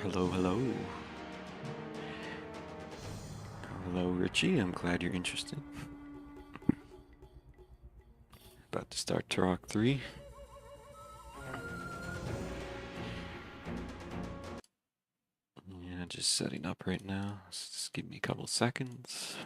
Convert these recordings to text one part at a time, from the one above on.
Hello, hello. Hello, Richie. I'm glad you're interested. About to start Turok 3. Yeah, just setting up right now. Just give me a couple seconds.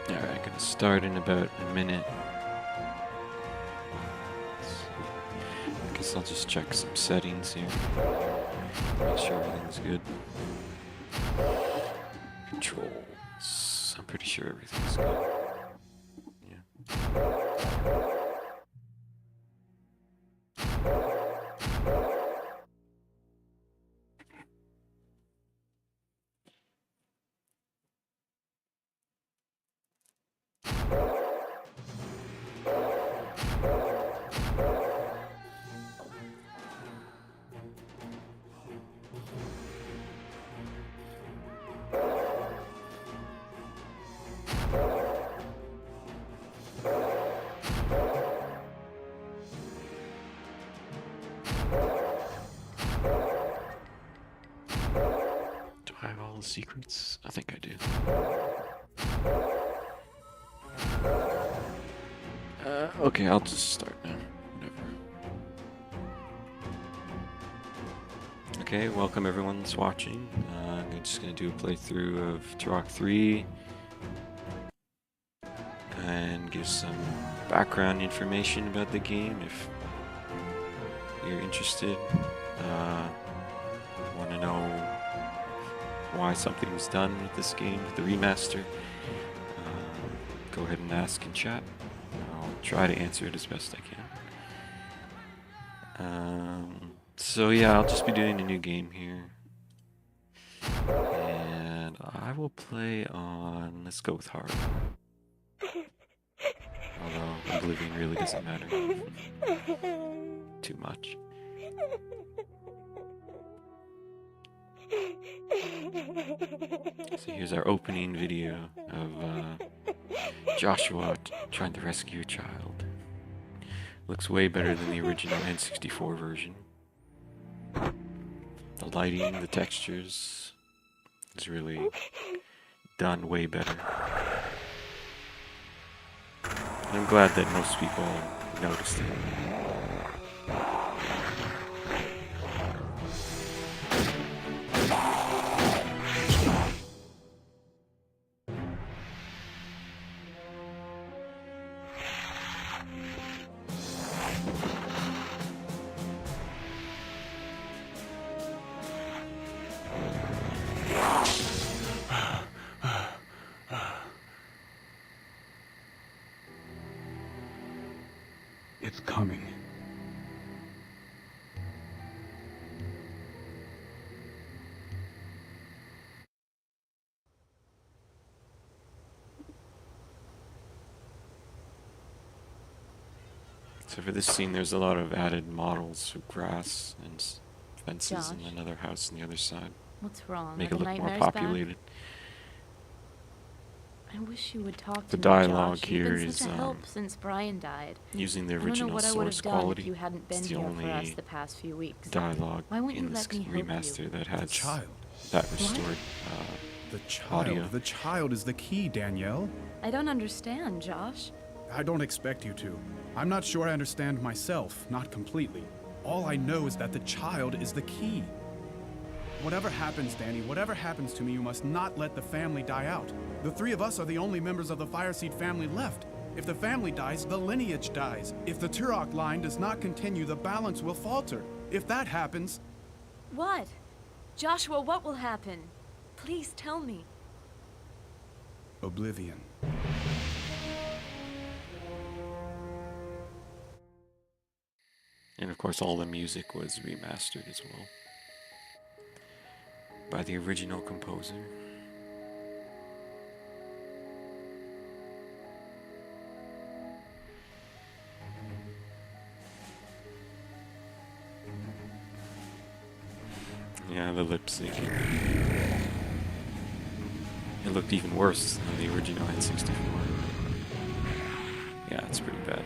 Alright, gonna start in about a minute. I guess I'll just check some settings here. Make sure everything's good. Controls. I'm pretty sure everything's good. Yeah. Do I have all the secrets? I think I do. Okay, I'll just start now. Whatever. Okay, welcome everyone that's watching. I'm just going to do a playthrough of Turok 3 and give some background information about the game if you're interested. Want to know why something was done with this game, the remaster. Go ahead and ask in chat. I'll try to answer it as best I can. So yeah, I'll just be doing a new game here. And I will play on, let's go with hard. Although Oblivion really doesn't matter too much. So here's our opening video of Joshua trying to rescue a child. Looks way better than the original N64 version. The lighting, the textures is really done way better. I'm glad that most people noticed it. It's coming. So for this scene, there's a lot of added models of grass and fences and Josh? another house on the other side. What's wrong? Make Are it the look more nightmares populated. Back? I wish you would talk The to dialogue me, Josh. here You've been is such a help since Brian died. using the I don't know original what I would source have done quality. if you hadn't been It's the here for us only the past few weeks. dialogue Why won't you in this let me help you? remaster that The has child. that restored The child. audio. The child is the key, Danielle. I don't understand, Josh. I don't expect you to. I'm not sure I understand myself, not completely. All I know is that the child is the key. Whatever happens, Danny, whatever happens to me, you must not let the family die out. The three of us are the only members of the Fireseed family left. If the family dies, the lineage dies. If the Turok line does not continue, the balance will falter. If that happens... What? Joshua, what will happen? Please tell me. Oblivion. of course, all the music was remastered as well by the original composer. Yeah, the lip syncing. It looked even worse than the original N64. Yeah, it's pretty bad.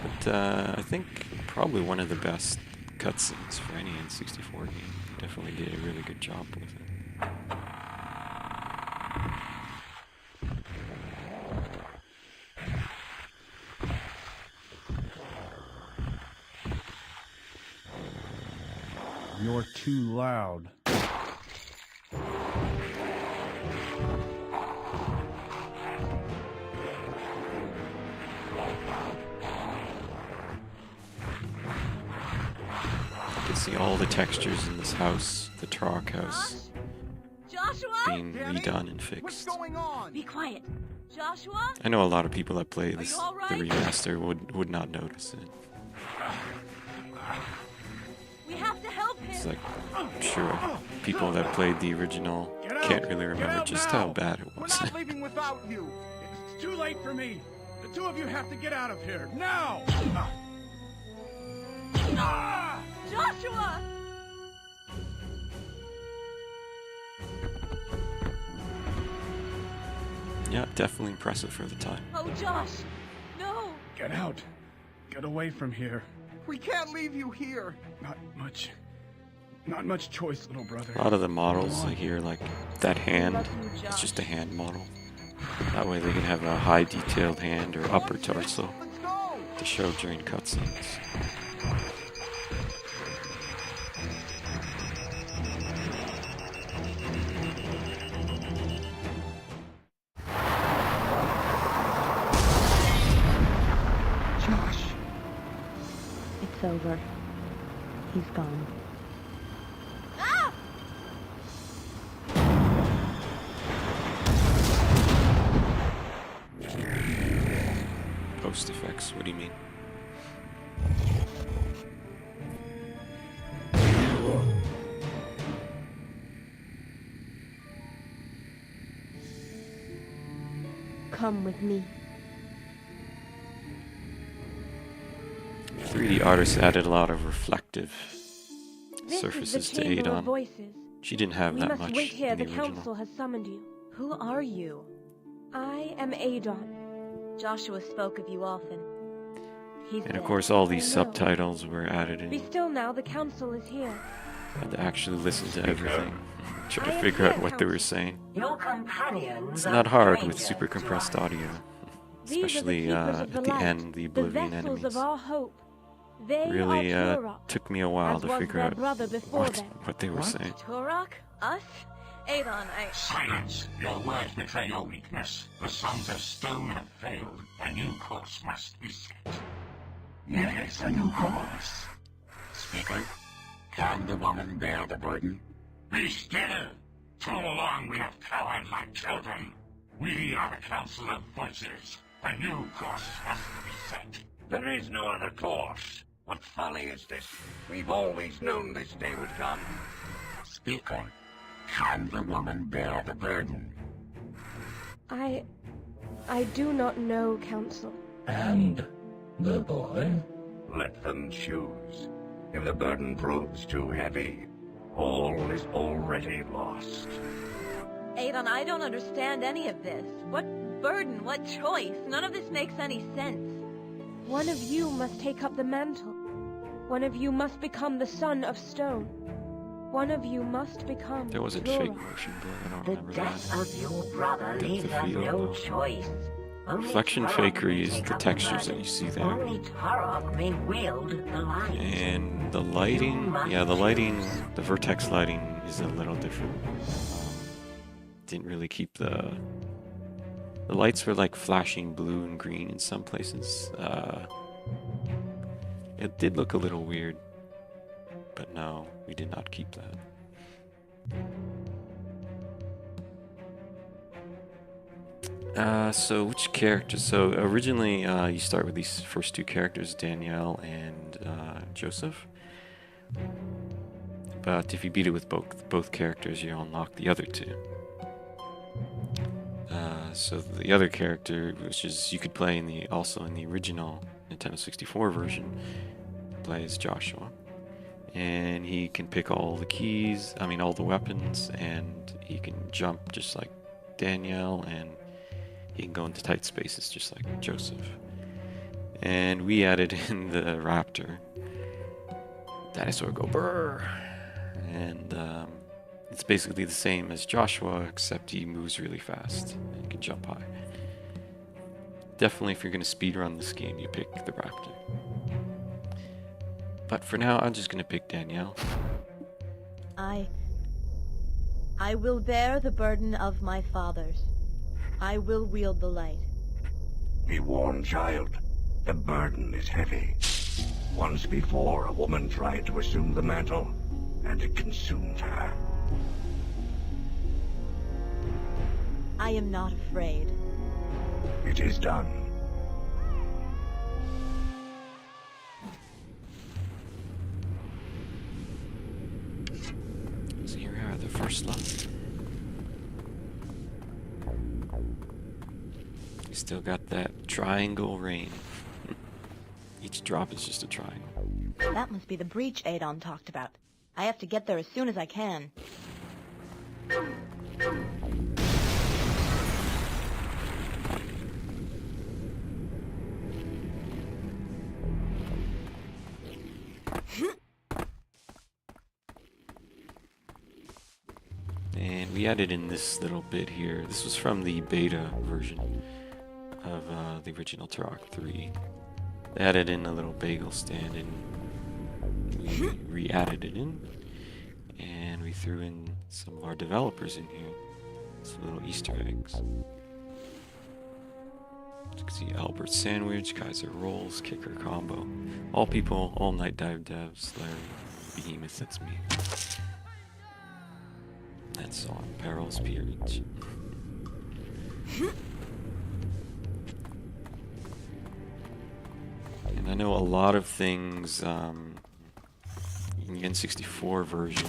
But I think probably one of the best cutscenes for any N64 game. Definitely did a really good job with it. You're too loud. You can see all the textures in this house, the Turok house, Joshua? being redone and fixed. What's going on? Be quiet. Joshua? I know a lot of people that play Are this, you all the right? remaster would not notice it. We have to help him. It's like, I'm sure people that played the original can't really remember just how bad it We're was. not leaving without you. It's too late for me. The two of you have to get out of here now. Joshua! Yeah, definitely impressive for the time. Oh, Josh! No! Get out. Get away from here. We can't leave you here. Not much choice, little brother. A lot of the models I hear, like that hand, love you, it's Josh. just a hand model. That way they can have a high detailed hand or upper torso Let's go. to show during cutscenes. Josh. It's over. He's gone. Ah! Post effects, what do you mean? Come with me. 3D artists added a lot of reflective This surfaces is the to aid Chamber of on. Voices. She didn't have We that must much wait here. in the The original. council has summoned you. Who are you? I am Adon. Joshua spoke of you often. He's And of dead. course all these I know. subtitles were added Be in. still now. The council is here. I had to actually listen to everything. Try I to am figure out here, what they were Council. saying. Your companions It's are not hard with strangers super compressed to us. audio. These are Especially the keepers of at the the light, end, the the Oblivion vessels enemies. of our hope. They Really are Turok, took me a while as to was figure their out brother before what, them. what they were saying. Turok? Us? Adon, Silence! Your words betray your weakness. The sons of stone have failed. A new course must be set. Yes, a new course. Speaker, can the woman bear the burden? Be still! Too long we have cowered like children. We are the Council of Voices. A new course has to be set. There is no other course. What folly is this? We've always known this day would come. Speaker, can the woman bear the burden? I do not know, Council. And the boy? Let them choose. If the burden proves too heavy, all is already lost. Adon, I don't understand any of this. What burden? What choice? None of this makes any sense. One of you must take up the mantle. One of you must become the son of stone. One of you must become There wasn't Turok. fake motion, but I don't The remember death that. of your brother Depth leaves of us field. no choice. Only Reflection Turok fakery can is take the up textures that burden. you see there. Only Turok may wield the light. And the lighting, yeah, the lighting, the vertex lighting is a little different. Didn't really keep the lights were like flashing blue and green in some places. It did look a little weird, but no, we did not keep that. So which characters? So originally, you start with these first two characters, Danielle and Joseph. But if you beat it with both characters, you unlock the other two. So the other character, which is you could play also in the original Nintendo 64 version, play as Joshua, and he can pick all the keys. I mean, all the weapons, and he can jump just like Danielle, and he can go into tight spaces just like Joseph. And we added in the raptor. Dinosaur go brrr. And it's basically the same as Joshua, except he moves really fast and can jump high. Definitely, if you're going to speedrun this game, you pick the raptor. But for now, I'm just going to pick Danielle. I will bear the burden of my fathers. I will wield the light. Be warned, child. The burden is heavy. Once before, a woman tried to assume the mantle, and it consumed her. I am not afraid. It is done. So here we are, the first level. You still got that triangle rain. Each drop is just a triangle. That must be the breach Adon talked about. I have to get there as soon as I can. And we added in this little bit here. This was from the beta version of the original Turok 3. They added in a little bagel stand, and we re-added it in. And we threw in some of our developers in here. Some little Easter eggs. You can see Albert Sandwich, Kaiser Rolls, Kicker Combo. All people, all Night Dive devs, Larry, Behemoth, that's me. That's on Perils Peerage. And I know a lot of things in the N64 version,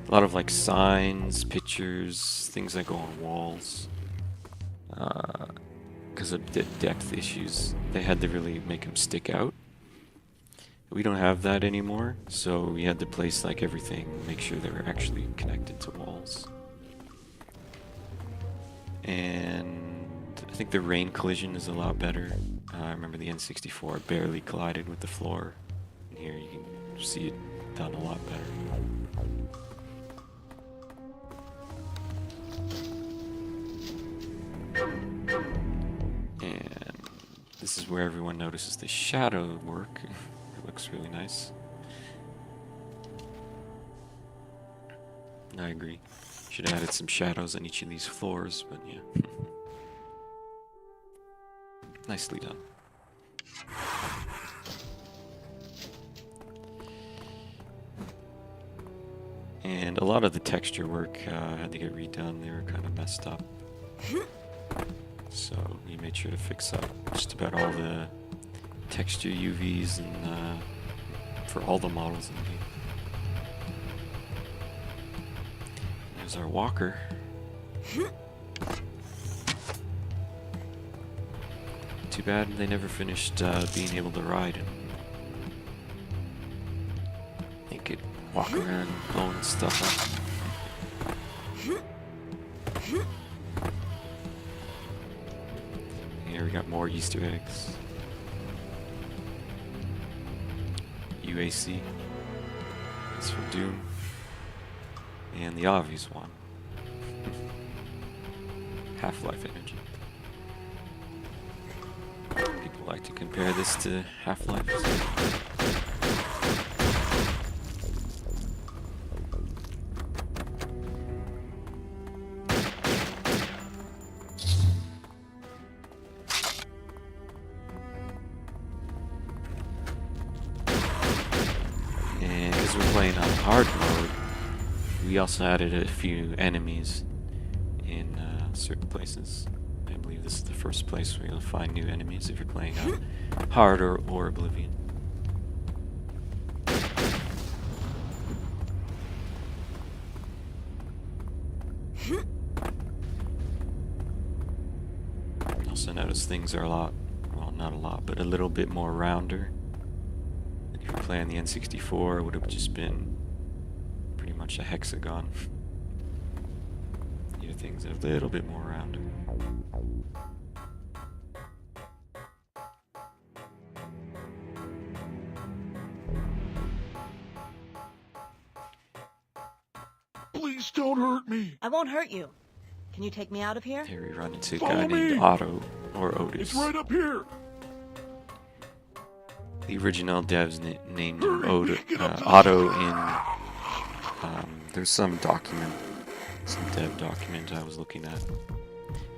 a lot of like signs, pictures, things that go on walls. Because of the depth issues, they had to really make them stick out. We don't have that anymore, so we had to place like everything, make sure they were actually connected to walls. And I think the rain collision is a lot better. I remember the N64 barely collided with the floor. And here you can see it done a lot better. And this is where everyone notices the shadow work. It looks really nice. I agree. Should have added some shadows on each of these floors, but yeah. Nicely done. And a lot of the texture work had to get redone. They were kind of messed up. So we made sure to fix up just about all the texture UVs and for all the models in the game. There's our walker. Too bad they never finished being able to ride him. They could walk around blowing stuff up. Here we got more Easter eggs. UAC. It's for Doom. And the obvious one. Half-Life energy. People like to compare this to Half-Life. And because we're playing on hard mode, we also added a few enemies in certain places. I believe this is the first place where you'll find new enemies if you're playing Hard or Oblivion. Also notice things are a lot, well, not a lot, but a little bit more rounder. If you play on the N64, it would have just been pretty much a hexagon. Here things are a little bit more rounder. Please don't hurt me. I won't hurt you. Can you take me out of here? Here we run into a Follow guy named me. Otto, or Otis. It's right up here. The original devs named him Hurry, get up to the Otto in... there's some document, some dev document I was looking at.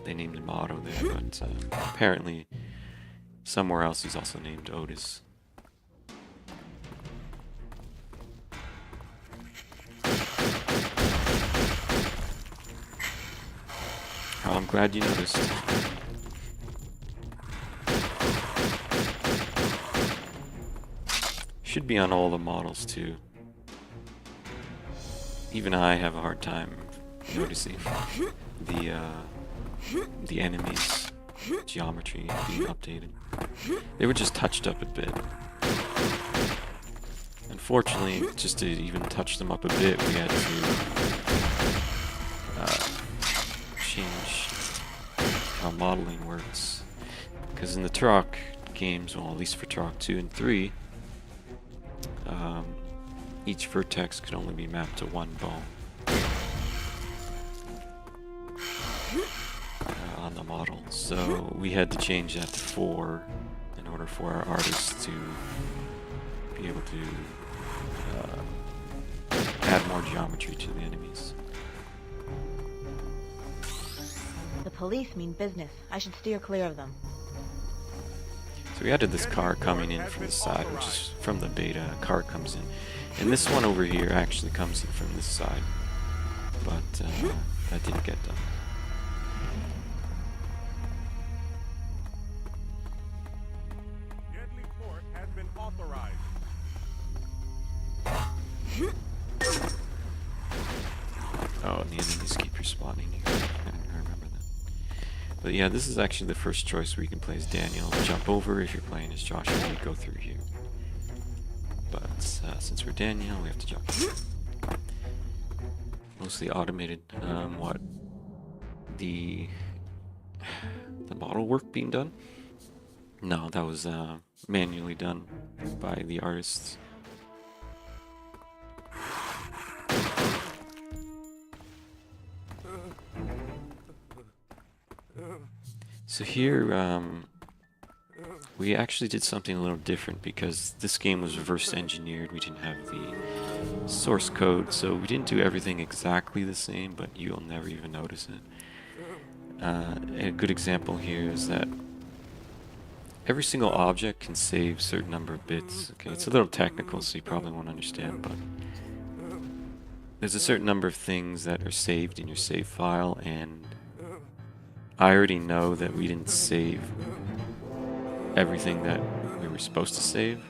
They named him Otto there, but apparently somewhere else he's also named Otis. Oh, I'm glad you noticed. Should be on all the models too. Even I have a hard time noticing the enemies' geometry being updated. They were just touched up a bit. Unfortunately, just to even touch them up a bit, we had to change how modeling works. Because in the Turok games, well, at least for Turok 2 and 3, each vertex could only be mapped to one bone on the model. So we had to change that to 4 in order for our artists to be able to add more geometry to the enemies. The police mean business. I should steer clear of them. So we added this car coming in from the side, which is from the beta. A car comes in. And this one over here actually comes in from this side. But that didn't get done. Deadly port has been authorized. Oh, and the enemies keep respawning here. I remember that. But yeah, this is actually the first choice where you can play as Daniel. Jump over. If you're playing as Joshua, you go through here. But since we're Daniel, we have to jump. Mostly automated. What? The model work being done? No, that was manually done by the artists. So here, we actually did something a little different because this game was reverse engineered. We didn't have the source code, so we didn't do everything exactly the same, but you'll never even notice it. A good example here is that every single object can save a certain number of bits. Okay, it's a little technical, so you probably won't understand, but there's a certain number of things that are saved in your save file, and I already know that we didn't save everything that we were supposed to save.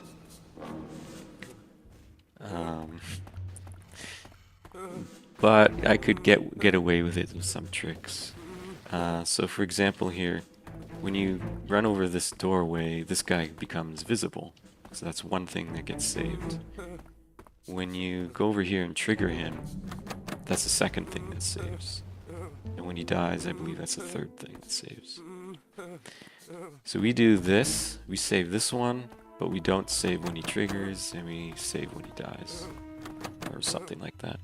But I could get away with it with some tricks. So for example here, when you run over this doorway, this guy becomes visible. So that's one thing that gets saved. When you go over here and trigger him, that's the second thing that saves. And when he dies, I believe that's the third thing that saves. So we do this, we save this one, but we don't save when he triggers, and we save when he dies. Or something like that.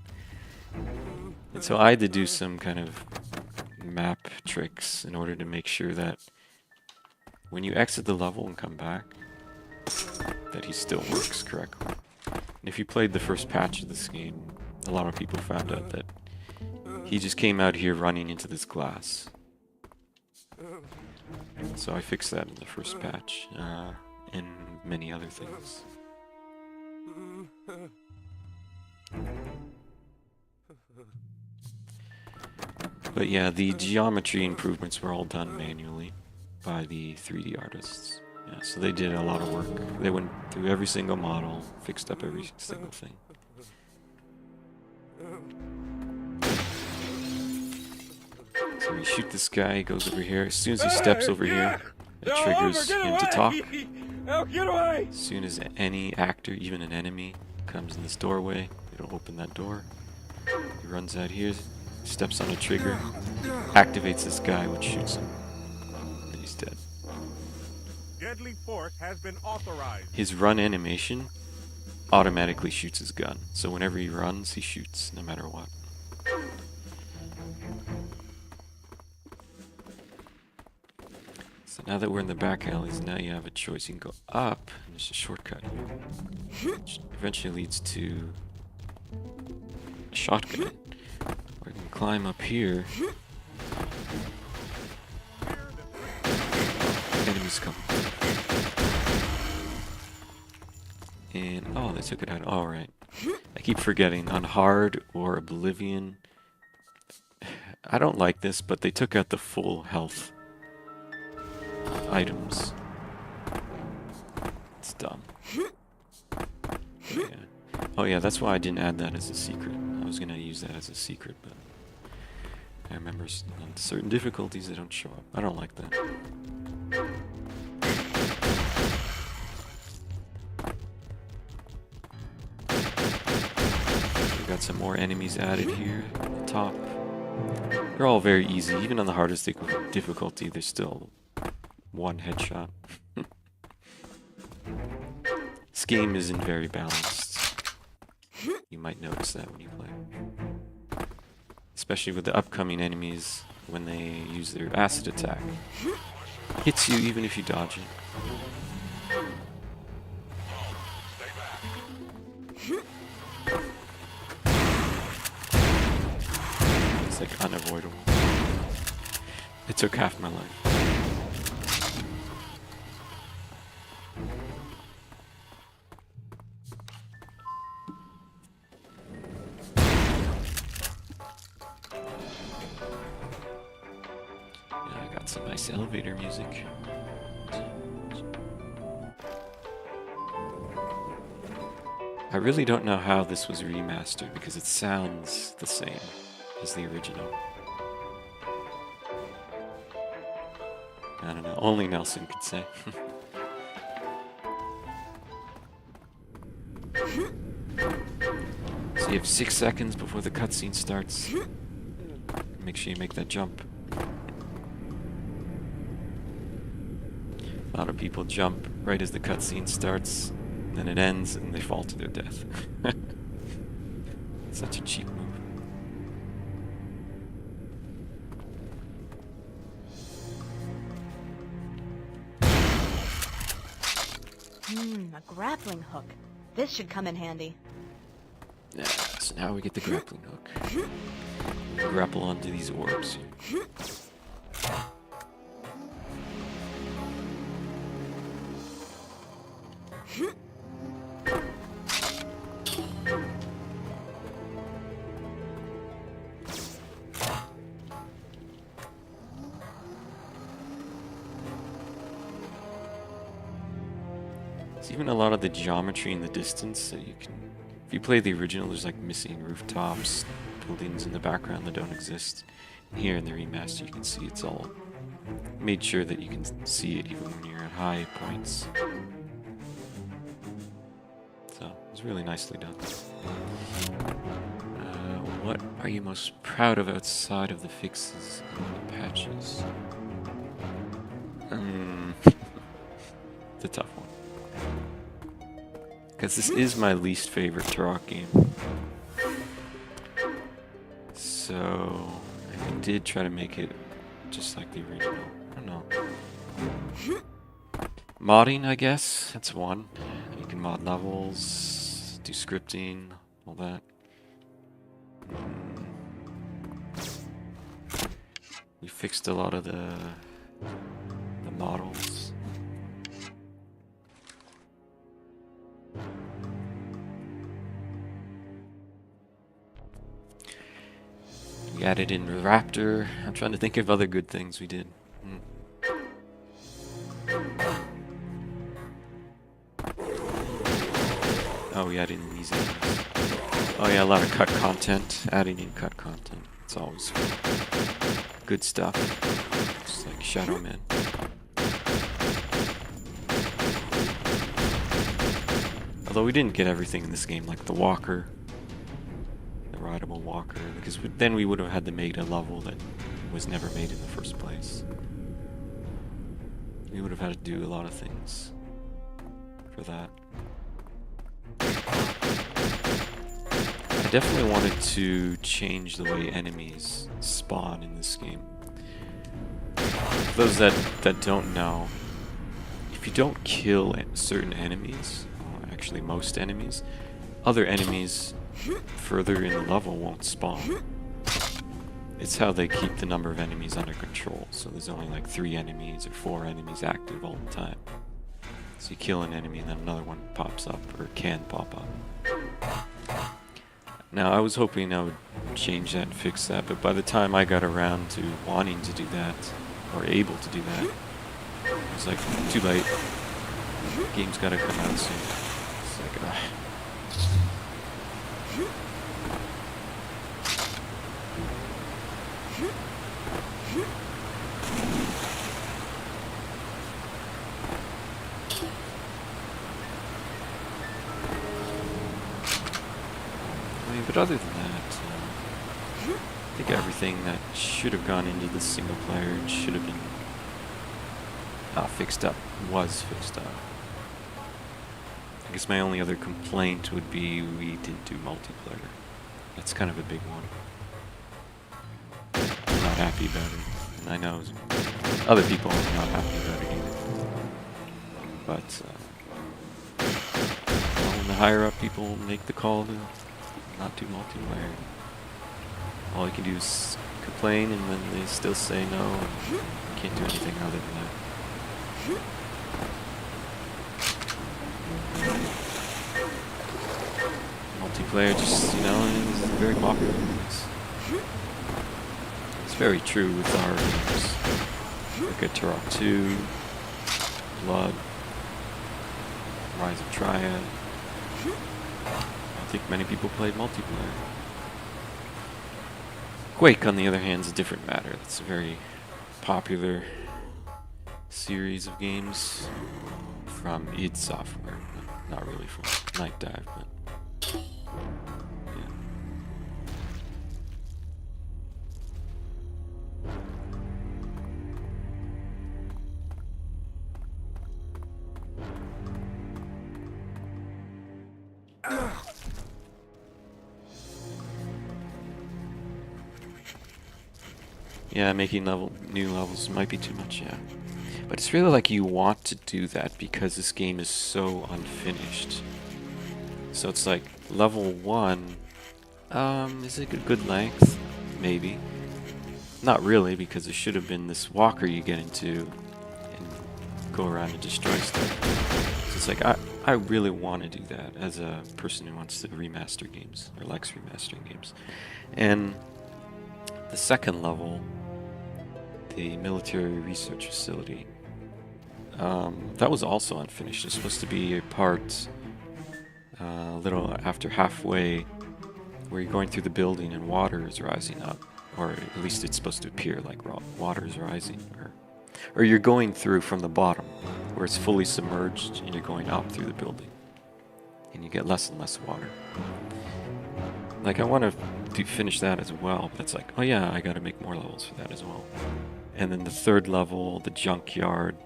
And so I had to do some kind of map tricks in order to make sure that when you exit the level and come back, that he still works correctly. And if you played the first patch of this game, a lot of people found out that he just came out here running into this glass. So I fixed that in the first patch, and many other things. But yeah, the geometry improvements were all done manually by the 3D artists. Yeah, so they did a lot of work. They went through every single model, fixed up every single thing. So we shoot this guy, he goes over here. As soon as he steps over here, it triggers him to talk. As soon as any actor, even an enemy, comes in this doorway, it'll open that door. He runs out here, steps on a trigger, activates this guy, which shoots him. And he's dead. Deadly force has been authorized. His run animation automatically shoots his gun. So whenever he runs, he shoots, no matter what. So now that we're in the back alleys, now you have a choice. You can go up, and there's a shortcut here, which eventually leads to a shotgun. Or you can climb up here. Enemies come. And, oh, they took it out. Alright. I keep forgetting. On hard or Oblivion, I don't like this, but they took out the full health items. It's dumb. Yeah. Oh yeah, that's why I didn't add that as a secret. I was gonna use that as a secret, but I remember on certain difficulties they don't show up. I don't like that. We've got some more enemies added here at the top. They're all very easy. Even on the hardest difficulty, there's still one headshot. This game isn't very balanced. You might notice that when you play. Especially with the upcoming enemies, when they use their acid attack. Hits you even if you dodge it. It's like unavoidable. It took half my life. Some nice elevator music. I really don't know how this was remastered because it sounds the same as the original. I don't know, only Nelson could say. So you have 6 seconds before the cutscene starts. Make sure you make that jump. A lot of people jump right as the cutscene starts, then it ends, and they fall to their death. Such a cheap move. A grappling hook. This should come in handy. Yeah, so now we get the grappling hook. Grapple onto these orbs. It's even a lot of the geometry in the distance that you can... If you play the original, there's like missing rooftops, buildings in the background that don't exist. Here in the remaster, you can see it's all made sure that you can see it even when you're at high points. So, it's really nicely done. What are you most proud of outside of the fixes and the patches? It's a tough one. Because this is my least favorite Turok game. So, I did try to make it just like the original. I don't know. Modding, I guess, that's one. You can mod levels, do scripting, all that. We fixed a lot of the models. We added in Raptor. I'm trying to think of other good things we did. Oh, we added in these enemies. Oh yeah, a lot of cut content. Adding in cut content. It's always good stuff. Just like Shadow Man. Although we didn't get everything in this game, like the walker. The rideable walker. Because then we would have had to make a level that was never made in the first place. We would have had to do a lot of things for that. I definitely wanted to change the way enemies spawn in this game. For those that don't know, if you don't kill certain enemies, actually most enemies, other enemies further in the level won't spawn. It's how they keep the number of enemies under control, so there's only like 3 enemies or 4 enemies active all the time. So you kill an enemy and then another one pops up, or can pop up. Now I was hoping I would change that and fix that, but by the time I got around to wanting to do that, or able to do that, it was like, too late. Game's gotta come out soon. It's like, but other than that, I think everything that should have gone into the single player should have been fixed up, was fixed up. I guess my only other complaint would be we didn't do multiplayer. That's kind of a big one. I'm not happy about it, and I know other people are not happy about it either. But when the higher up people make the call to not do multiplayer, all you can do is complain, and then they still say no, and you can't do anything other than that. Multiplayer just, you know, is very popular. It's very true with our games. Look at Turok 2, Blood, Rise of Triad. I think many people played multiplayer. Quake, on the other hand, is a different matter. It's a very popular series of games from id Software. Not really from Night Dive, but yeah. Yeah, making new levels might be too much, yeah. But it's really like you want to do that because this game is so unfinished. So it's like, level 1, is it a good length? Maybe. Not really, because it should have been this walker you get into and go around and destroy stuff. So it's like, I really want to do that as a person who wants to remaster games, or likes remastering games. And the second level, the military research facility, that was also unfinished. It's supposed to be a part a little after halfway, where you're going through the building and water is rising up, or at least it's supposed to appear like water is rising, or you're going through from the bottom where it's fully submerged and you're going up through the building and you get less and less water. Like, I want to finish that as well, but it's like, oh yeah, I gotta make more levels for that as well. And then the third level, the junkyard,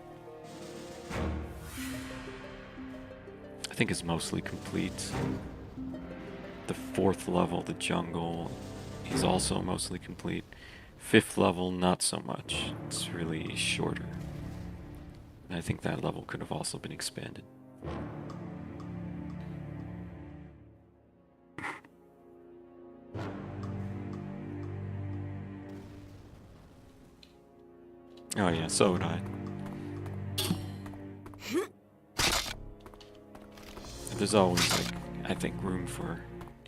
I think is mostly complete. The fourth level, the jungle, is also mostly complete. Fifth level, not so much. It's really shorter. And I think that level could have also been expanded. Oh yeah, so would I. There's always, like, I think, room for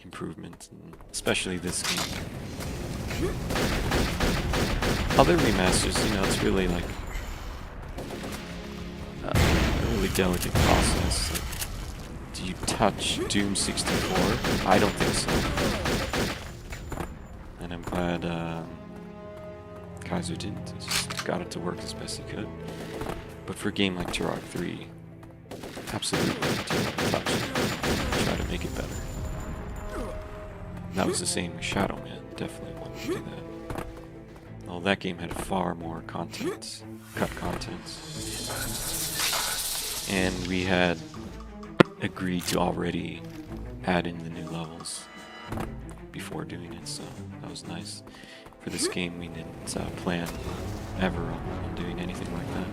improvement, and especially this game. Other remasters, you know, it's really like a really delicate process. Like, do you touch Doom 64? I don't think so. And I'm glad Kaiser didn't. He just got it to work as best he could. But for a game like Turok 3, absolutely do touch it. Try to make it better. That was the same with Shadow Man. Definitely wanted to do that. Well, that game had far more content, cut content. And we had agreed to already add in the new levels before doing it, so that was nice. For this game, we didn't plan ever on doing anything like that.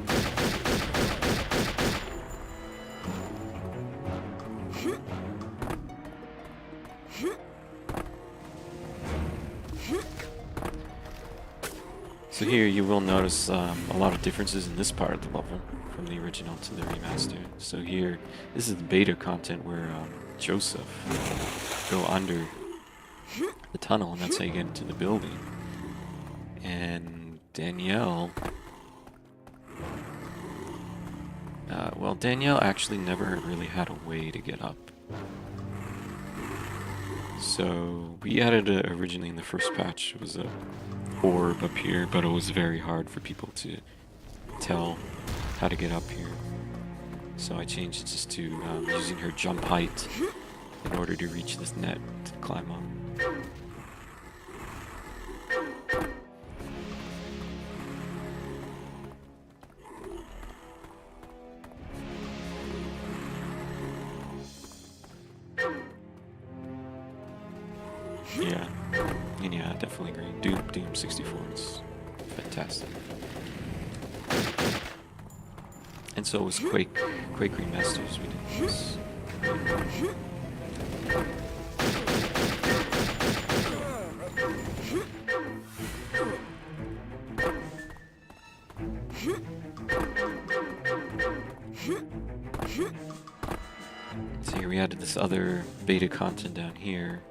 So here you will notice a lot of differences in this part of the level from the original to the remaster. So here, this is the beta content where Joseph go under the tunnel, and that's how you get into the building. And Danielle, well, Danielle actually never really had a way to get up. So we added it originally in the first patch. It was a orb up here, but it was very hard for people to tell how to get up here. So I changed it just to using her jump height in order to reach this net to climb up. Yeah, and yeah, I definitely agree. Doom 64 is fantastic. And so was Quake Remasters. We did this. So here we added this other beta content down here.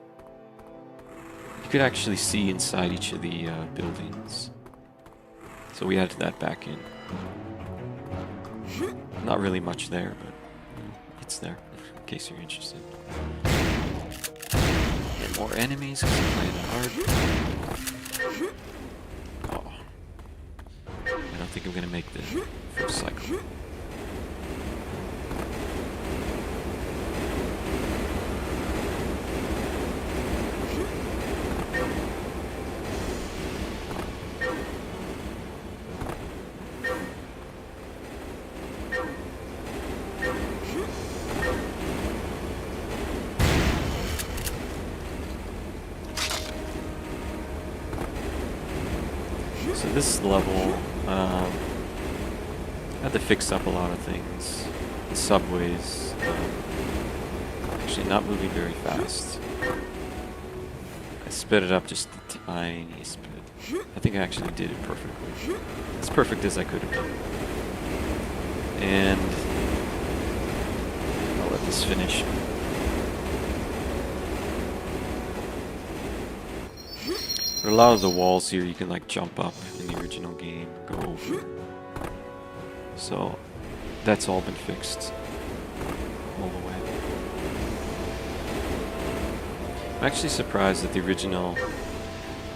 You could actually see inside each of the buildings. So we added that back in. Not really much there, but it's there, in case you're interested. And more enemies, because I'm playing hard. Oh. I don't think I'm going to make the first cycle. So this level, I had to fix up a lot of things. The subways, actually not moving very fast. I sped it up just a tiniest bit. I think I actually did it perfectly. As perfect as I could have done. And I'll let this finish. But a lot of the walls here you can like jump up in the original game, go over. So that's all been fixed all the way. I'm actually surprised that the original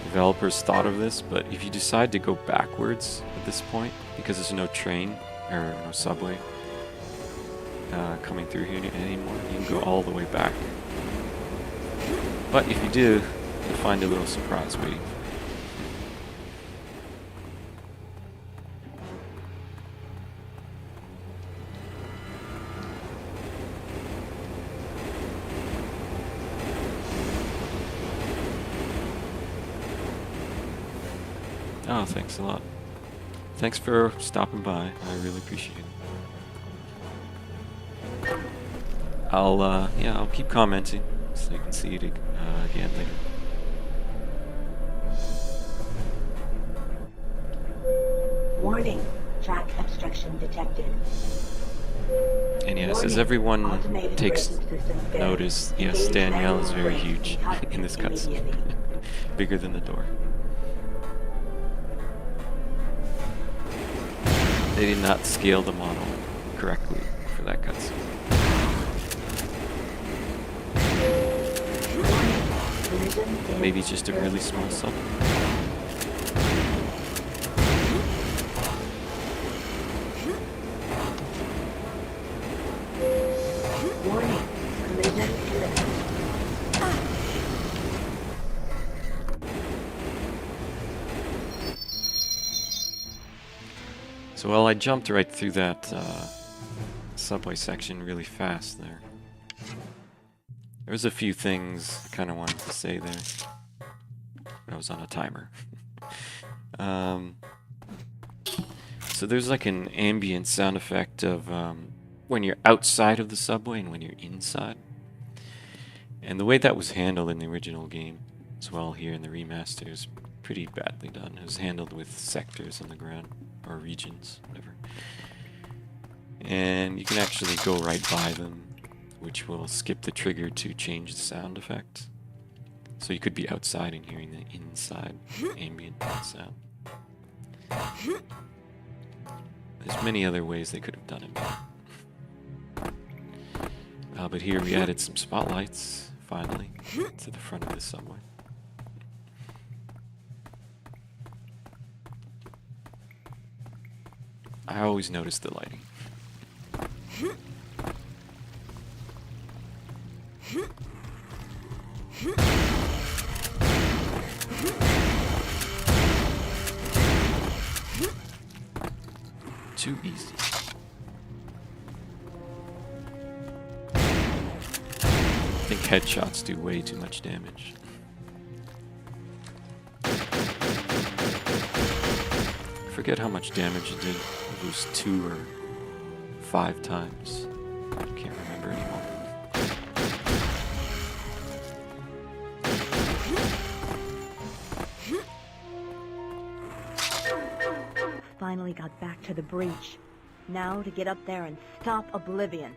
developers thought of this, but if you decide to go backwards at this point, because there's no train or no subway coming through here anymore, you can go all the way back. But if you do, you'll find a little surprise waiting for you. Oh, thanks a lot. Thanks for stopping by. I really appreciate it. I'll keep commenting so you can see it again later. Warning, track obstruction detected. And yes, as everyone takes notice, yes, Danielle is very huge in this cutscene. Bigger than the door. They did not scale the model correctly for that cutscene. Maybe it's just a really small sub. So well, I jumped right through that subway section really fast there. There was a few things I kind of wanted to say there. But I was on a timer. So there's like an ambient sound effect of when you're outside of the subway and when you're inside. And the way that was handled in the original game, as well here in the remaster, is pretty badly done. It was handled with sectors on the ground, or regions, whatever. And you can actually go right by them, which will skip the trigger to change the sound effect. So you could be outside and hearing the inside ambient sound. There's many other ways they could have done it. But here we added some spotlights, finally, to the front of the subway. I always notice the lighting. Too easy. I think headshots do way too much damage. I forget how much damage it did. If it was 2 or 5 times. I can't remember anymore. Finally got back to the breach. Now to get up there and stop Oblivion.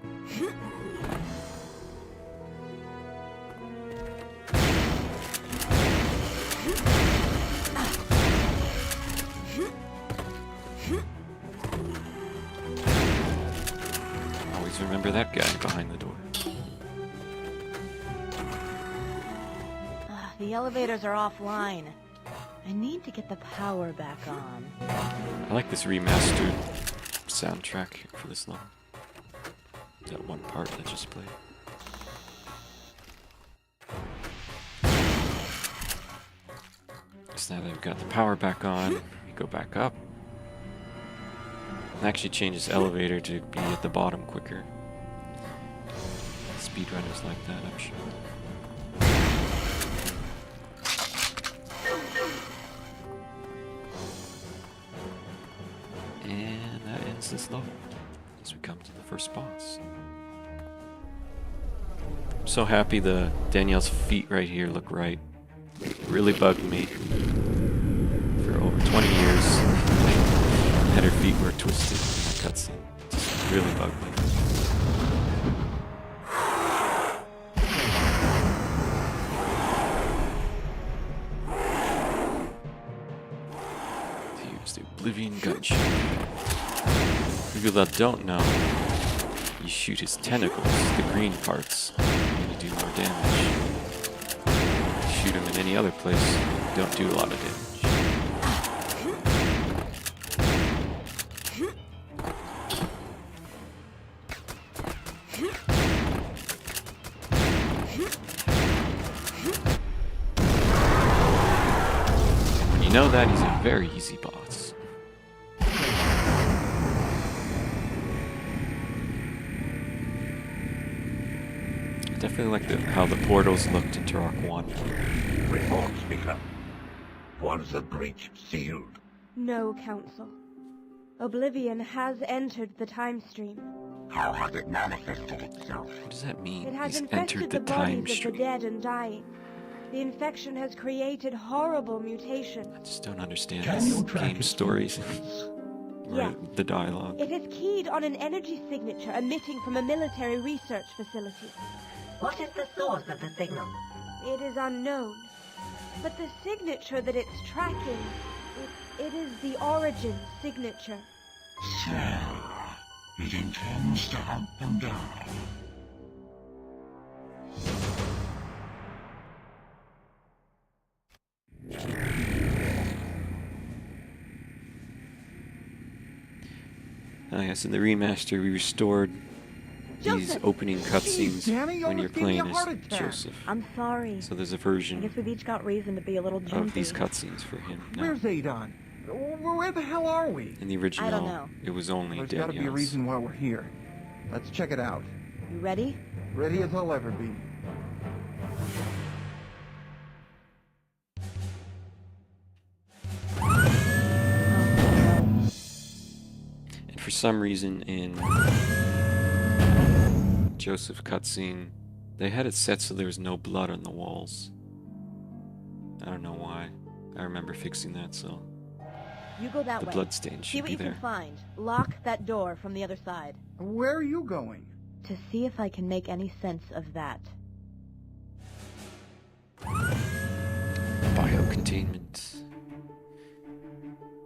Always remember that guy behind the door. The elevators are offline. I need to get the power back on. I like this remastered soundtrack for this level. That one part that just played. So now that we've got the power back on, we go back up. It actually changes elevator to be at the bottom quicker. Speedrunners like that, I'm sure. And that ends this level as we come to the first boss. I'm so happy the Danielle's feet right here look right. It really bugged me. For over 20 years, that her feet were twisted in that cutscene. Just really bugged me. Use the Oblivion gunshot. For people that don't know, you shoot his tentacles, the green parts, and you do more damage. Shoot him in any other place, you don't do a lot of damage. And when you know that, he's a very easy boss. I definitely like how the portals looked in Turok 1. Report, Speaker. Was the breach sealed? No, Council. Oblivion has entered the time stream. How has it manifested itself? What does that mean? It has He's infected entered the the time bodies of the stream. dead and dying. The infection has created horrible mutations. I just don't understand Can this you track game its stories. movements? Yes. the dialogue. It is keyed on an energy signature emitting from a military research facility. What is the source of the signal? It is unknown. But the signature that it's tracking, it is the Origin signature. So, it intends to hunt them down. Yes, in the remaster, we restored these Joseph! opening cutscenes Danny, you when you're almost gave me playing a heart as attack. Joseph. I'm sorry. So there's a I version guess we've each got reason to be a little of jumpy. these cutscenes for him now. Where's Adon? Where the hell are we? In the original, I don't know. it was only There's got to be a Danielle's. reason why we're here. Let's check it out. You ready? Ready as I'll ever be. And for some reason in Joseph cutscene, they had it set so there was no blood on the walls. I don't know why. I remember fixing that, so You go that the way. bloodstain See should what be you there. can find. Lock that door from the other side. Where are you going? To see if I can make any sense of that. Biocontainment.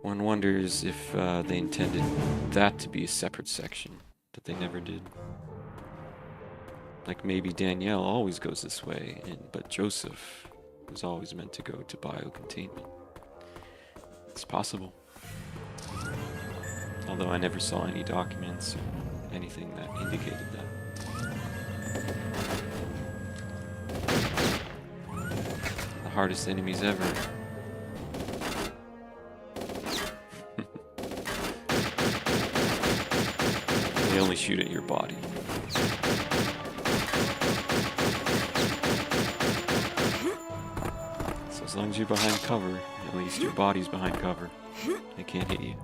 One wonders if they intended that to be a separate section, but they never did. Like maybe Danielle always goes this way, but Joseph was always meant to go to biocontainment. It's possible. Although I never saw any documents or anything that indicated that. The hardest enemies ever. They only shoot at your body. So as long as you're behind cover, at least your body's behind cover, they can't hit you.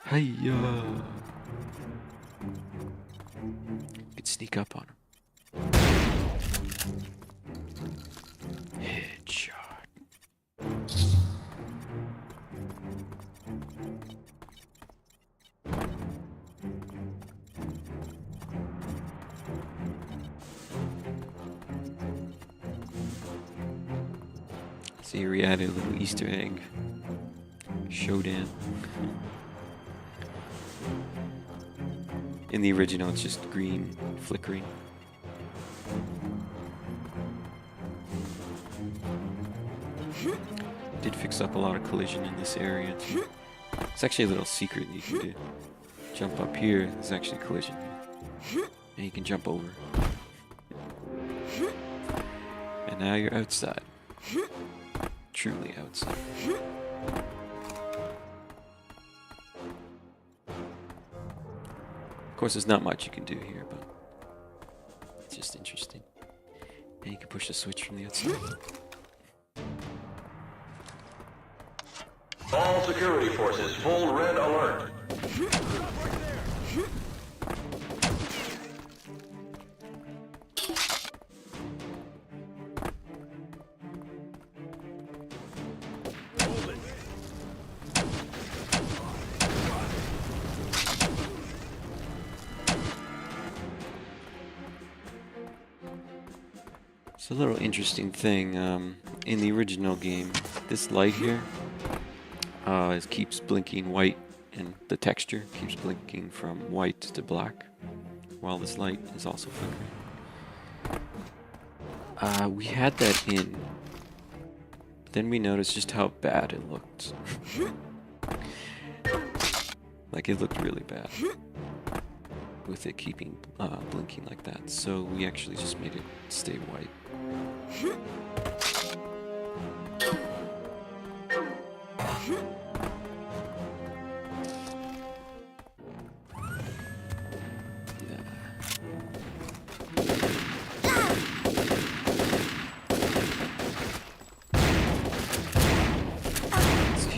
Hiya! Could sneak up on him. Headshot. See, we added a little Easter egg. Showdown. In the original, it's just green, flickering. Did fix up a lot of collision in this area too. It's actually a little secret you can do. Jump up here, there's actually collision here. And you can jump over. And now you're outside. Truly outside. Of course, there's not much you can do here, but it's just interesting. And you can push the switch from the outside. All security forces, full red alert. It's a little interesting thing. In the original game, this light here keeps blinking white, and the texture keeps blinking from white to black, while this light is also flickering. We had that in, but then we noticed just how bad it looked. Like, it looked really bad with it keeping blinking like that, so we actually just made it stay white.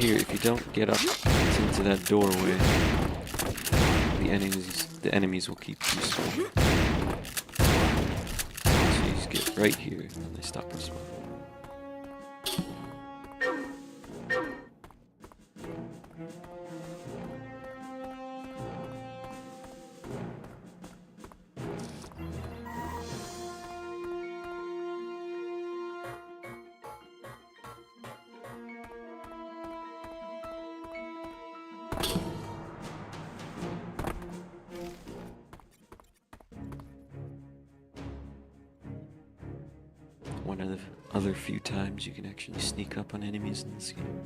here, if you don't get up into that doorway, the enemies will keep respawning. So you just get right here and they stop respawning. One of the other few times you can actually sneak up on enemies in this game.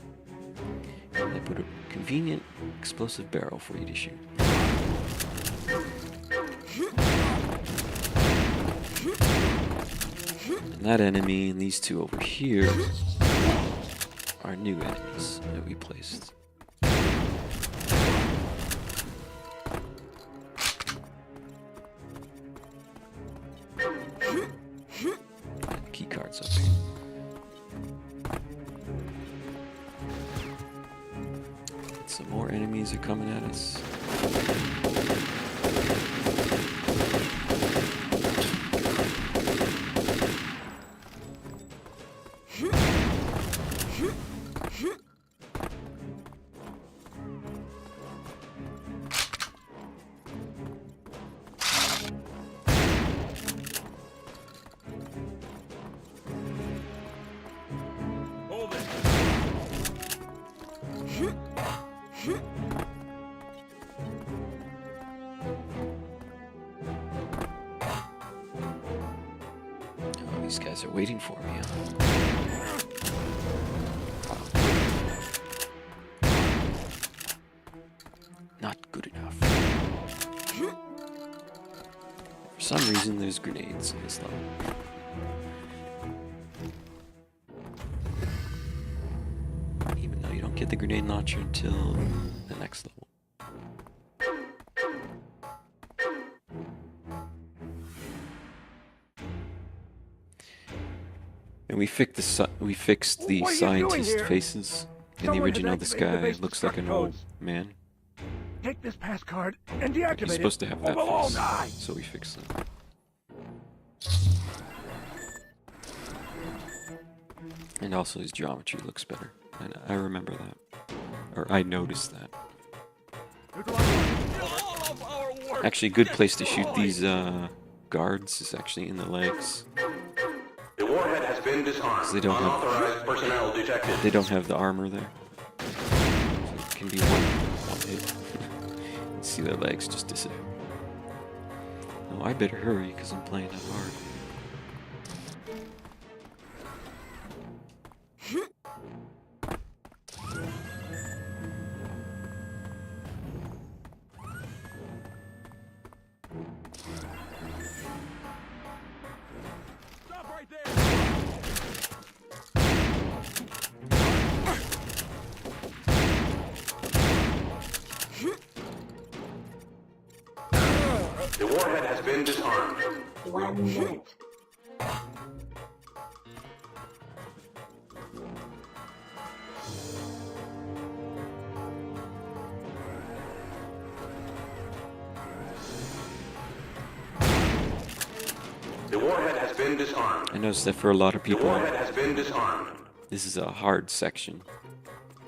And they put a convenient explosive barrel for you to shoot. And that enemy and these two over here are new enemies that we placed. Key cards up here. Some more enemies are coming at us. Hold it. Oh, these guys are waiting for me, huh? Not good enough. For some reason, there's grenades in this level. Even though you don't get the grenade launcher until the next level. And we fixed the What are you doing scientist here? faces. In the Someone has original, this activated the guy base looks like an destruct old codes. man. Take this pass card and deactivate He's it, supposed to have or that we'll all face, die. so we fixed that. And also his geometry looks better. And I remember that. Or I noticed that. Actually, a good place to shoot these guards is actually in the legs. The warhead has been disarmed. They don't have- Unauthorized personnel detected. They don't have the armor there. So it can be one hit. See their legs just disappear. No, I better hurry because I'm playing that hard. Stop right there. The warhead has been disarmed. 1 minute. The warhead has been disarmed. I noticed that for a lot of The people, warhead has been disarmed. this is a hard section.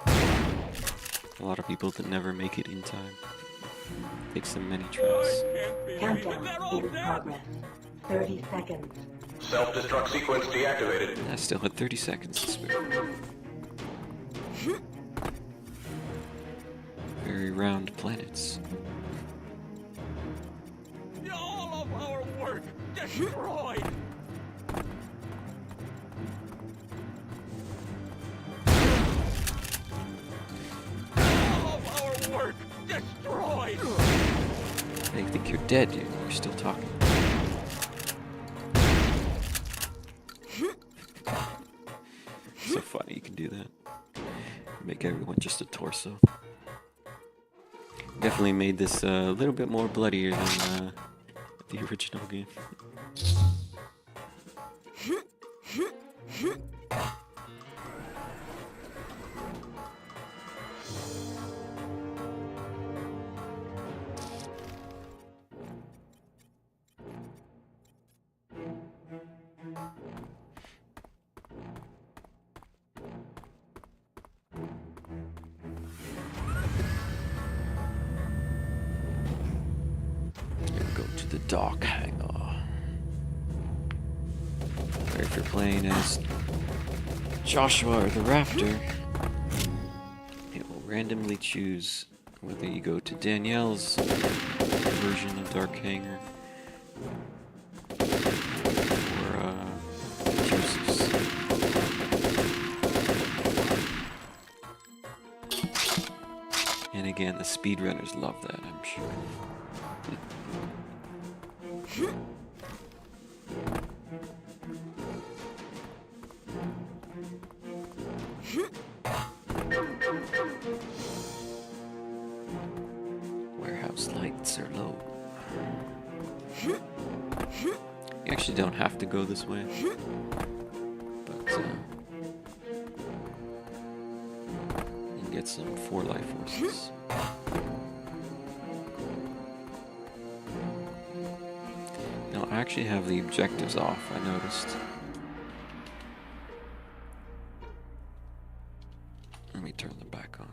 A lot of people that never make it in time. Takes them many tries. Countdown in progress. 30 seconds. Self-destruct sequence deactivated. I still had 30 seconds to spare. Very round planets. All of our work destroyed. All of our work destroyed. They think you're dead, dude. You're still talking. So funny you can do that. Make everyone just a torso. Definitely made this a little bit more bloodier than the original game. dock hangar, where if you're playing as Joshua or the Raptor, it will randomly choose whether you go to Danielle's version of Dark Hangar or Joseph's. And again, the speedrunners love that, I'm sure. Warehouse lights are low. You actually don't have to go this way, but you can get some 4 life forces. Now I actually have the objectives off, I noticed. Let me turn them back on.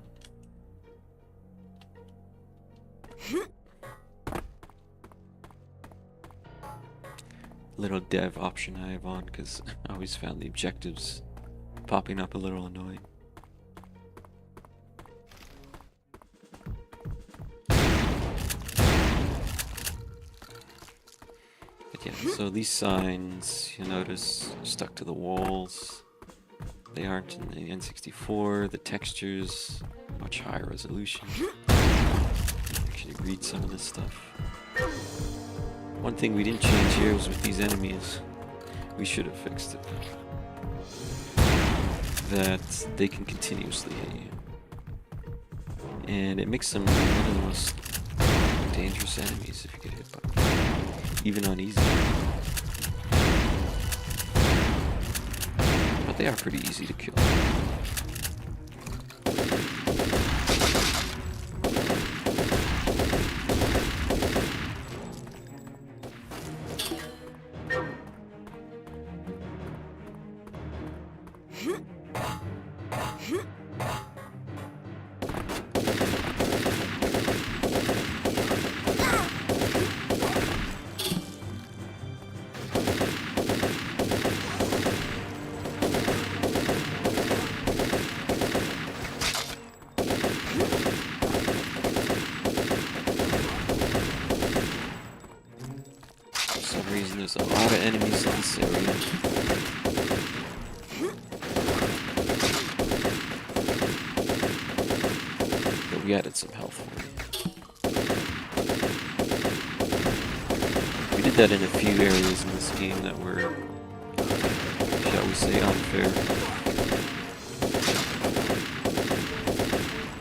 Little dev option I have on because I always found the objectives popping up a little annoying. But yeah, so these signs, you'll notice, are stuck to the walls. They aren't in the N64. The textures, much higher resolution. Actually read some of this stuff. One thing we didn't change here was with these enemies. We should have fixed it. That they can continuously hit you. And it makes them one of the most dangerous enemies if you get hit by them. Even on easy. But they are pretty easy to kill. There's a lot of enemies in this area. But we added some health for you. We did that in a few areas in this game that were, shall we say, unfair.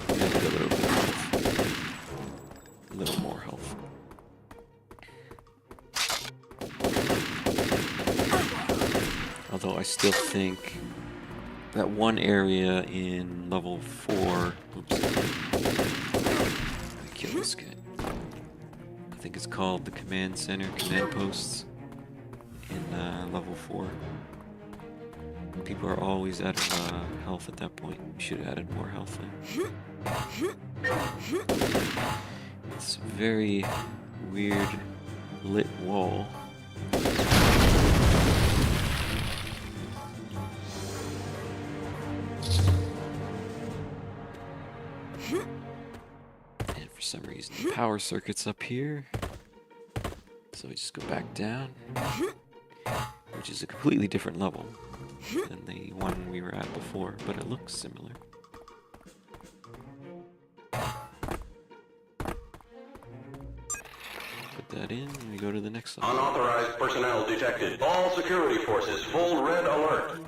We added a little bit of health. A little more health. Although I still think that one area in level 4... Oops. I killed this guy. I think it's called the command center, command posts in level 4. People are always out of health at that point. We should have added more health in. It's a very weird lit wall. And for some reason the power circuit's up here. So we just go back down. Which is a completely different level than the one we were at before, but it looks similar. Put that in, and we go to the next level. Unauthorized personnel detected. All security forces, full red alert.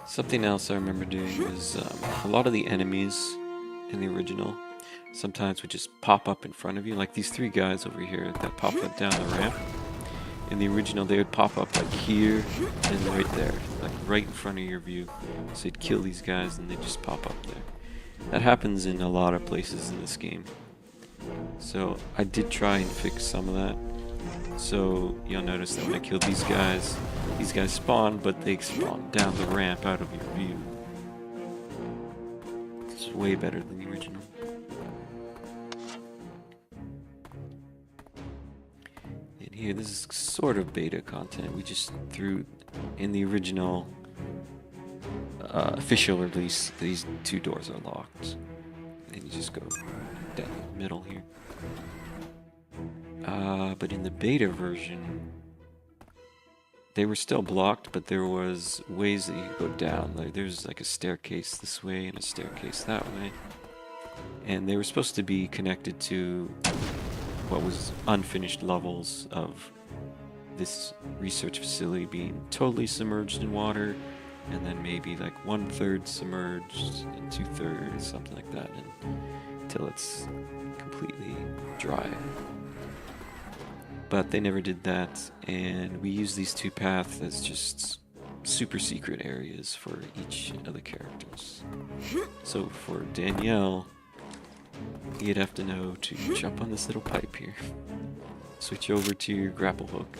Something else I remember doing is a lot of the enemies in the original sometimes would just pop up in front of you, like these 3 guys over here that pop up down the ramp. In the original, they would pop up like here and right there, like right in front of your view. So you'd kill these guys and they just pop up there. That happens in a lot of places in this game. So I did try and fix some of that. So you'll notice that when I killed these guys spawn, but they spawn down the ramp out of your view. It's way better than the original. And here, this is sort of beta content. We just threw in the original official release. These two doors are locked, and you just go down the middle here. But in the beta version, they were still blocked, but there was ways that you could go down. Like there's like a staircase this way and a staircase that way, and they were supposed to be connected to what was unfinished levels of this research facility being totally submerged in water, and then maybe like 1/3 submerged and 2/3, something like that, until it's completely dry. But they never did that, and we use these two paths as just super secret areas for each of the characters. So for Danielle, you'd have to know to jump on this little pipe here. Switch over to your grapple hook.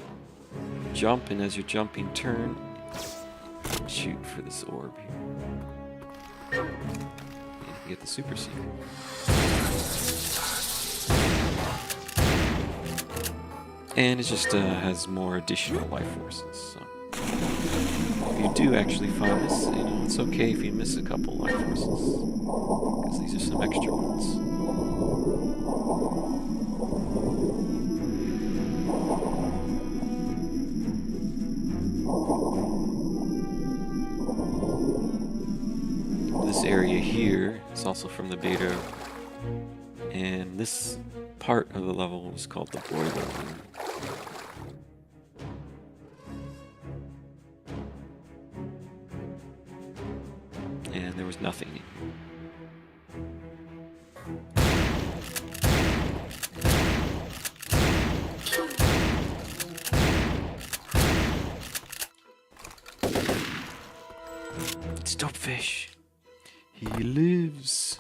Jump, and as you're jumping, turn and shoot for this orb here. And you get the super secret. And it just has more additional life forces. So if you do actually find this, it's okay if you miss a couple life forces, because these are some extra ones. This area here is also from the beta, and this part of the level was called the boiler room. And there was nothing in here. It's Dopefish. He lives.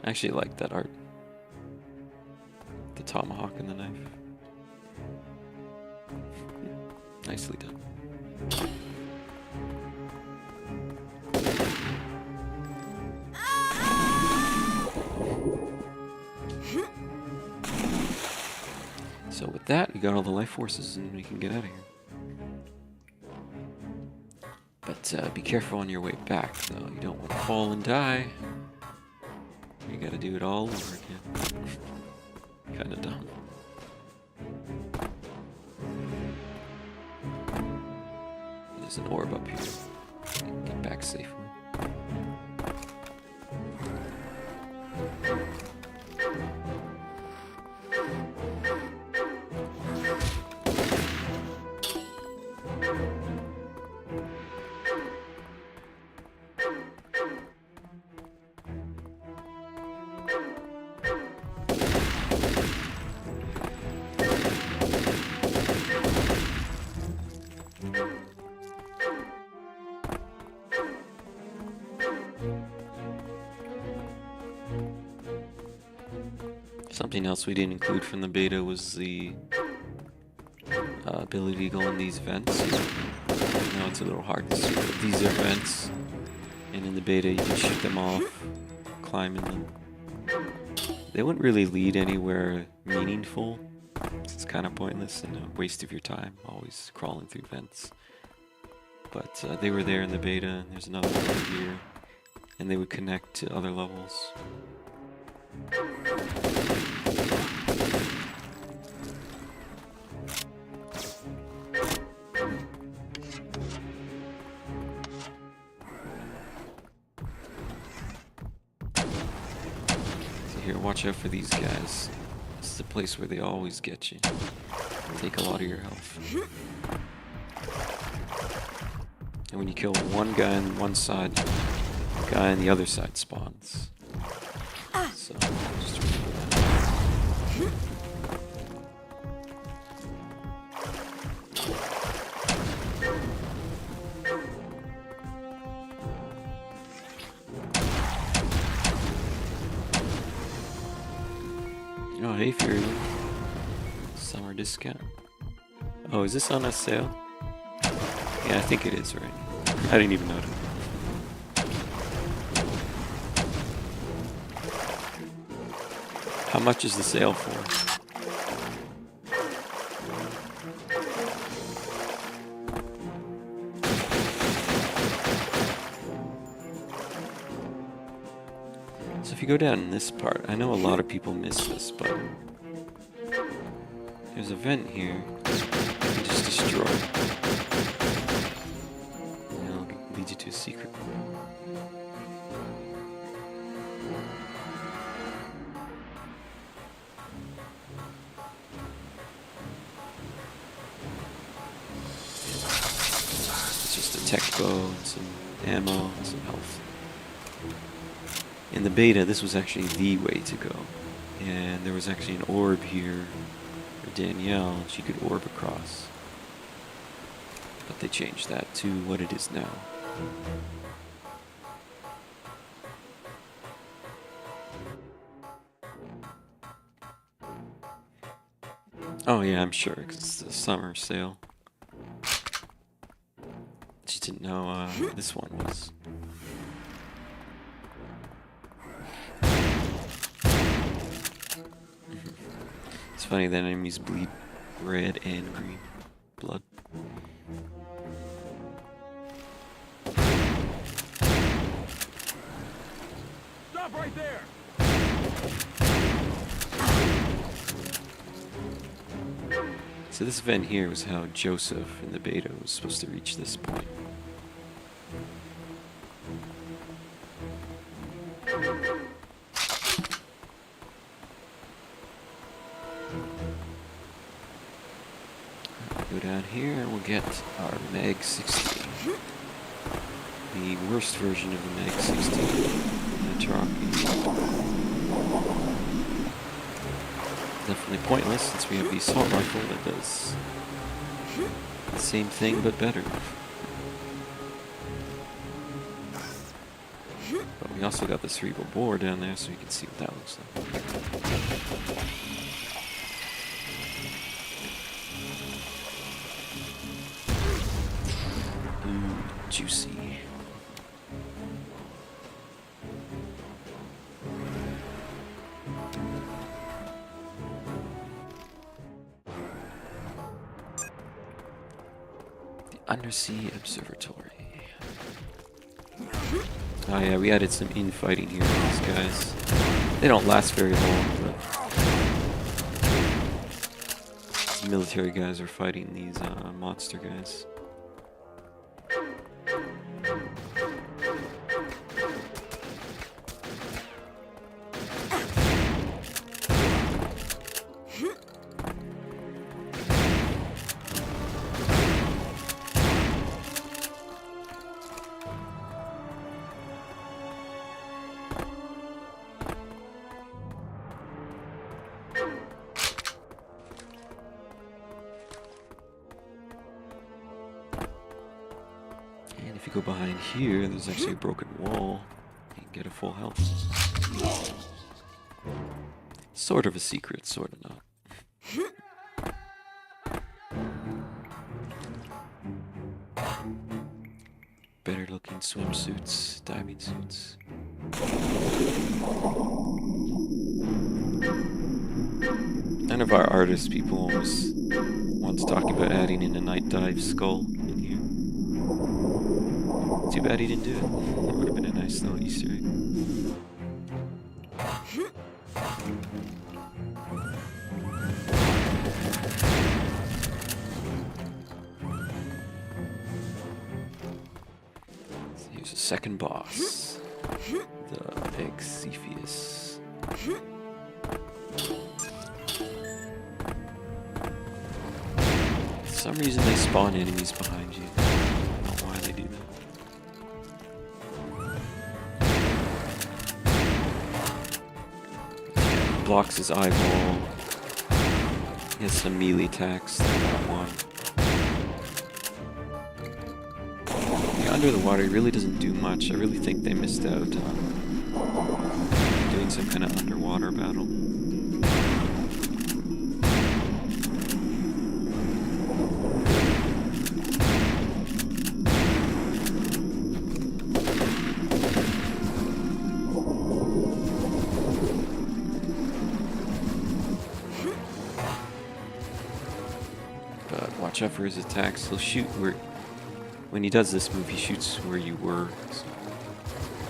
I actually like that art. The tomahawk and the knife. Nicely done. So with that, we got all the life forces and we can get out of here. But be careful on your way back, though. You don't want to fall and die. You gotta do it all over again. Kinda dumb. There's an orb up here. Get back safely. Something else we didn't include from the beta was the ability to go in these vents. I know it's a little hard to see, but these are vents, and in the beta you can shoot them off, climb in them. They wouldn't really lead anywhere meaningful. It's kind of pointless and a waste of your time, always crawling through vents. But they were there in the beta, and there's another one over here, and they would connect to other levels. So here, watch out for these guys. This is a place where they always get you. Take a lot of your health. And when you kill one guy on one side, the guy on the other side spawns. So, just remember that. Oh, hey, Fury. Summer discount. Oh, is this on a sale? Yeah, I think it is, right? I didn't even notice. How much is the sale for? So if you go down in this part, I know a lot of people miss this, but there's a vent here. You can just destroy. And it'll lead you to a secret. It's just a tech bow and some ammo and some health. In the beta, this was actually the way to go. And there was actually an orb here for Danielle, and she could orb across. But they changed that to what it is now. Oh yeah, I'm sure, because it's the summer sale. She didn't know this one was. It's funny that enemies bleed red and green blood. Stop right there! So this event here was how Joseph in the beta was supposed to reach this point. Go down here and we'll get our Meg 60. The worst version of the Meg 60. The Turok. Definitely pointless since we have the assault rifle that does the same thing but better. But we also got the cerebral bore down there so you can see what that looks like. Ooh, juicy. Undersea Observatory. Oh yeah, we added some infighting here with these guys. They don't last very long, but these military guys are fighting these monster guys. And if you go behind here, there's actually a broken wall. You can get a full health. Sort of a secret, sort of not. Better looking swimsuits, diving suits. None of our artist people always wants talking about adding in a night dive skull in here. Too bad he didn't do it. That would have been a nice little Easter egg. So here's the second boss, the Excephius. For some reason they spawn enemies behind you. I don't know why they do that. Blocks his eyeball. He has some melee attacks. That one. Yeah, under the water, he really doesn't do much. I really think they missed out on doing some kind of underwater battle. watch out for his attacks. He'll shoot where... When he does this move, he shoots where you were. So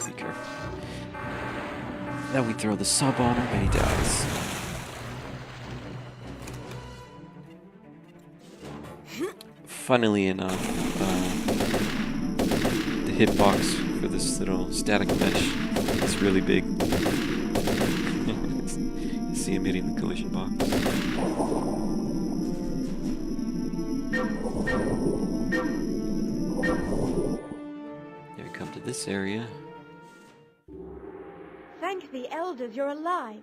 be careful. Then we throw the sub on him and he dies. Funnily enough, the hitbox for this little static mesh is really big. See him hitting the collision box. Here we come to this area. Thank the elders you're alive.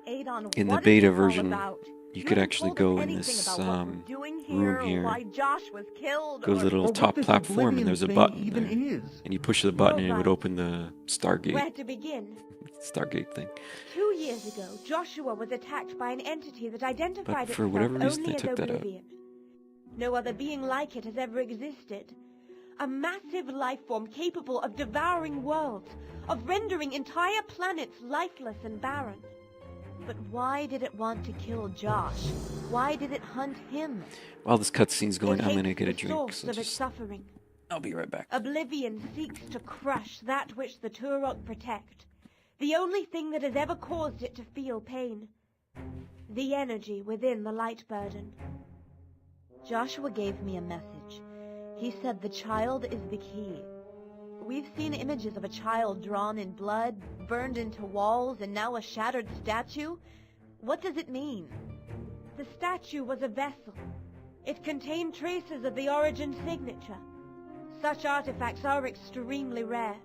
Adon, In the what is beta this all version, about? you could haven't actually told go us in anything this about what we're doing room here. Why Josh was killed. Go to the or- little Or what top this platform, and Oblivion there's a thing button even there. is. And you push the button, and it would Alright. open the Stargate. Where to begin? Stargate thing. 2 years ago, Joshua was attacked by an entity that identified But for itself whatever reason, only they as took that out. Oblivion. No other being like it has ever existed. A massive life form capable of devouring worlds, of rendering entire planets lifeless and barren. But why did it want to kill Josh? Why did it hunt him? While this cutscene's going, It I'm gonna hates get a the drink. source So of its just, suffering. I'll be right back. Oblivion seeks to crush that which the Turok protect. The only thing that has ever caused it to feel pain. The energy within the light burden. Joshua gave me a message. He said the child is the key. We've seen images of a child drawn in blood, burned into walls, and now a shattered statue. What does it mean? The statue was a vessel. It contained traces of the origin signature. Such artifacts are extremely rare.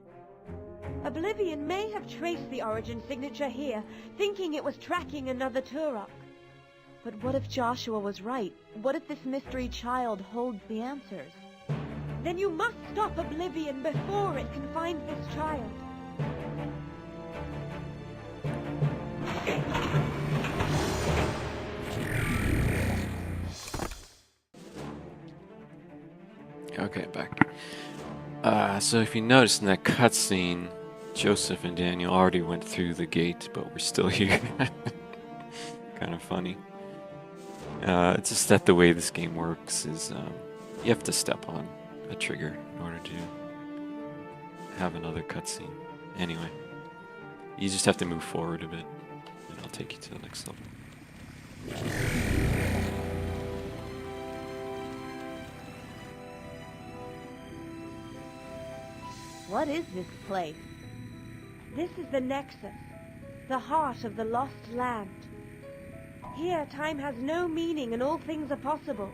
Oblivion may have traced the origin signature here, thinking it was tracking another Turok. But what if Joshua was right? What if this mystery child holds the answers? Then you must stop Oblivion before it can find this child. Okay, back. So if you notice in that cutscene, Joseph and Daniel already went through the gate, but we're still here. Kind of funny. It's just that the way this game works is you have to step on a trigger in order to have another cutscene. Anyway, you just have to move forward a bit, and I'll take you to the next level. What is this place? This is the Nexus, the heart of the lost land. Here, time has no meaning and all things are possible.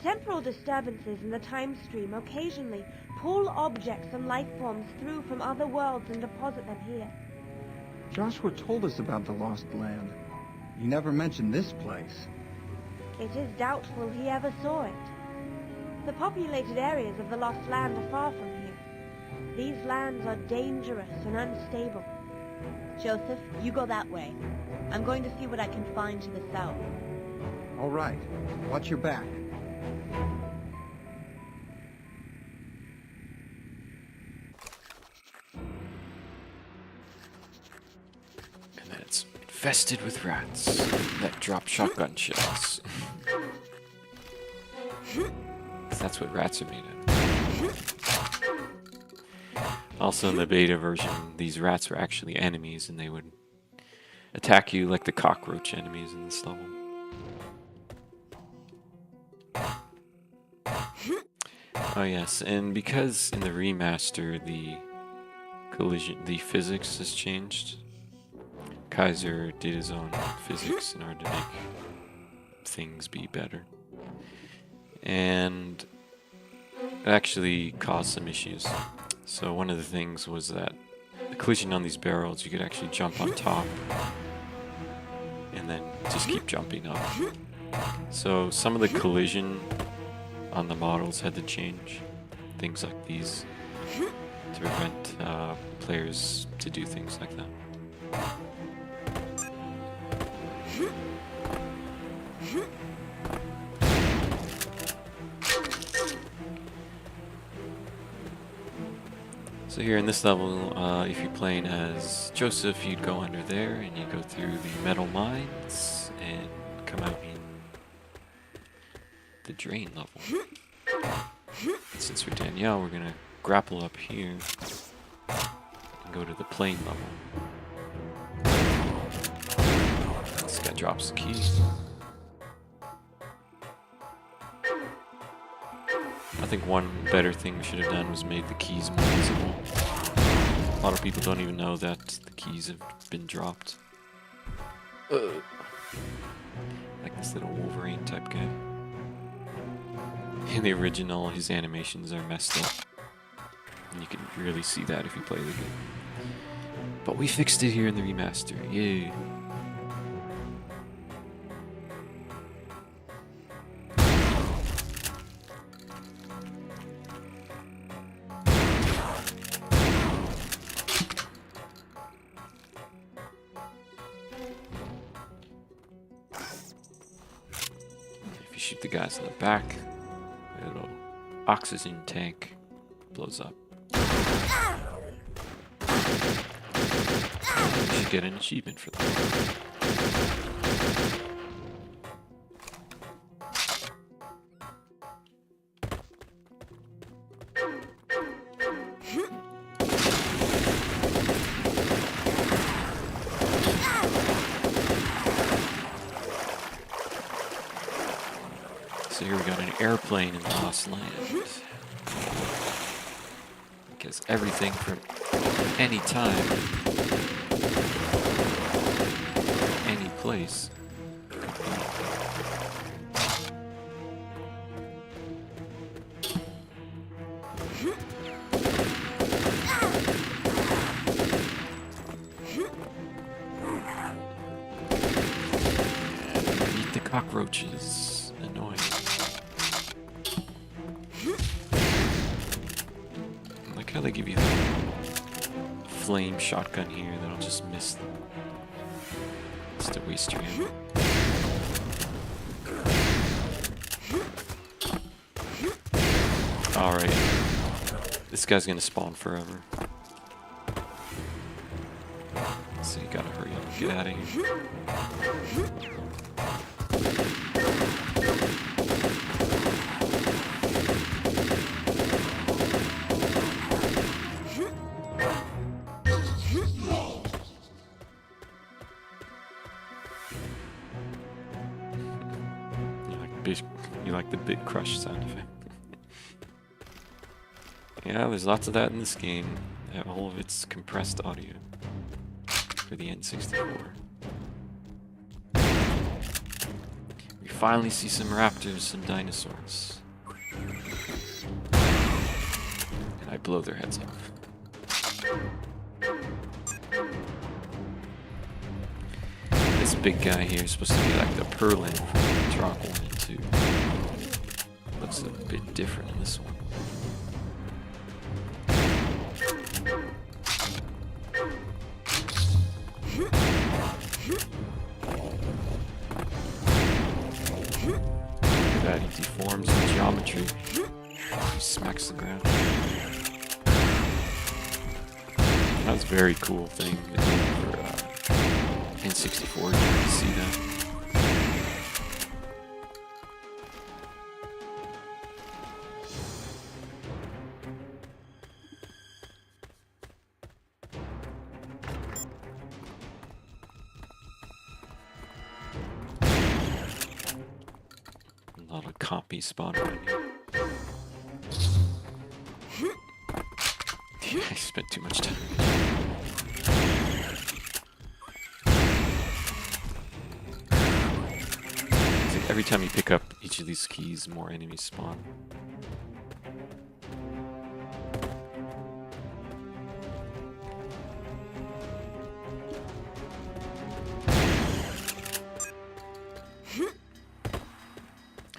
Temporal disturbances in the time stream occasionally pull objects and life forms through from other worlds and deposit them here. Joshua told us about the Lost Land. He never mentioned this place. It is doubtful he ever saw it. The populated areas of the Lost Land are far from here. These lands are dangerous and unstable. Joseph, you go that way. I'm going to see what I can find to the south. All right. Watch your back. And then it's infested with rats that drop shotgun shells. 'Cause that's what rats are made of. Also in the beta version, these rats were actually enemies and they would attack you like the cockroach enemies in this level. Oh yes, and because in the remaster the physics has changed, Kaiser did his own physics in order to make things be better. And it actually caused some issues. So one of the things was that the collision on these barrels, you could actually jump on top and then just keep jumping up. So some of the collision on the models had to change. Things like these to prevent players to do things like that. So here in this level, if you're playing as Joseph, you'd go under there and you go through the metal mines and come out in the drain level. Since we're Danielle, we're gonna grapple up here and go to the plane level. This guy drops the key. I think one better thing we should have done was made the keys more visible. A lot of people don't even know that the keys have been dropped. Like this little Wolverine type guy. In the original, his animations are messed up. And you can really see that if you play the game. But we fixed it here in the remaster. Yay. If you shoot the guys in the back, a little oxygen tank blows up. You should get an achievement for that. So here we got an airplane in the Lost Land. Because everything from any time, any place. Eat the cockroaches. Annoying. I like how they give you the flame shotgun here that'll just miss them. Just to waste your ammo. Alright. This guy's gonna spawn forever. So you gotta hurry up and get out of here. You like the big crush sound effect. Yeah, there's lots of that in this game. All of it's compressed audio for the N64. We finally see some raptors, some dinosaurs. And I blow their heads off. This big guy here is supposed to be like the Perlin from Turok 1 and 2. Looks a bit different in this one. Look at that, he deforms in geometry. He smacks the ground. That was a very cool thing they did for N64. You can see that. A lot of copy spawn around here. Yeah, I spent too much time. It's like every time you pick up each of these keys, more enemies spawn.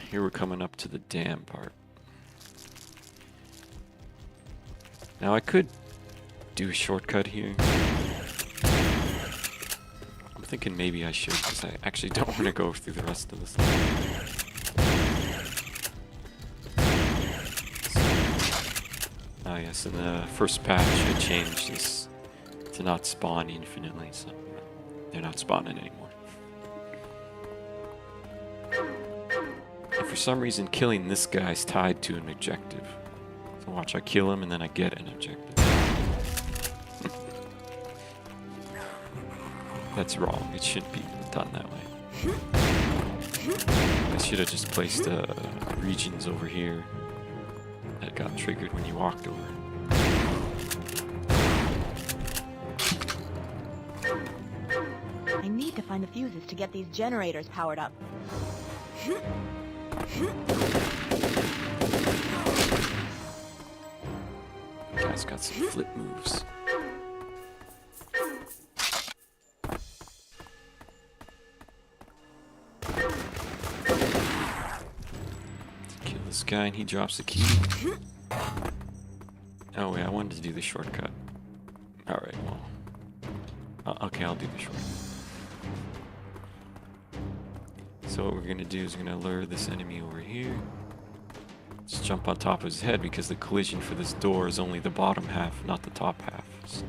Here we're coming up to the dam part. Now I could do a shortcut here. I'm thinking maybe I should, because I actually don't want to go through the rest of this level. Oh yes, in the first patch I changed this to not spawn infinitely, so they're not spawning anymore. for some reason, killing this guy's tied to an objective. So watch, I kill him and then I get an objective. That's wrong. It shouldn't be done that way. I should have just placed regions over here that got triggered when you walked over. I need to find the fuses to get these generators powered up. Guy's got some flip moves. Kill this guy and he drops the key. Oh wait, I wanted to do the shortcut. Alright, well. Okay, I'll do the shortcut. So what we're gonna do is we're gonna lure this enemy over here. Just jump on top of his head because the collision for this door is only the bottom half, not the top half. So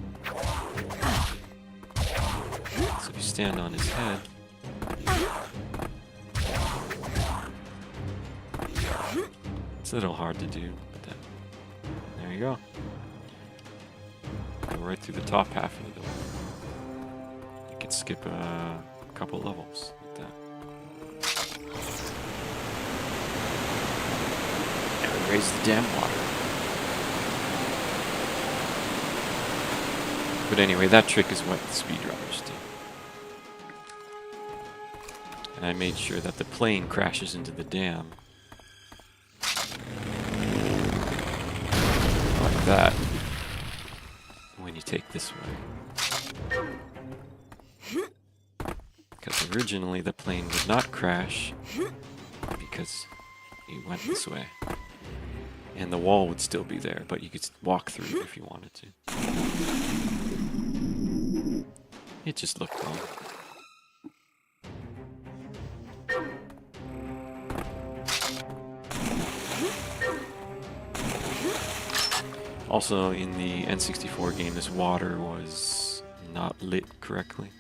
if you stand on his head, it's a little hard to do, but then there you go. Go right through the top half of the door. You can skip a couple levels like that. Raise the damn water. But anyway, that trick is what the speedrunners do. And I made sure that the plane crashes into the dam. Like that. When you take this way. Because originally the plane would not crash because you went this way. And the wall would still be there, but you could walk through it if you wanted to. It just looked wrong. Also, in the N64 game, this water was not lit correctly.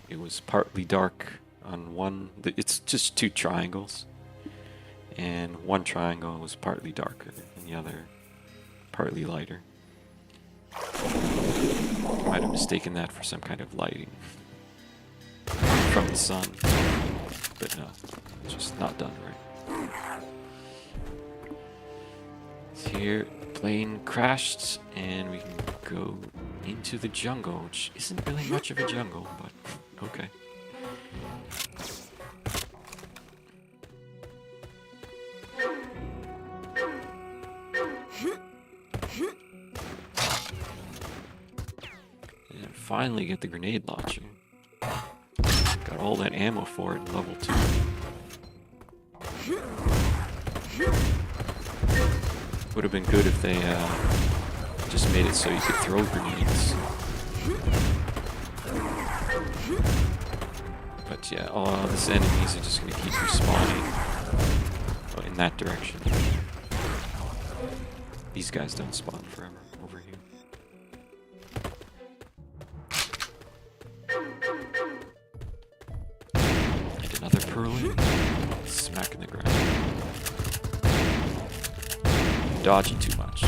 It was partly dark on one... It's just two triangles. And one triangle was partly darker and the other partly lighter. I might have mistaken that for some kind of lighting from the sun, but no, it's just not done right. So here, the plane crashed, and we can go into the jungle, which isn't really much of a jungle, but okay. Finally get the grenade launcher. Got all that ammo for it in level 2. Would have been good if they just made it so you could throw grenades. But yeah, all these enemies are just going to keep respawning in that direction. These guys don't spawn forever over here. Another purling, smack in the ground. Dodging too much.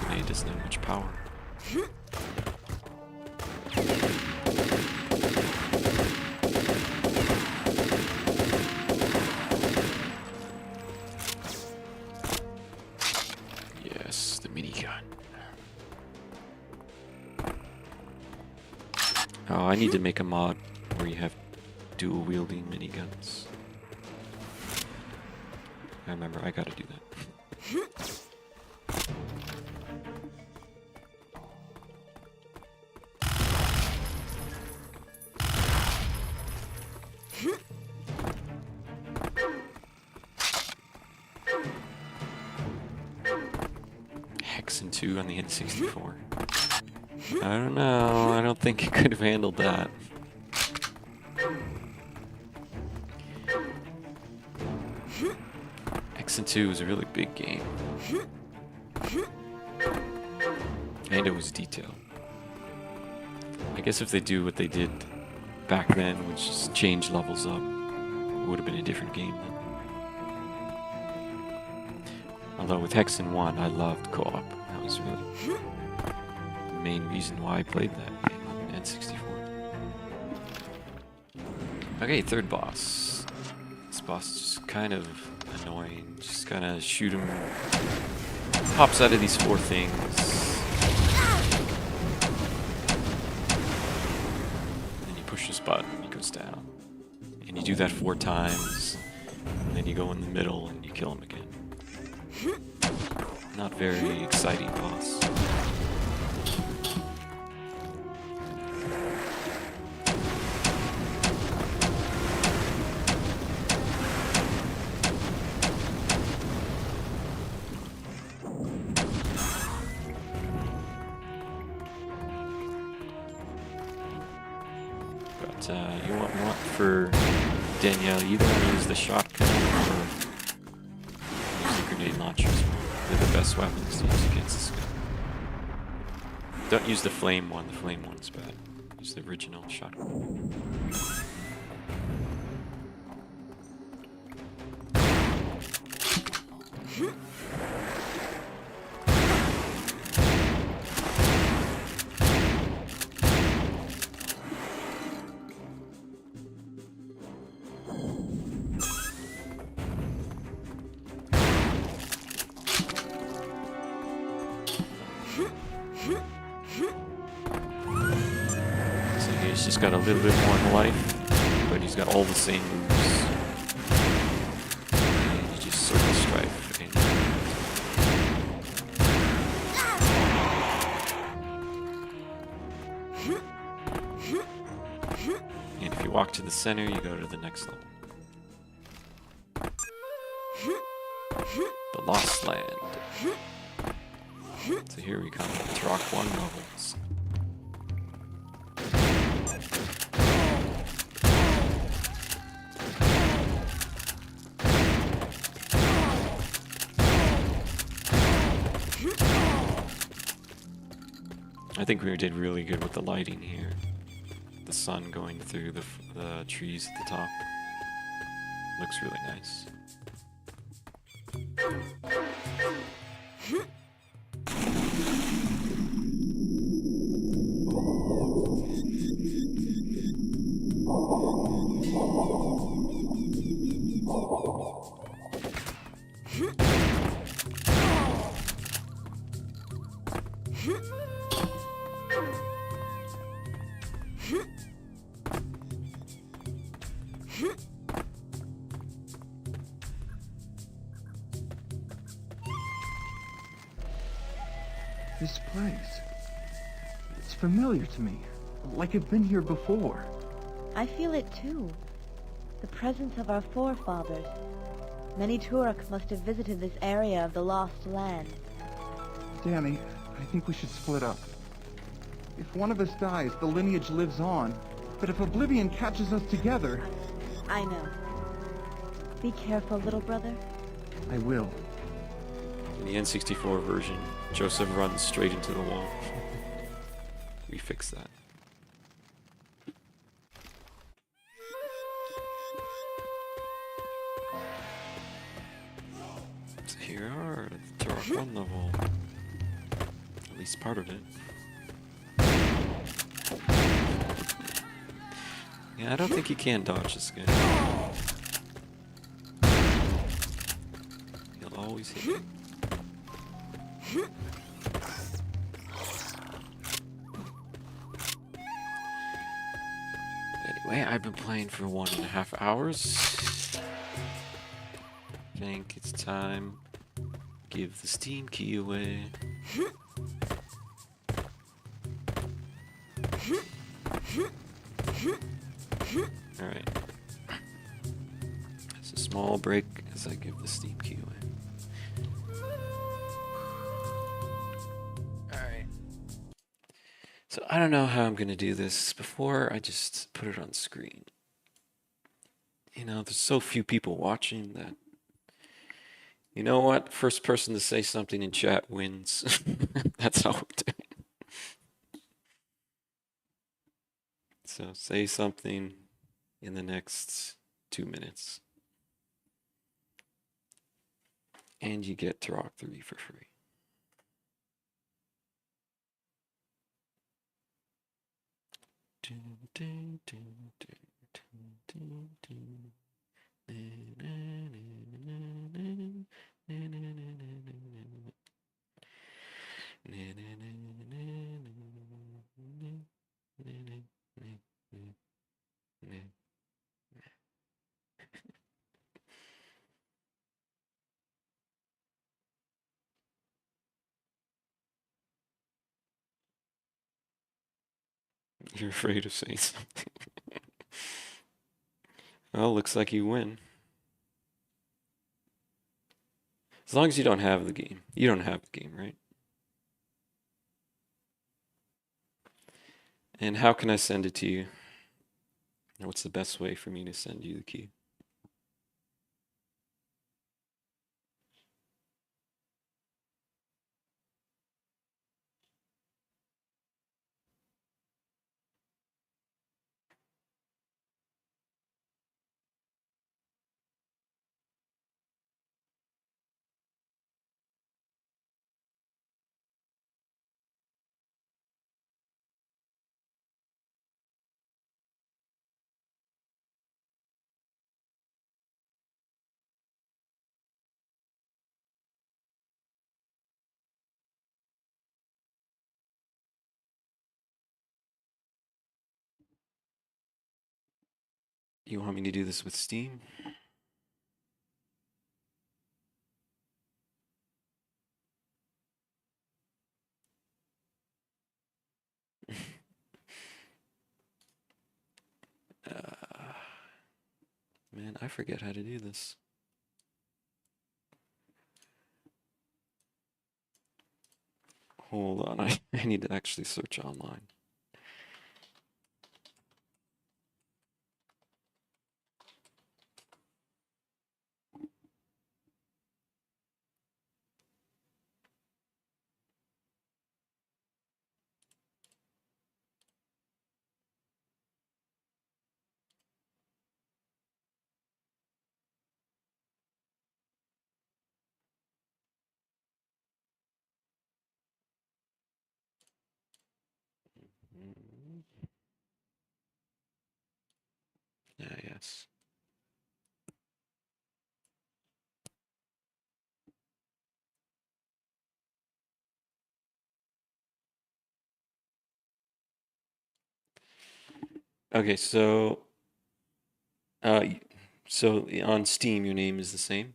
Grenade doesn't have much power. Yes, the minigun. Oh, I need to make a mod where you have dual wielding miniguns. I remember, I gotta do that. Hexen 2 on the N64. I don't know, I don't think it could have handled that. Hexen 2 is a really big game. And it was detailed. I guess if they do what they did back then, which is change levels up, it would have been a different game then. Although with Hexen 1, I loved co-op. That was really the main reason why I played that game on N64. Okay, third boss. This boss is just kind of annoying. Just kind of shoot him. Pops out of these four things. And then you push this button and he goes down. And you do that 4 times. And then you go in the middle and you kill him again. Not very exciting boss. But you won't want for Danielle either use the shotgun or use the grenade launchers. They're the best weapons to use against this guy. Don't use the flame one. The flame one's bad. Use the original shotgun. So he's just got a little bit more life, but he's got all the same moves. And you just circle strife. And if you walk to the center, you go to the next level. The Lost Land. So here we come, Turok 1 levels. I think we did really good with the lighting here. The sun going through the trees at the top. Looks really nice. This place. It's familiar to me. Like I've been here before. I feel it too. The presence of our forefathers. Many Turok must have visited this area of the Lost Land. Danny, I think we should split up. If one of us dies, the lineage lives on. But if Oblivion catches us together... I know. Be careful, little brother. I will. In the N64 version, Joseph runs straight into the wall. We fixed that. So here are the Turok 1 level. At least part of it. Yeah, I don't think you can dodge this guy. He'll always hit you. Anyway, I've been playing for 1.5 hours. I think it's time to give the Steam key away. Alright. It's a small break as I give the Steam key away. Alright. So I don't know how I'm going to do this. Before I just put it on screen. You know, there's so few people watching that. You know what? First person to say something in chat wins. That's how we're doing. So say something in the next 2 minutes. And you get Turok 3 for free. You're afraid of saying something. Well, looks like you win. As long as you don't have the game. You don't have the game, right? And how can I send it to you? What's the best way for me to send you the key? You want me to do this with Steam? Man, I forget how to do this. Hold on, I need to actually search online. Yes. Okay, so so on Steam your name is the same?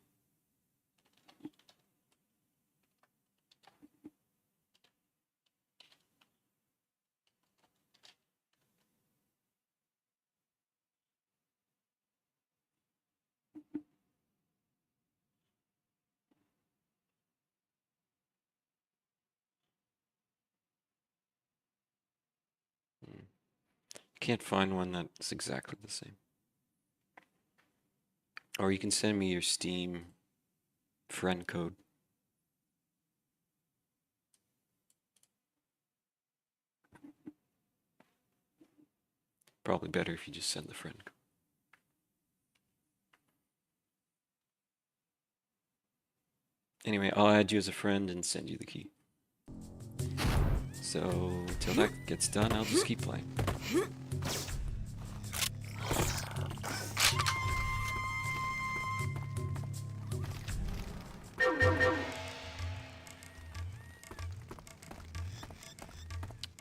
Can't find one that's exactly the same. Or you can send me your Steam friend code. Probably better if you just send the friend code. Anyway, I'll add you as a friend and send you the key. So, till that gets done, I'll just keep playing.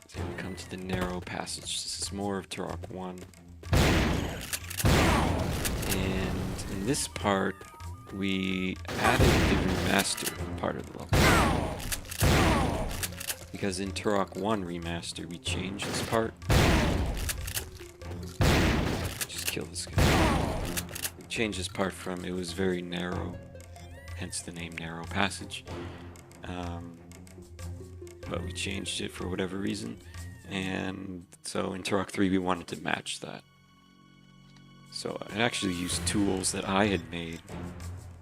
So we come to the narrow passage. This is more of Turok 1. And in this part, we added the remaster part of the level. Because in Turok 1 Remaster, we changed this part. Just kill this guy. We changed this part from, it was very narrow, hence the name Narrow Passage. But we changed it for whatever reason. And so in Turok 3, we wanted to match that. So I actually used tools that I had made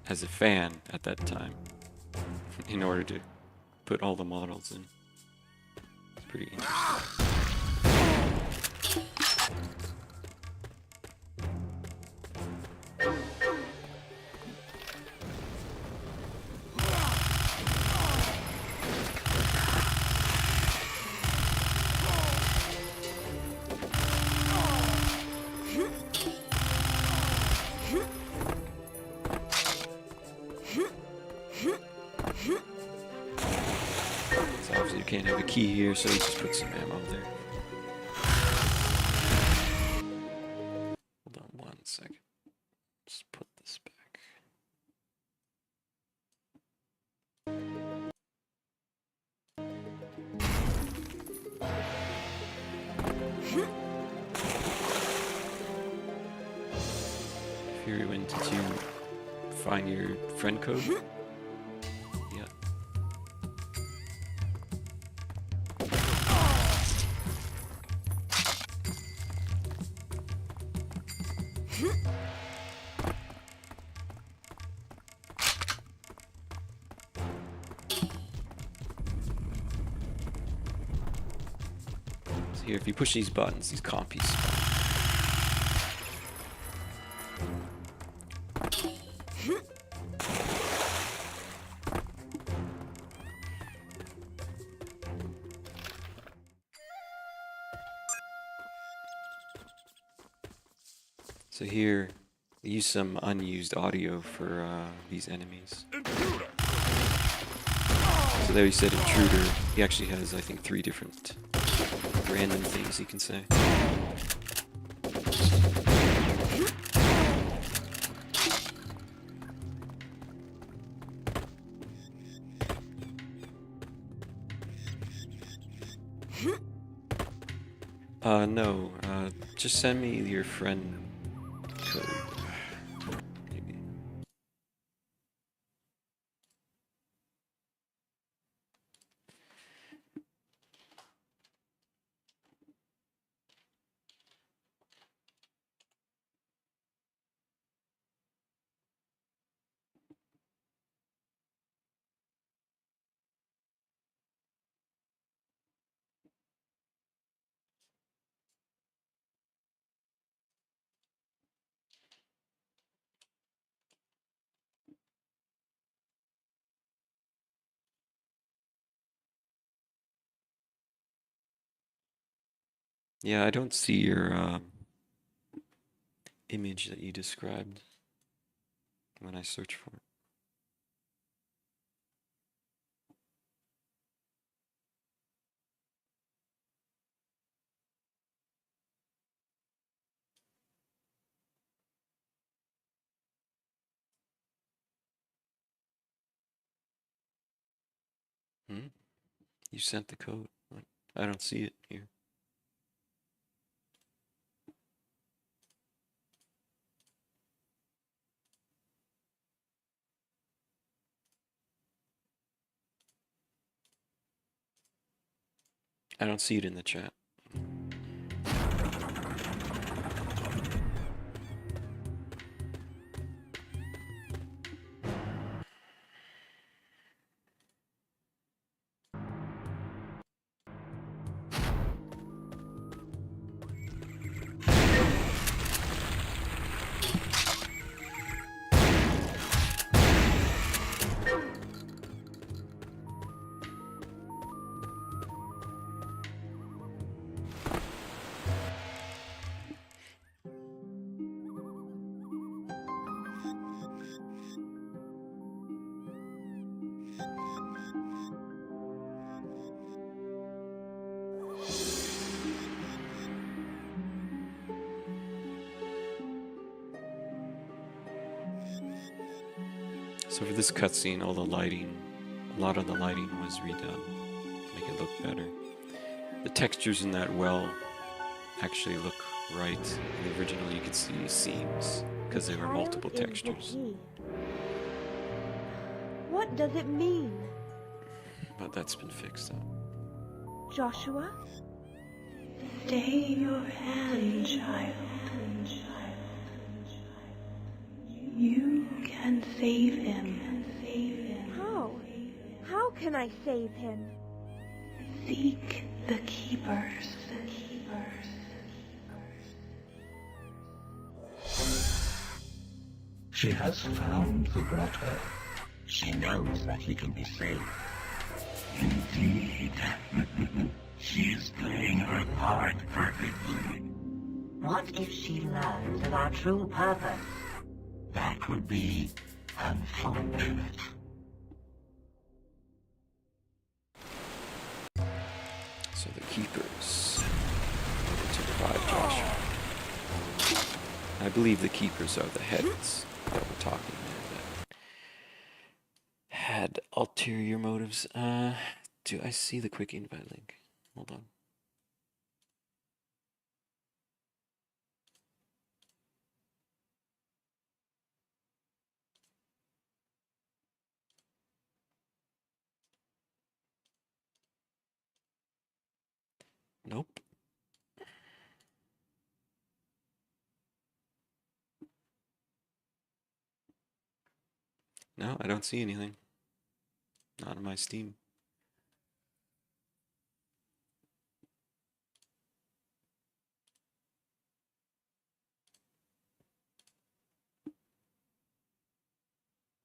as a fan at that time in order to put all the models in. It's pretty interesting. can't have a key here, so he just put some ammo there. Hold on 1 second. Just put this back. Fury, when did you find your friend code? Yeah. So here, if you push these buttons, these compies spawn. So here, we use some unused audio for these enemies. So there he said intruder. He actually has, I think, 3 different random things he can say. No, just send me your friend code. Maybe. Yeah, I don't see your image that you described when I search for it. You sent the code. I don't see it here. I don't see it in the chat. So for this cutscene, all the lighting, a lot of the lighting was redone to make it look better. The textures in that well actually look right. In the original, you could see seams because there were multiple textures. What does it mean? But that's been fixed up. Joshua? Stay your hand, child. You can save him. How? How can I save him? Seek the keepers. She has found the grotto. She knows that he can be saved. Indeed. She is playing her part perfectly. What if she learns of our true purpose? That would be unfortunate. keepers. Over to revive Joshua. I believe the keepers are the heads that we're talking there that had ulterior motives. Do I see the quick invite link? Hold on. Nope. No, I don't see anything. Not on my Steam.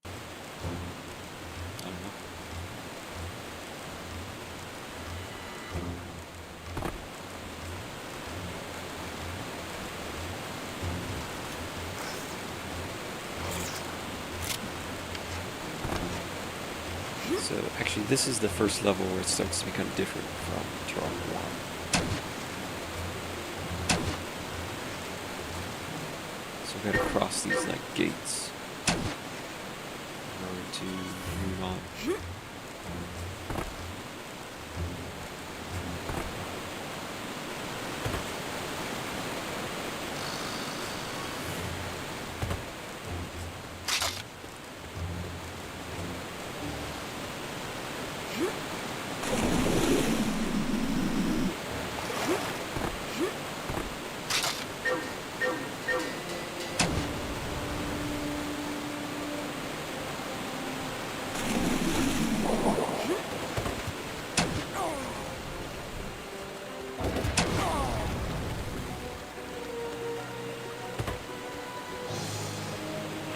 I don't know. So actually this is the first level where it starts to become different from Turok 1. So we gotta cross these like gates in order to move on.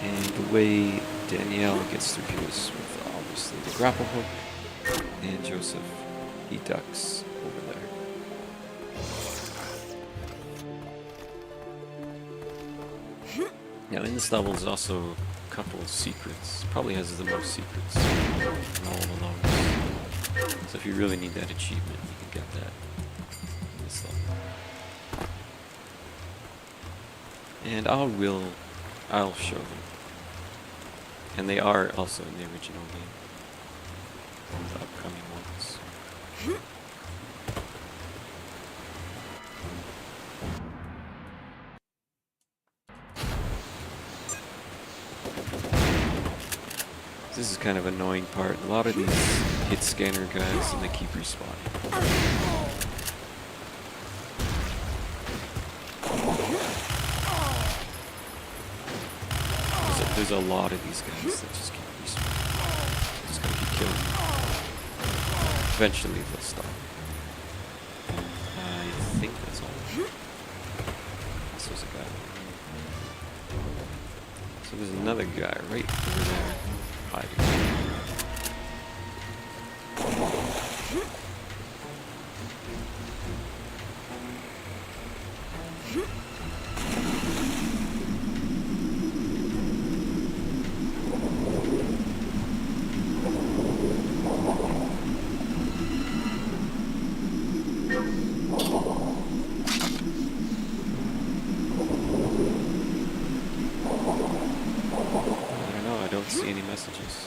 And the way Danielle gets through here is with obviously the grapple hook, and Joseph, he ducks over there. Now in this level there's also a couple of secrets. Probably has the most secrets in all the levels. So if you really need that achievement, you can get that in this level. And I'll show them. And they are also in the original game. The upcoming ones. This is kind of an annoying part. A lot of these hit scanner guys and they keep respawning. There's a lot of these guys that just keep respawning. Just gonna keep killing them. Eventually they'll stop. I think that's all. This was a guy. So there's another guy right over there hiding. See any messages.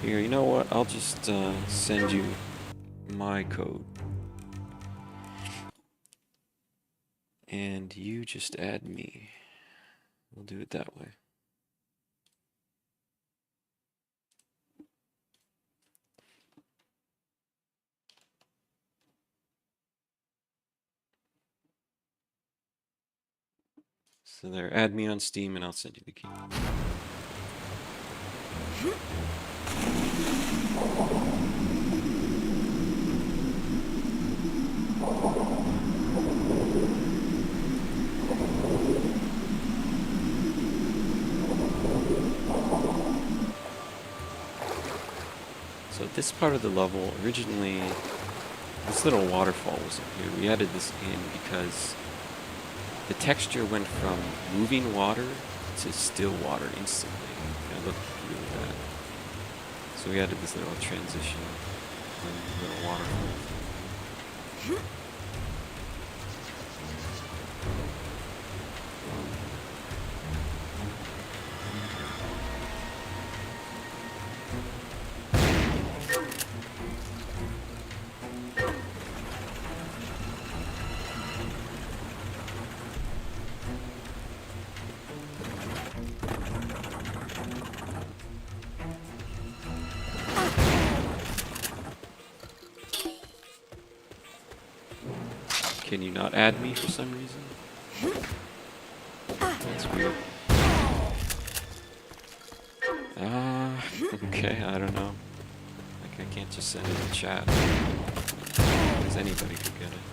Here, you know what? I'll just send you my code. And you just add me. We'll do it that way. So there, add me on Steam and I'll send you the key. So this part of the level, originally, this little waterfall wasn't here. We added this in because the texture went from moving water to still water instantly. It looked really bad. So we added this little transition, little waterfall. Can you not add me for some reason? That's weird. Okay, I don't know. Like, I can't just send it in chat. Because anybody could get it.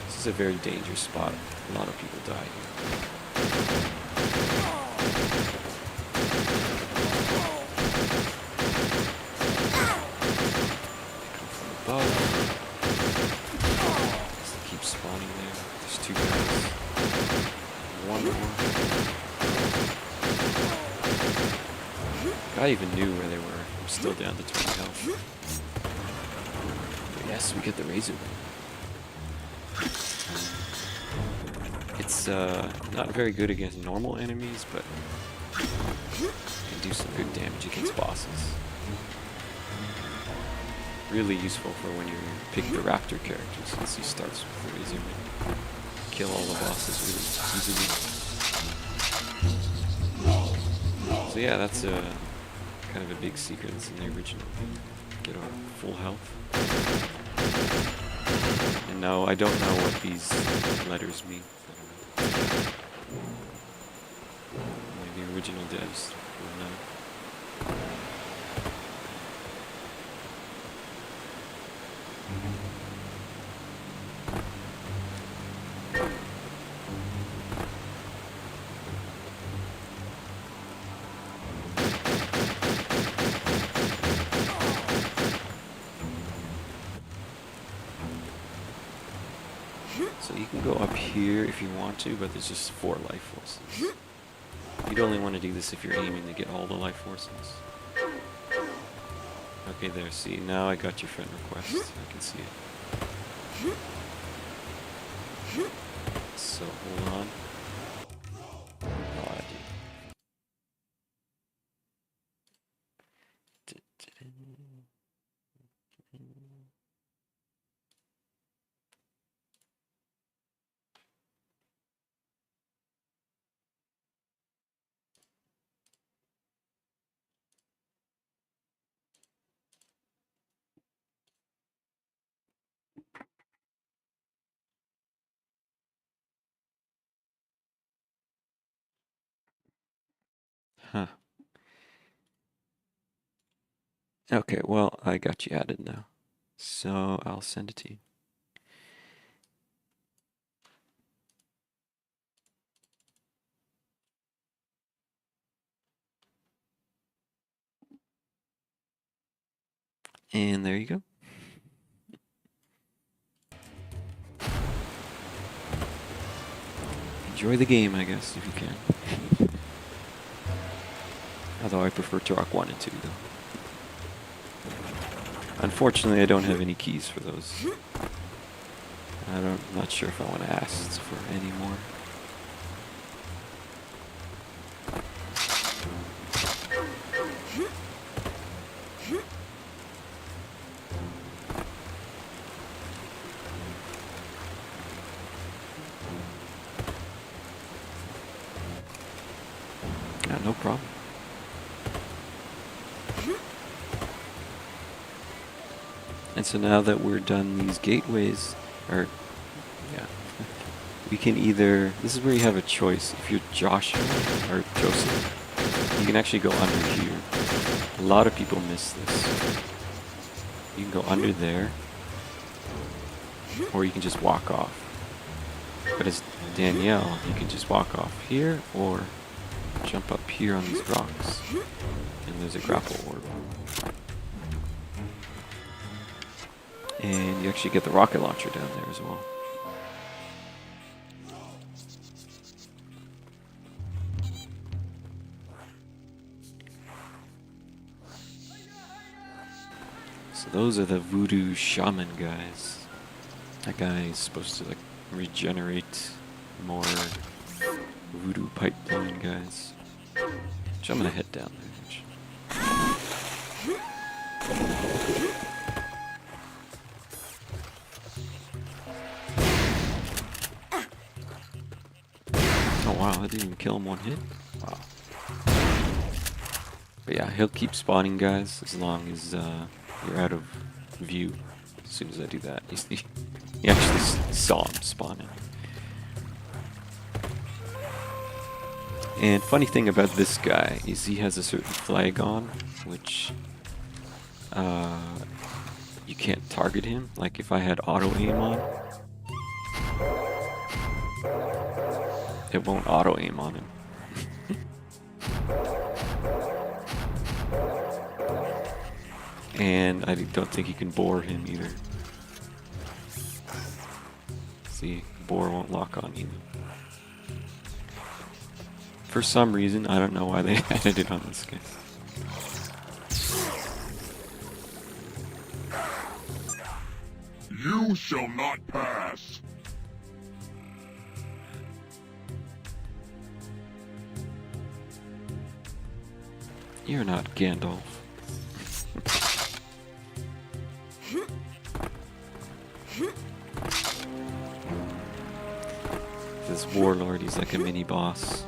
This is a very dangerous spot. A lot of people die here. Keep spawning there. There's two guys. One more. I even knew where they were. I'm still down to 20 health. But yes, we get the razor blade. It's not very good against normal enemies, but can do some good damage against bosses. Really useful for when you pick the raptor character, since he starts with the razor blade. Kill all the bosses really easily. So yeah, that's a kind of a big secret that's in the original. Get our full health. And no, I don't know what these letters mean. I don't know. Only the original devs will know. So you can go up here if you want to, but there's just 4 life forces. You'd only want to do this if you're aiming to get all the life forces. Okay, there, see, now I got your friend request. I can see it. So, hold on. I'll add you. Huh. Okay, well, I got you added now. So, I'll send it to you. And there you go. Enjoy the game, I guess, if you can. Although I prefer Turok 1 and 2, though. Unfortunately, I don't have any keys for those. I'm not sure if I want to ask for any more. Yeah, no problem. And so now that we're done these gateways, or, yeah, we can either, this is where you have a choice. If you're Joshua, or Joseph, you can actually go under here. A lot of people miss this. You can go under there, or you can just walk off. But as Danielle, you can just walk off here, or jump up here on these rocks. And there's a grapple orb. And you actually get the rocket launcher down there as well. So those are the voodoo shaman guys. That guy is supposed to like regenerate more voodoo pipeline guys. Which I'm gonna head down there. Oh wow, I didn't even kill him one hit. Wow. But yeah, he'll keep spawning guys as long as you're out of view. As soon as I do that, you see, you actually saw him spawning. And funny thing about this guy is he has a certain flag on, which you can't target him. Like if I had auto aim on, it won't auto aim on him. And I don't think you can bore him either. See, bore won't lock on either. For some reason, I don't know why they added it on this guy. You shall not pass. You're not Gandalf. This warlord, he's like a mini boss.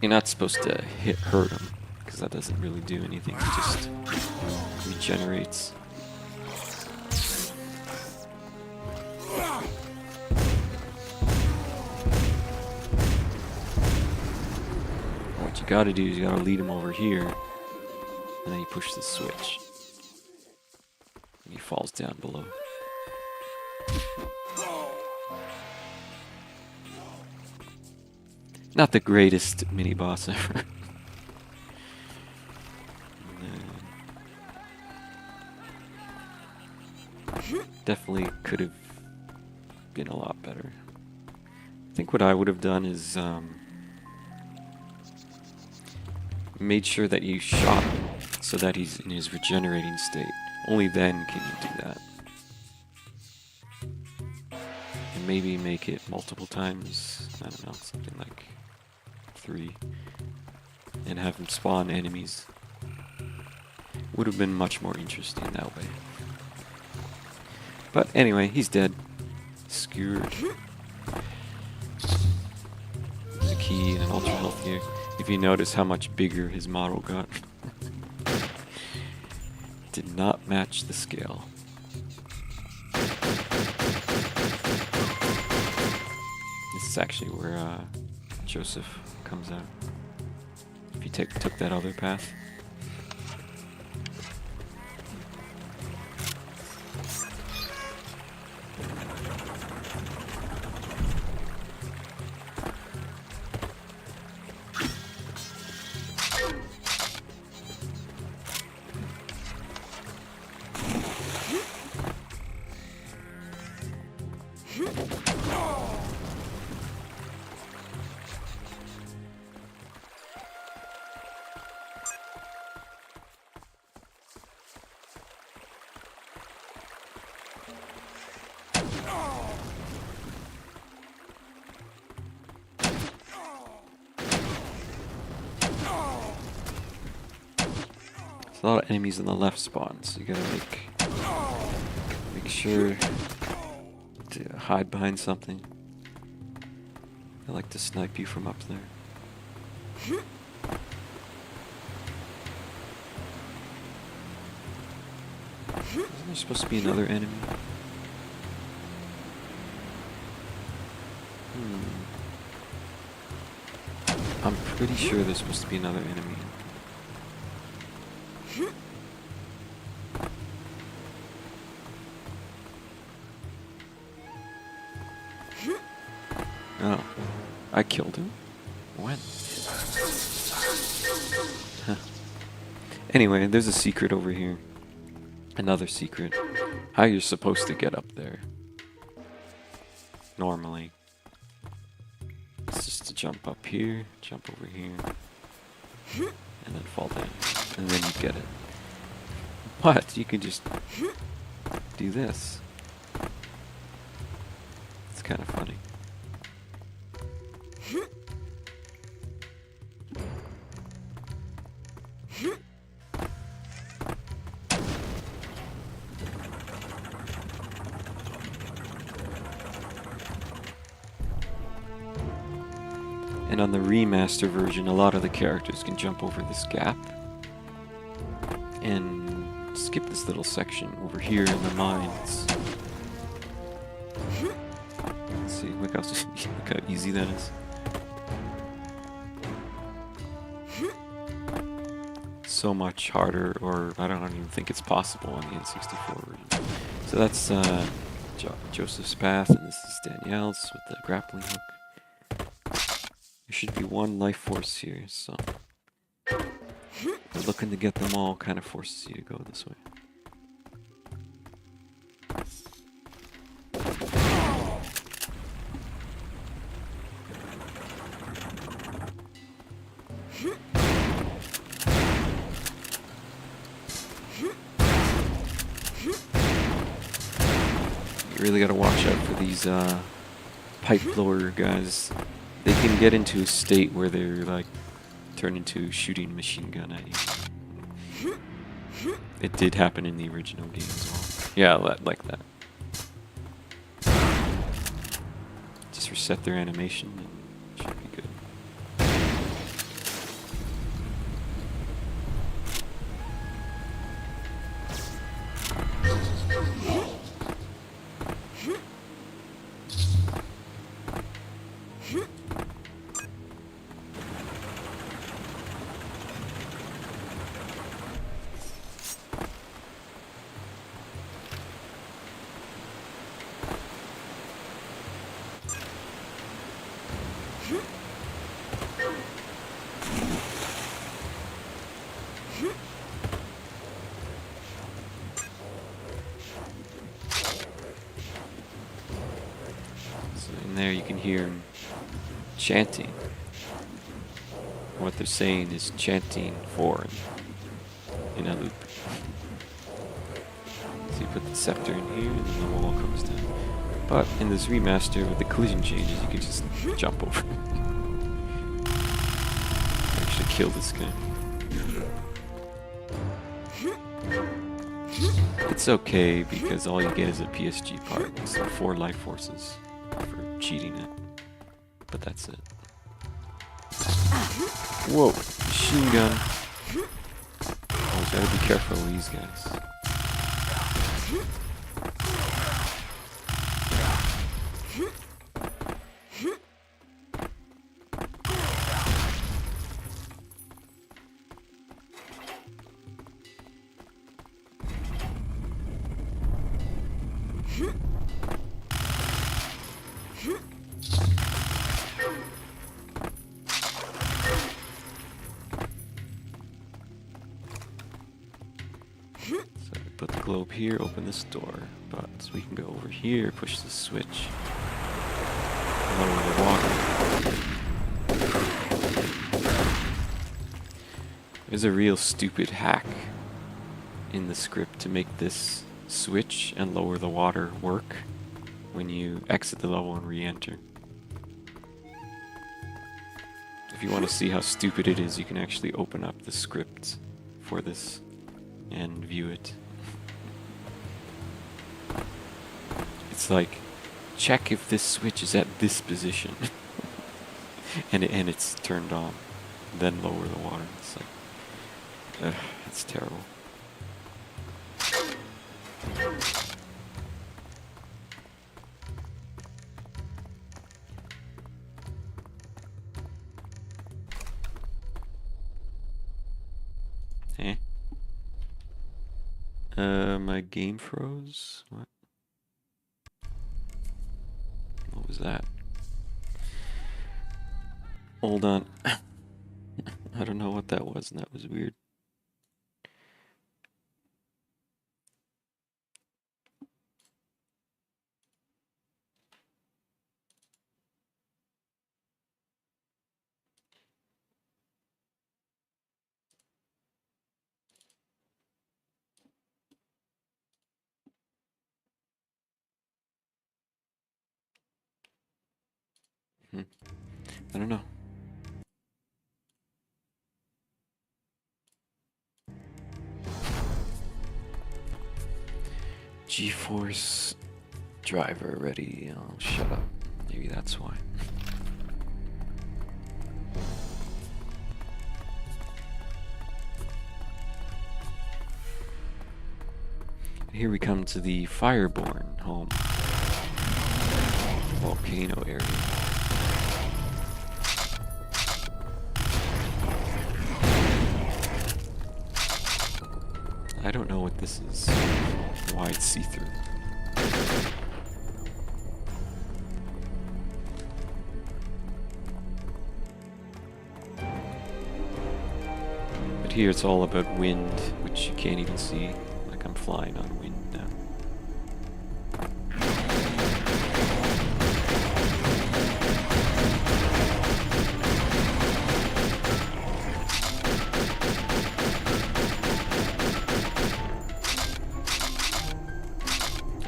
You're not supposed to hurt him, because that doesn't really do anything. It just regenerates. What you gotta do is you gotta lead him over here, and then you push the switch. And he falls down below. Not the greatest mini boss ever. Definitely could have been a lot better. I think what I would have done is made sure that you shot him so that he's in his regenerating state. Only then can you do that. And maybe make it multiple times. I don't know, something like 3. And have him spawn enemies. Would have been much more interesting that way. But anyway, he's dead. Skewered. There's a key and an ultra health here. If you notice how much bigger his model got. Did not match the scale. This is actually where Joseph comes out. If you took that other path. There's a lot of enemies on the left spawn, so you gotta make sure to hide behind something. I like to snipe you from up there. Isn't there supposed to be another enemy? I'm pretty sure there's supposed to be another enemy. Oh, I killed him? When? Huh. Anyway, there's a secret over here. Another secret. How you're supposed to get up there. Normally. It's just to jump up here, jump over here, and then fall down. and then you get it. But you can just do this. It's kind of funny. And on the remaster version, a lot of the characters can jump over this gap and skip this little section over here in the mines. Let's see, look how easy that is. So much harder, or I don't even think it's possible on the N64 version. So that's Joseph's path, and this is Danielle's with the grappling hook. There should be one life force here, so looking to get them all kind of forces you to go this way. You really gotta watch out for these pipe blower guys. They can get into a state where they're like turn into shooting machine gun at you. It did happen in the original game as well. Yeah, like that. Just reset their animation and it should be good. So in there you can hear him chanting. What they're saying is chanting 4 in a loop. So you put the scepter in here and then the wall comes down. But in this remaster with the collision changes, you can just jump over. Actually kill this guy. It's okay because all you get is a PSG part, so 4 life forces for cheating it. But that's it. Whoa, machine gun. Always gotta be careful of these guys. So we put the globe here, open this door, but we can go over here, push the switch, lower the water. There's a real stupid hack in the script to make this switch and lower the water work when you exit the level and re-enter. If you want to see how stupid it is, you can actually open up the script for this and view it. It's like, check if this switch is at this position and it's turned on, then lower the water. It's like, it's terrible. Eh? My game froze? What? What was that? Hold on. I don't know what that was, and that was weird. I don't know. GeForce driver ready. Oh, shut up. Maybe that's why. Here we come to the Fireborn home. Volcano area. I don't know what this is. Why it's see-through. But here it's all about wind, which you can't even see. Like I'm flying on wind now.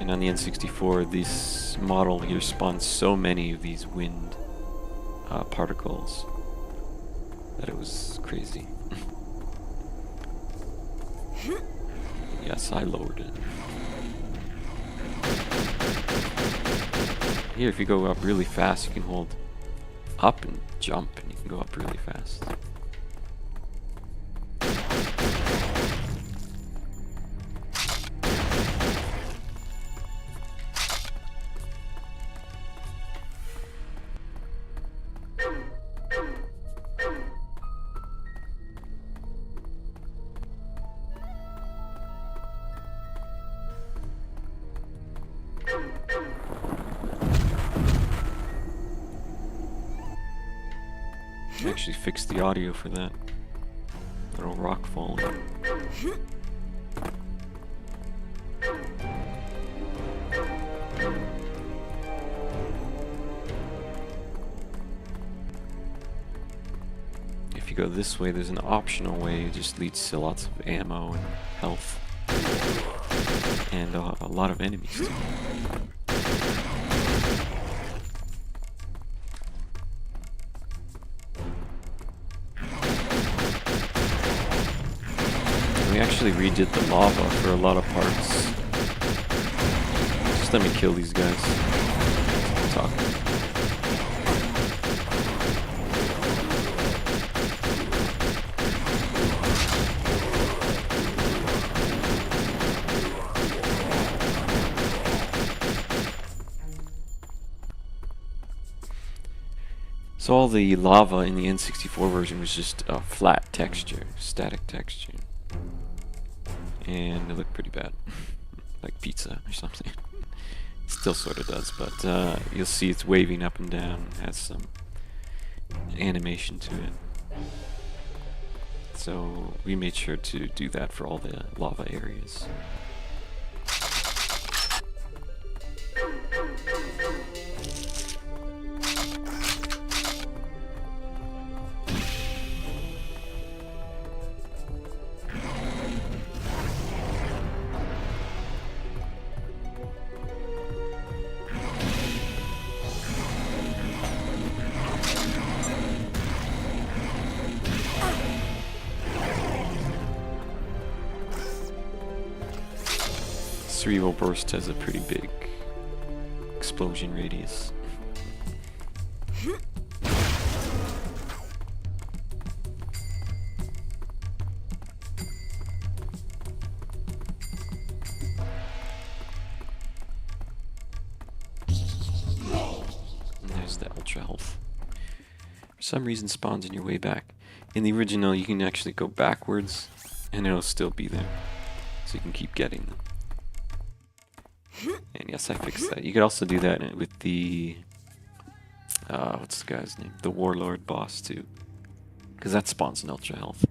And on the N64, this model here spawns so many of these wind particles that it was crazy. Yes, I lowered it. Here, if you go up really fast, you can hold up and jump, and you can go up really fast. I actually fixed the audio for that little rock falling. If you go this way, there's an optional way. It just leads to lots of ammo and health. And a lot of enemies too. We actually redid the lava for a lot of parts. Just let me kill these guys. Talk. So all the lava in the N64 version was just a flat texture, static texture. And it looked pretty bad. Like pizza or something. It still sort of does, but you'll see it's waving up and down. It has some animation to it. So we made sure to do that for all the lava areas. Cerebral Burst has a pretty big explosion radius. And there's the Ultra Health. For some reason spawns on your way back. In the original you can actually go backwards and it'll still be there. So you can keep getting them. And yes, I fixed that. You could also do that with the what's the guy's name? The Warlord boss too, because that spawns an Ultra Health.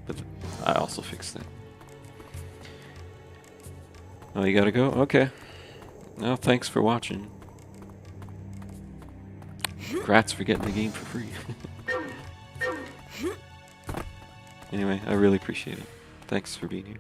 But I also fixed that. Oh, you gotta go? Okay. No, thanks for watching. Congrats for getting the game for free. Anyway, I really appreciate it. Thanks for being here.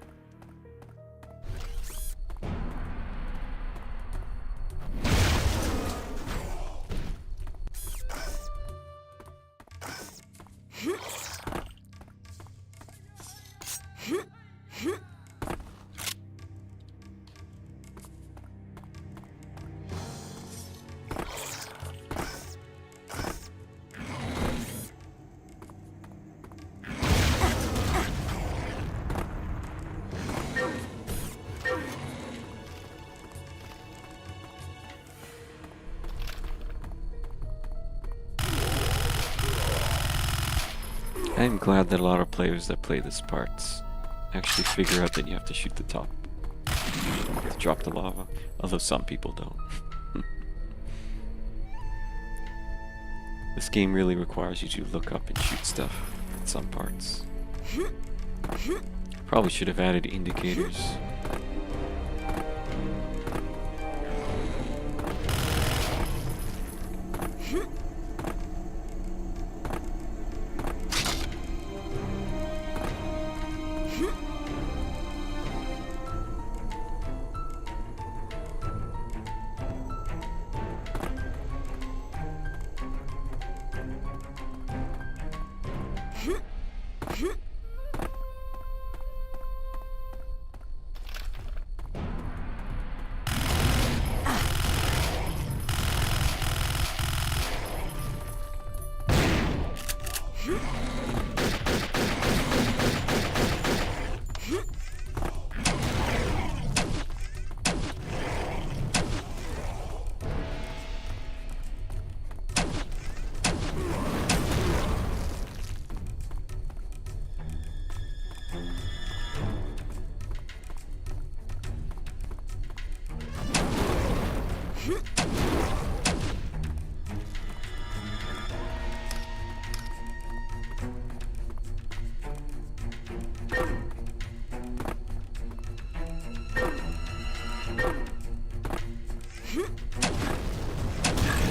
I'm glad that a lot of players that play this part actually figure out that you have to shoot the top to drop the lava, although some people don't. This game really requires you to look up and shoot stuff in some parts. Probably should have added indicators.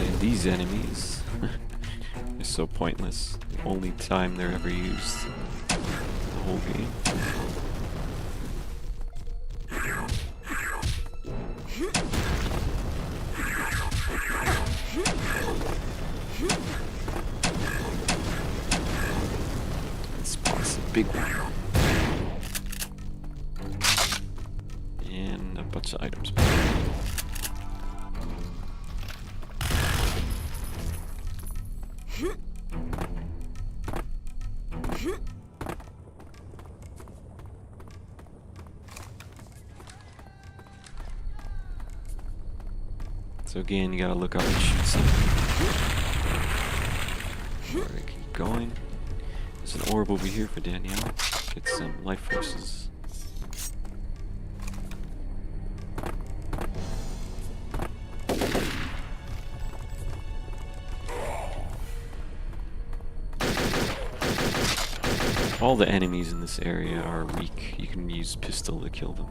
And these enemies are so pointless. The only time they're ever used the whole game. This boss is a big one. And a bunch of items. So again, you gotta look up and shoot something. Alright, keep going. There's an orb over here for Danielle. Get some life forces. All the enemies in this area are weak. You can use pistol to kill them.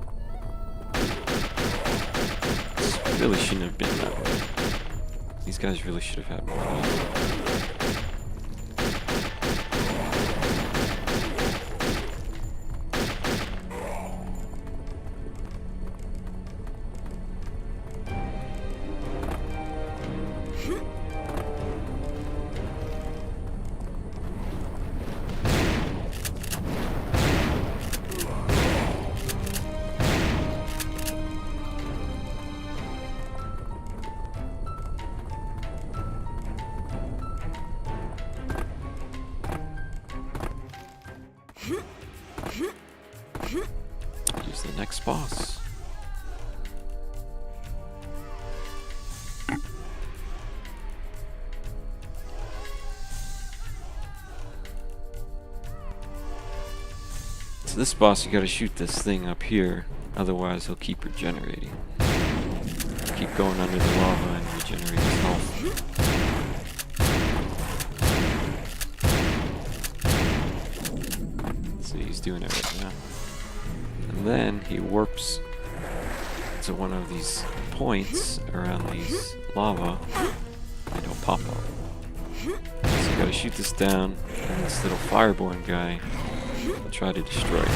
This really shouldn't have been that way. These guys really should have had more health. Here's the next boss. So this boss, you gotta shoot this thing up here, otherwise he'll keep regenerating. Keep going under the lava and regenerate his health. See, he's doing it right now. And then he warps to one of these points around these lava, and he'll pop up. So you gotta shoot this down, and this little fireborn guy will try to destroy it.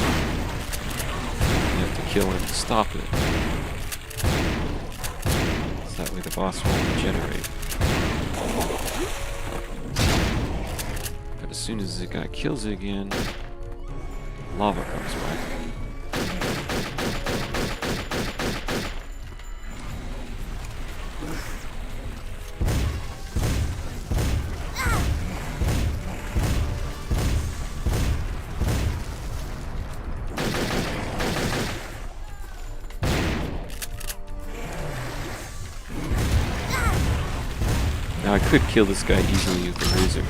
You have to kill him to stop it. So that way the boss won't regenerate. But as soon as the guy kills it again, lava comes away. Now I could kill this guy easily with the razor.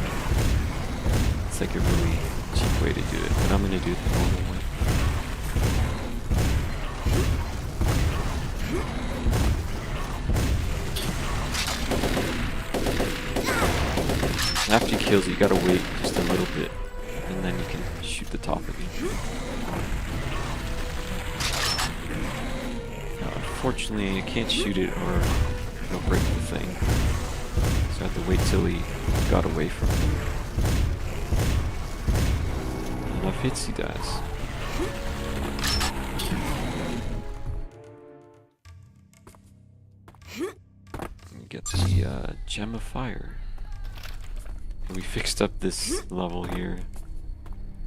It's like a really cheap way to do it, but I'm gonna do it the normal way. After he kills you gotta wait just a little bit, and then you can shoot the top again. Now, unfortunately, I can't shoot it or it'll break the thing. So I have to wait till he got away from me. Enough hits he does. You get the Gem of Fire. And we fixed up this level here.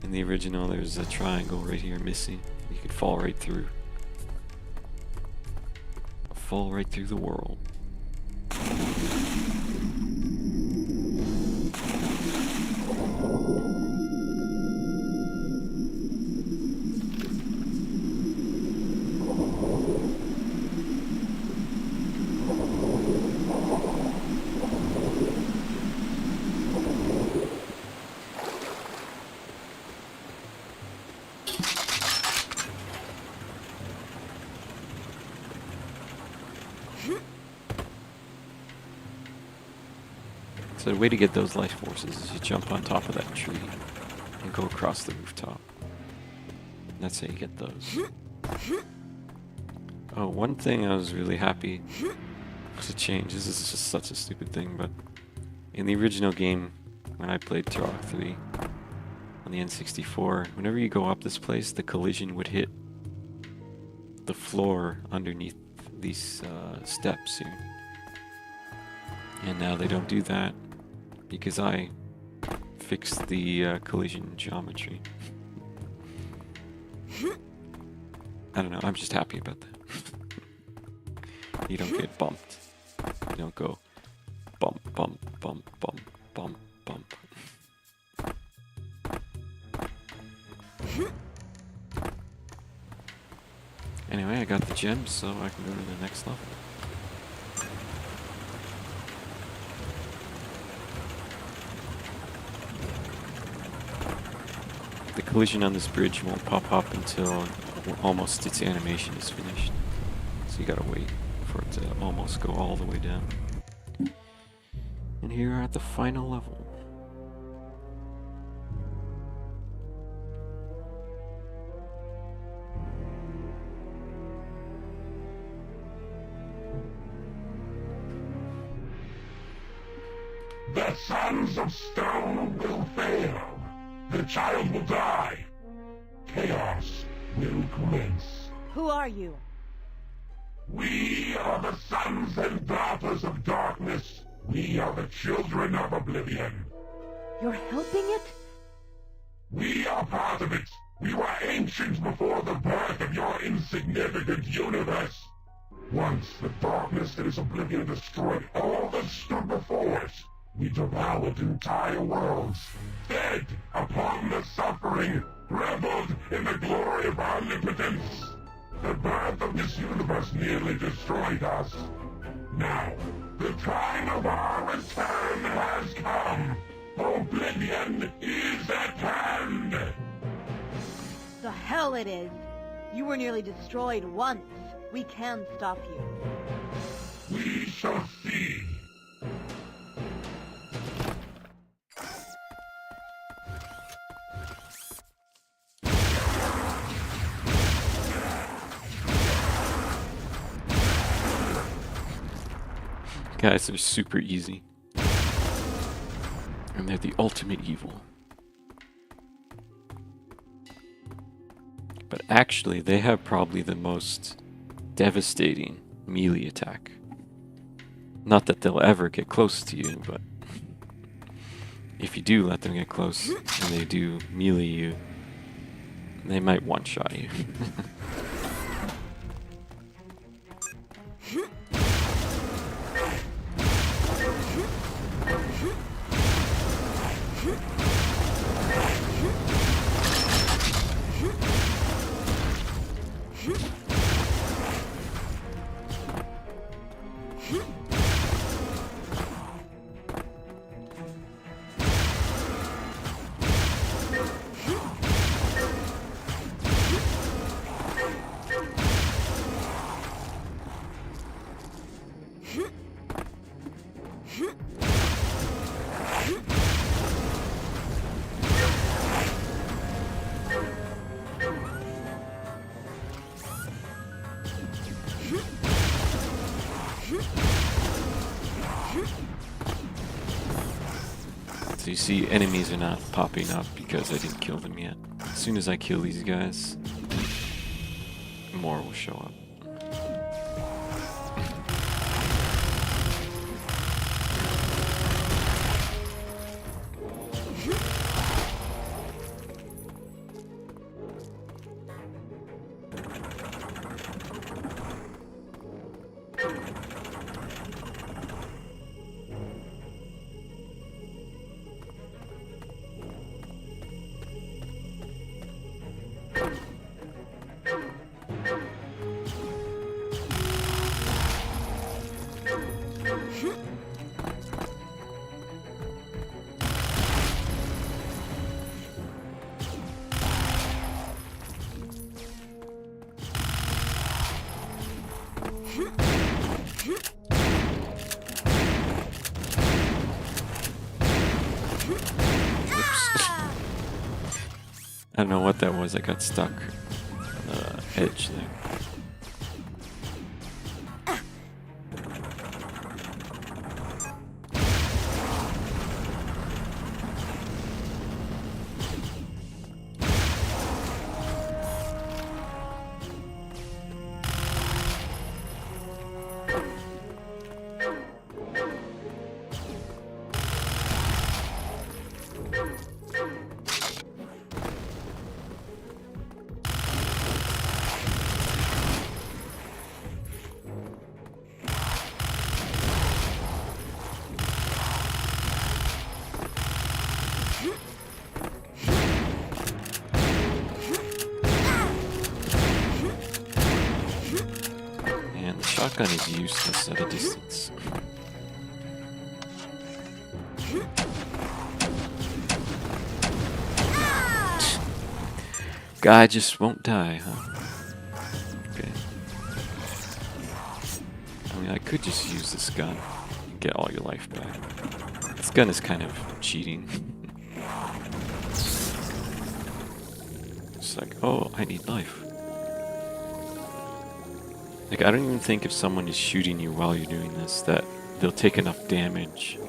In the original there's a triangle right here missing. You could fall right through. Fall right through the world. So the way to get those life forces is you jump on top of that tree and go across the rooftop. That's how you get those. Oh, one thing I was really happy to change, this is just such a stupid thing, but in the original game, when I played Turok 3 on the N64, whenever you go up this place, the collision would hit the floor underneath these steps here. And now they don't do that because I fixed the collision geometry. I don't know, I'm just happy about that. You don't get bumped. You don't go bump, bump, bump, bump, bump, bump. Anyway, I got the gems, so I can go to the next level. The collision on this bridge won't pop up until almost its animation is finished. So you gotta wait for it to almost go all the way down. And here are at the final level. The sons of stone will fail. The child will die. Chaos will commence. Who are you? We are the sons and daughters of darkness. We are the children of oblivion. You're helping it? We are part of it. We were ancient before the birth of your insignificant universe. Once the darkness that is oblivion destroyed all that stood before it, we devoured entire worlds, fed upon the suffering, reveled in the glory of our omnipotence. The birth of this universe nearly destroyed us. Now, the time of our return has come. Oblivion is at hand. The hell it is! You were nearly destroyed once. We can stop you. We shall see. Guys, they're super easy. And they're the ultimate evil. But actually, they have probably the most devastating melee attack. Not that they'll ever get close to you, but if you do let them get close and they do melee you, They might one-shot you. So you see, enemies are not popping up because I didn't kill them yet. As soon as I kill these guys, more will show up. I don't know what that was, I got stuck on the edge there. Shotgun is useless at a distance. Guy just won't die, huh? Okay. I mean, I could just use this gun and get all your life back. This gun is kind of cheating. It's like, oh, I need life. Like, I don't even think if someone is shooting you while you're doing this that they'll take enough damage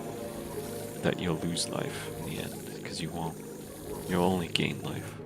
that you'll lose life in the end, because you won't. You'll only gain life.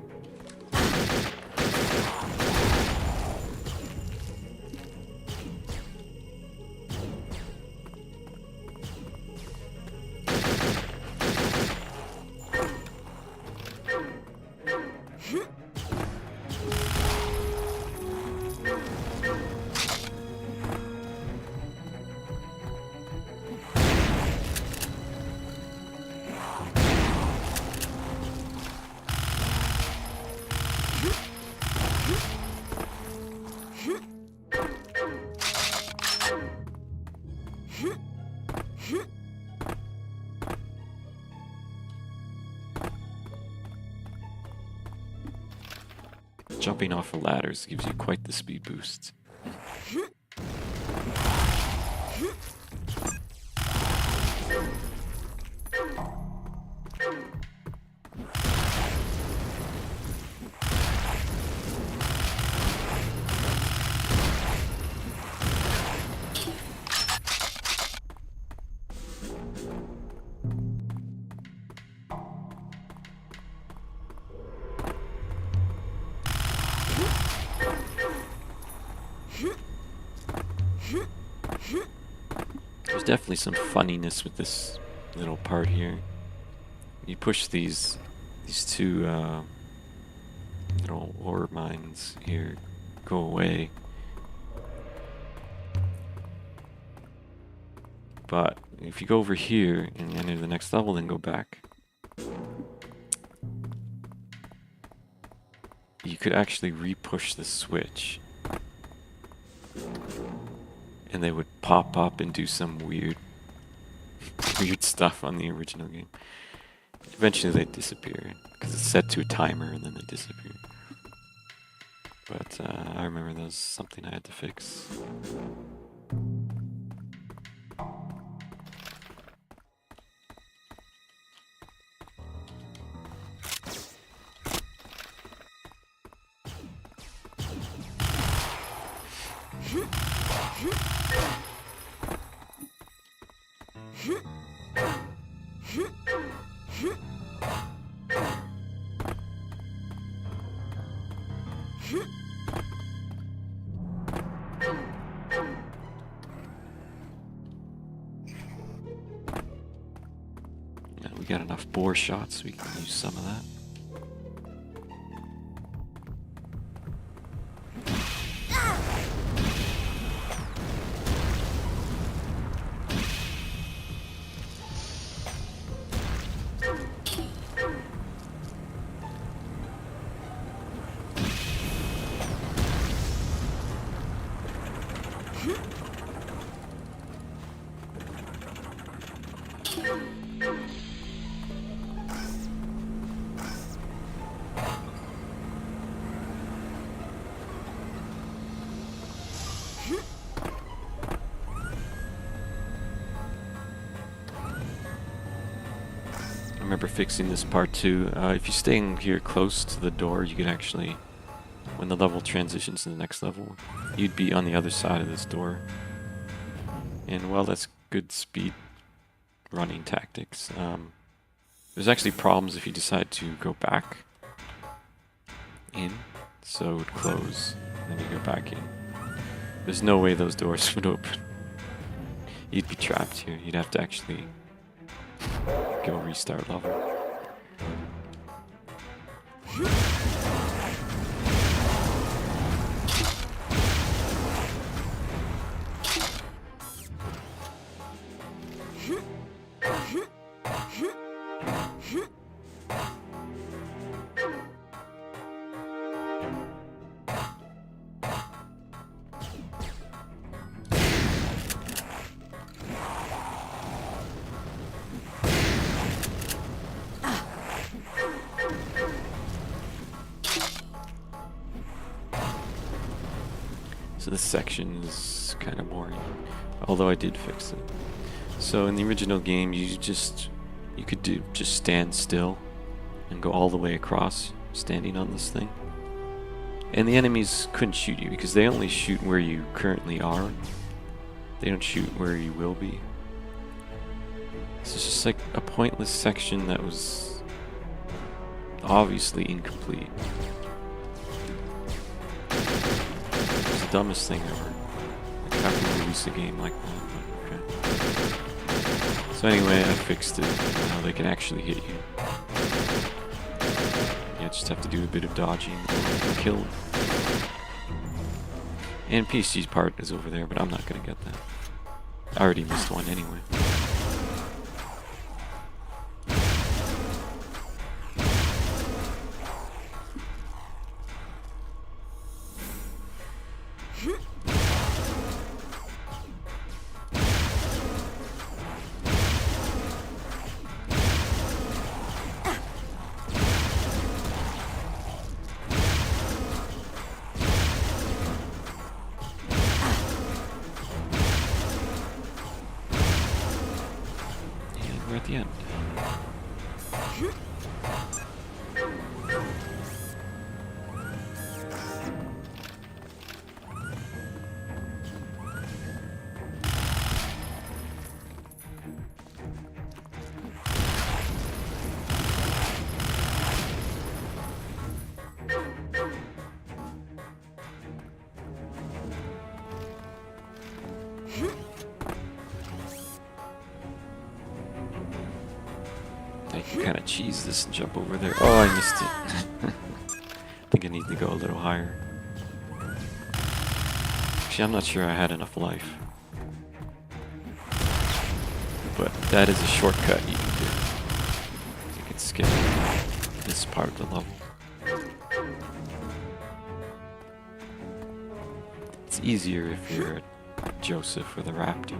Jumping off of ladders gives you quite the speed boost. There's definitely some funniness with this little part here. You push these two little ore mines here go away. But if you go over here and enter the next level, then go back, you could actually re-push the switch, and they would pop up and do some weird stuff on the original game. Eventually they disappear, because it's set to a timer and then they disappear. But I remember that was something I had to fix. We got enough bore shots, we can use some of that. I remember fixing this part too. If you stay in here close to the door, you can actually, when the level transitions to the next level, you'd be on the other side of this door. And well, that's good speed running tactics. There's actually problems if you decide to go back in, so it would close, and then you go back in. There's no way those doors would open. You'd be trapped here. You'd have to actually go restart level. So this section is kind of boring, although I did fix it. So in the original game, you could just stand still and go all the way across, standing on this thing. And the enemies couldn't shoot you because they only shoot where you currently are. They don't shoot where you will be. This is just like a pointless section that was obviously incomplete. It's the dumbest thing ever. Like, how can you release a game like that? But okay. So anyway, I fixed it. Now they can actually hit you. You just have to do a bit of dodging and kill. And PC's part is over there, but I'm not gonna get that. I already missed one anyway. We're at the end. I can kind of cheese this and jump over there. Oh, I missed it. think I need to go a little higher. Actually, I'm not sure I had enough life. But that is a shortcut you can do. You can skip this part of the level. It's easier if you're Joseph or the Raptor.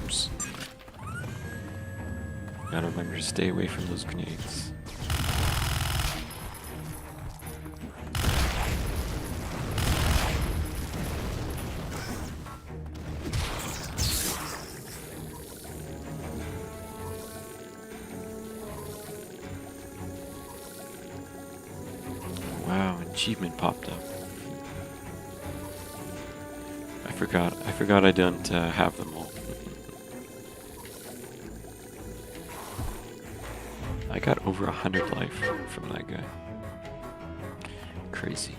Oops. Gotta remember to stay away from those grenades. Wow, achievement popped up. I forgot I didn't have them all. I got over 100 life from that guy. Crazy.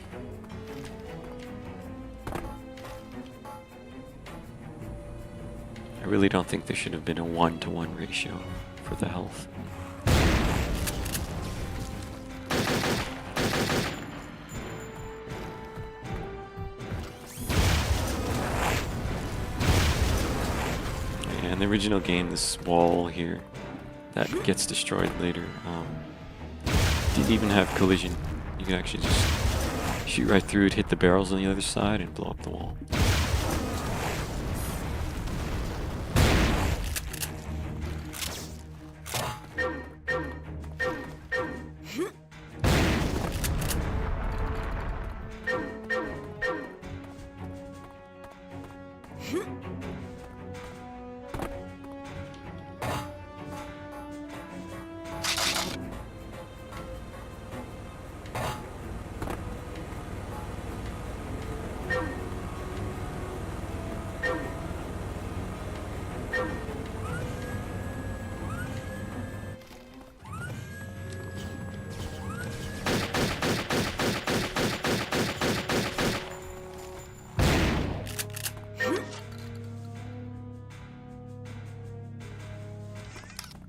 I really don't think there should have been a 1-to-1 ratio for the health. In the original game, this wall here that gets destroyed later didn't even have collision. You could actually just shoot right through it, hit the barrels on the other side, and blow up the wall.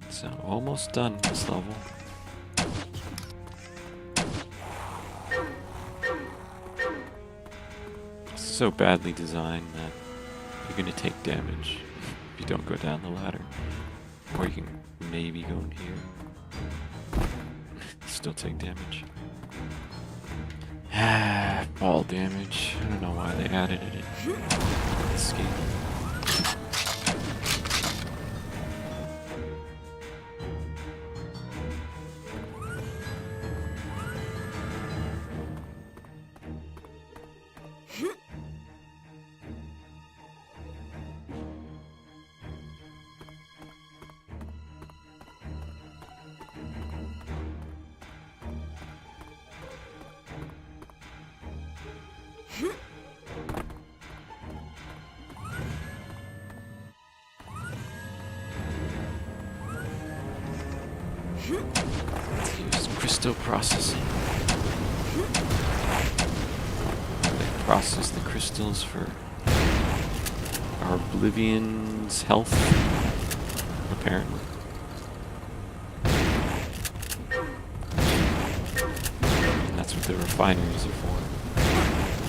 So almost done this level. It's so badly designed that you're gonna take damage if you don't go down the ladder. Or you can maybe go in here. Still take damage. Ball damage. I don't know why they added it in this game. Use crystal processing. They process the crystals for our Oblivion's health, apparently. And that's what the refineries are for.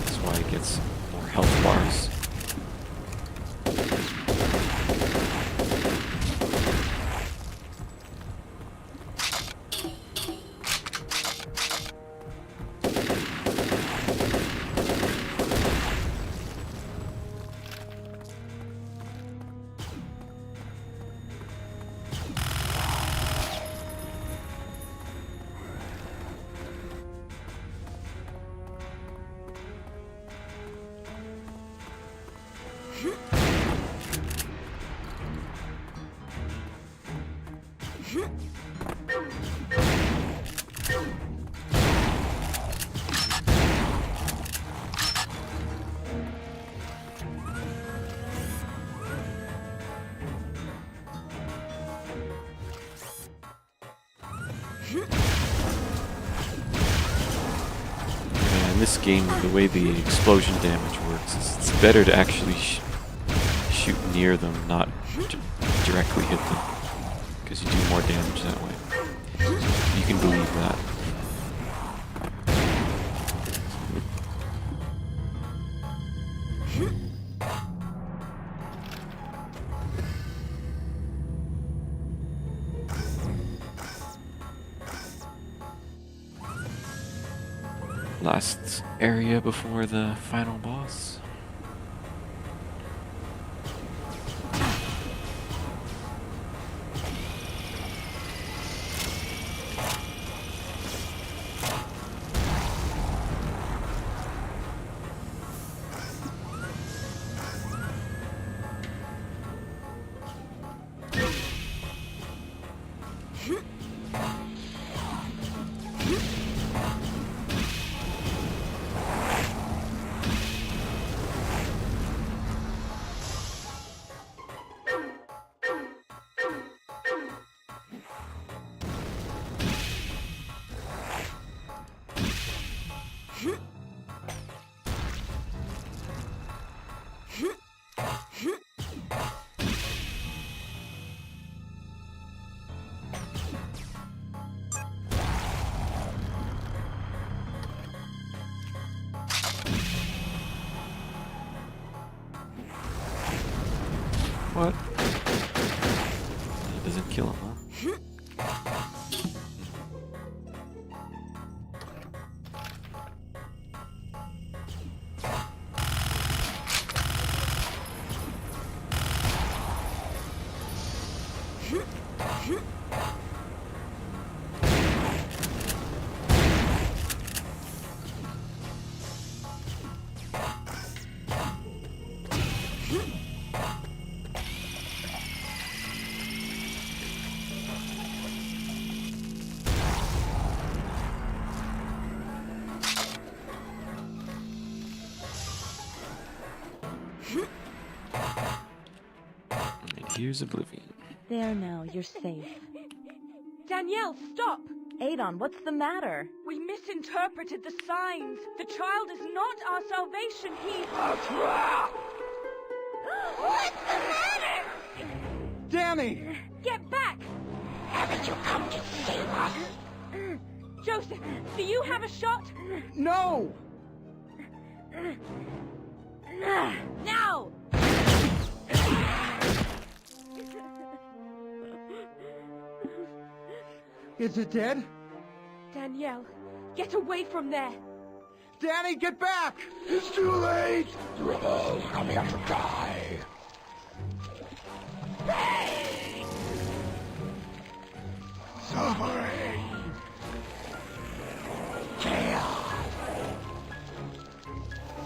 That's why it gets more health bars. in this game, the way the explosion damage works is it's better to actually shoot near them, not directly hit them, because you do more damage that way. You can believe that. Last area before the final boss. What? He doesn't kill him, huh? Here's Oblivion. There now, you're safe. Danielle, stop! Adon, what's the matter? We misinterpreted the signs. The child is not our salvation. He... What's the matter? Danny! Get back! Haven't you come to save us? Joseph, do you have a shot? No! Now! Is it dead? Danielle, get away from there! Danny, get back! It's too late! You're all coming to die. Pain! Suffering! Chaos!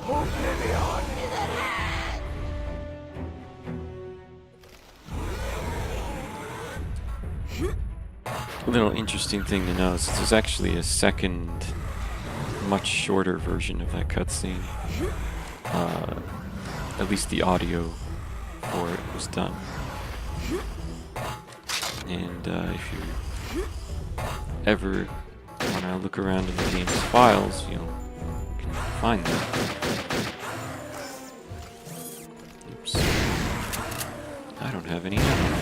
Oblivion! A little interesting thing to know is there's actually a second, much shorter version of that cutscene. At least the audio for it was done. And if you ever want to look around in the game's files, you can find that. Oops. I don't have any ammo.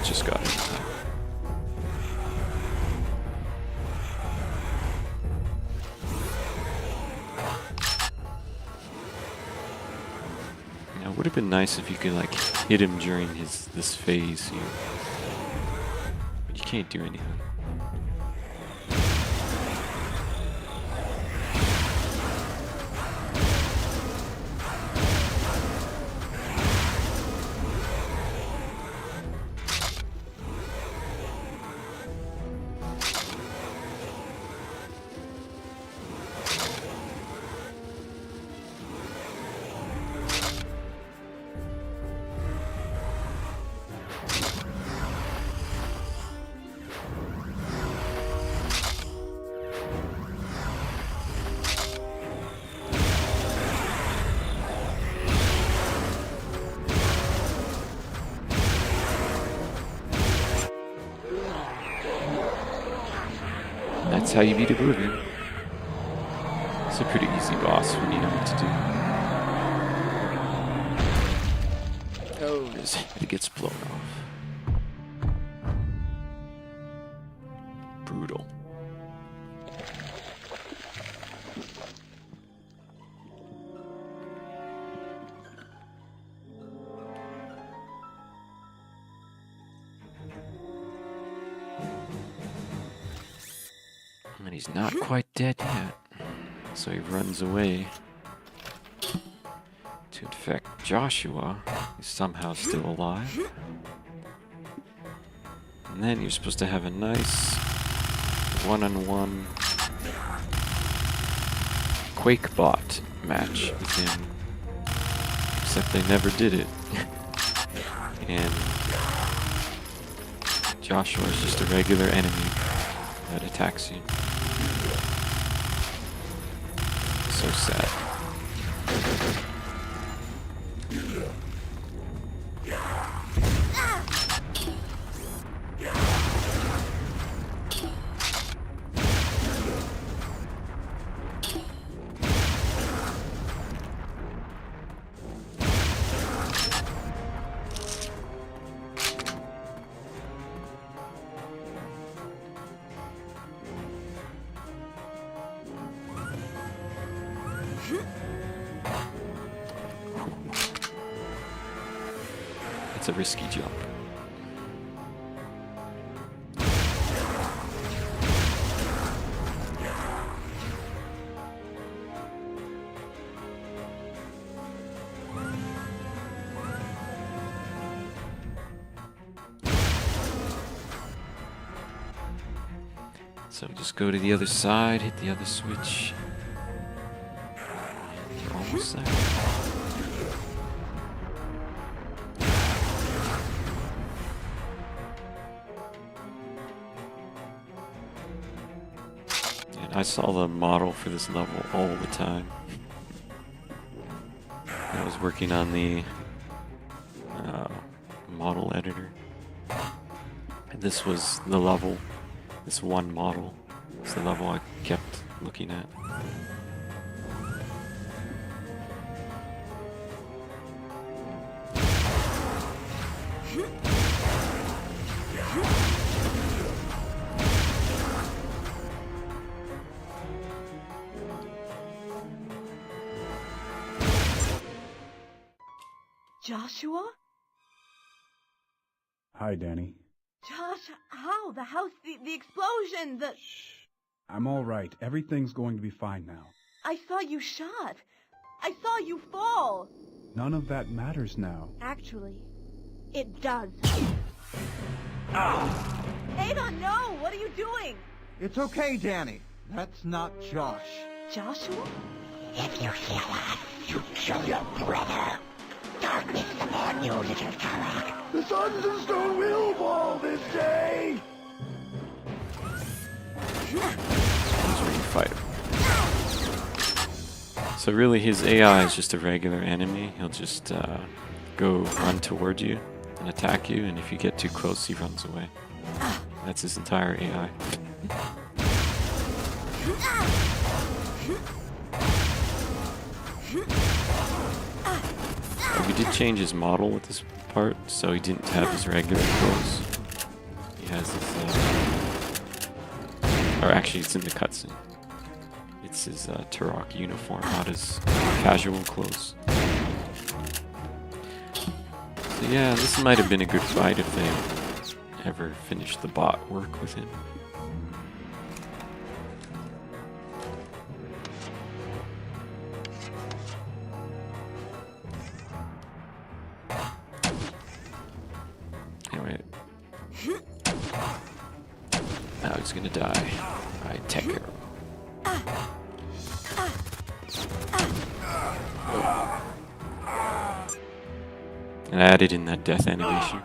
Just got it. Now, it would have been nice if you could like hit him during this phase here, but you can't do anything. That's how you beat Oblivion. It's a pretty easy boss when you know what to do. Oh, his head gets blown off. Brutal. And he's not quite dead yet, so he runs away to infect Joshua, who's somehow still alive. And then you're supposed to have a nice one-on-one QuakeBot match with him, except they never did it. And Joshua is just a regular enemy that attacks you. So sad. It's a risky jump. So just go to the other side, hit the other switch. You're almost there. And I saw the model for this level all the time. I was working on the model editor. And this was the level. This one model is the level I kept looking at. Joshua? Hi, Danny. Josh, how? The house, the explosion, the... Shh. I'm all right. Everything's going to be fine now. I saw you shot. I saw you fall. None of that matters now. Actually, it does. Ada, no! What are you doing? It's okay, Danny. That's not Josh. Joshua? If you feel that, you kill your brother. Darkness upon you, little Turok. The Sons of Stone will fall this day! He's where you fight him. So really his AI is just a regular enemy. He'll just go run toward you and attack you, and if you get too close he runs away. That's his entire AI. We did change his model with this part, so he didn't have his regular clothes. He has his, or actually it's in the cutscene. It's his Turok uniform, not his casual clothes. So yeah, this might have been a good fight if they ever finished the bot work with him. Now he's gonna die. Alright, tech arrow. And I added in that death animation.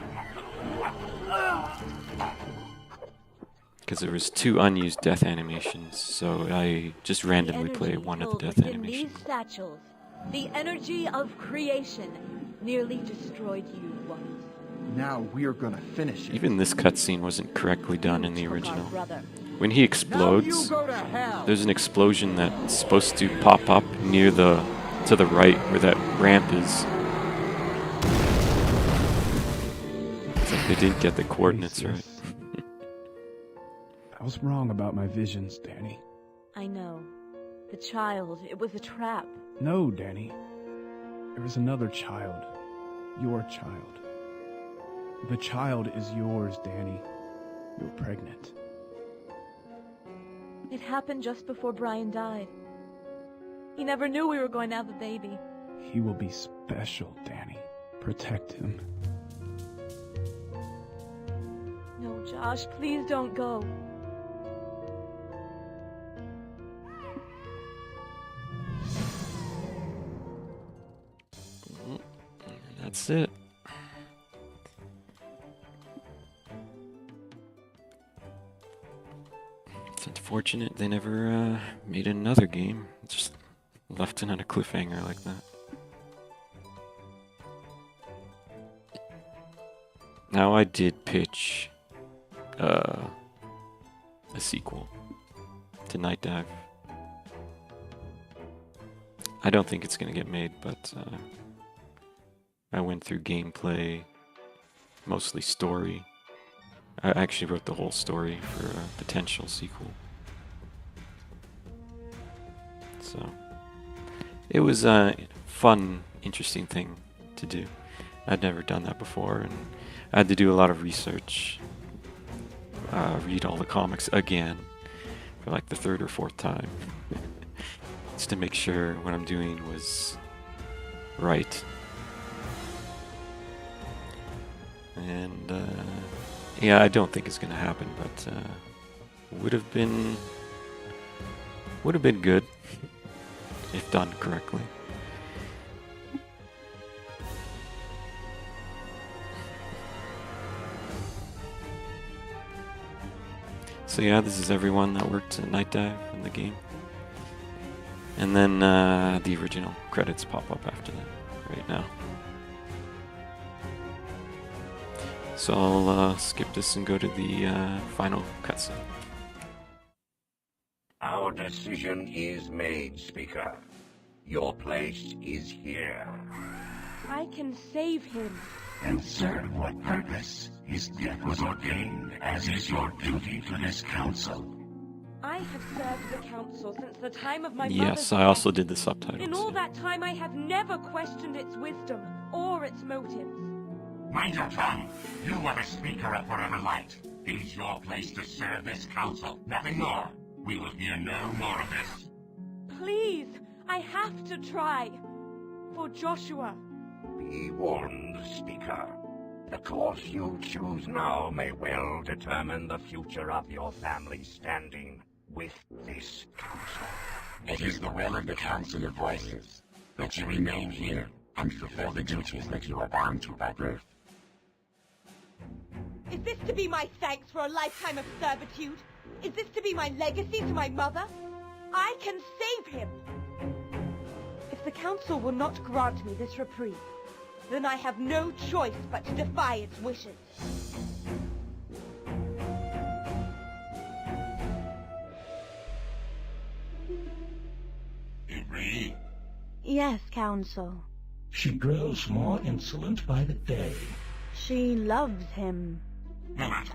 Because there was 2 unused death animations, so I just randomly play one of the death animations. These satchels, the energy of creation nearly destroyed you once. Now we're gonna finish it. Even this cutscene wasn't correctly done in the Took our original. brother. when he explodes, there's an explosion that's supposed to pop up near to the right where that ramp is. It's like they didn't get the coordinates right. I was wrong about my visions, Danny. I know. The child, it was a trap. No, Danny. There is another child. Your child. The child is yours, Danny. You're pregnant. It happened just before Brian died. He never knew we were going to have a baby. He will be special, Danny. Protect him. No, Josh, please don't go. And that's it. It's unfortunate they never made another game. Just left it on a cliffhanger like that. Now I did pitch a sequel to Night Dive. I don't think it's gonna get made, but I went through gameplay, mostly story. I actually wrote the whole story for a potential sequel. So it was a fun, interesting thing to do. I'd never done that before, and I had to do a lot of research, read all the comics again for like the third or fourth time, just to make sure what I'm doing was right. And yeah, I don't think it's gonna happen, but would have been good if done correctly. So yeah, this is everyone that worked at Night Dive in the game. And then the original credits pop up after that, right now. So I'll skip this and go to the final cutscene. Our decision is made, Speaker. Your place is here. I can save him. And serve what purpose? His death was ordained, as is your duty to this council. I have served the council since the time of my mother's Yes, I death. also did the subtitles. In all that time, I have never questioned its wisdom or its motives. Mind your tongue. You are the Speaker of Forever Light. It is your place to serve this council, nothing more. We will hear no more of this. Please, I have to try. For Joshua. Be warned, Speaker. The course you choose now may well determine the future of your family's standing with this council. It is the will of the Council of Voices that you remain here and fulfill the duties that you are bound to by birth. Is this to be my thanks for a lifetime of servitude? Is this to be my legacy to my mother? I can save him! If the council will not grant me this reprieve, then I have no choice but to defy its wishes. Ivry? Yes, Council. She grows more insolent by the day. She loves him. No matter.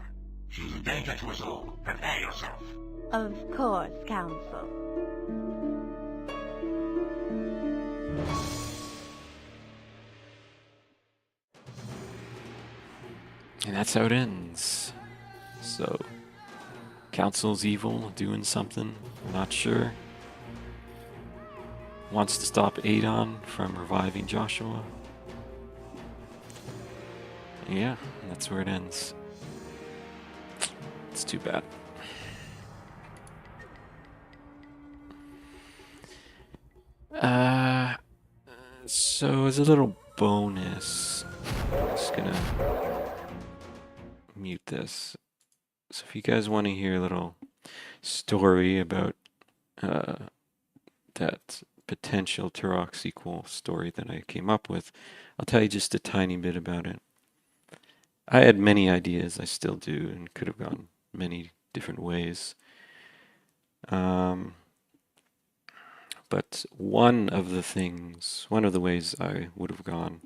She's a danger to us all. Prepare yourself. Of course, Council. And that's how it ends. So, Council's evil, doing something, not sure. Wants to stop Adon from reviving Joshua. Yeah, that's where it ends. It's too bad. So as a little bonus, I'm just gonna mute this. So if you guys want to hear a little story about that potential Turok sequel story that I came up with, I'll tell you just a tiny bit about it. I had many ideas, I still do, and could have gone many different ways. Um, but one of the ways I would have gone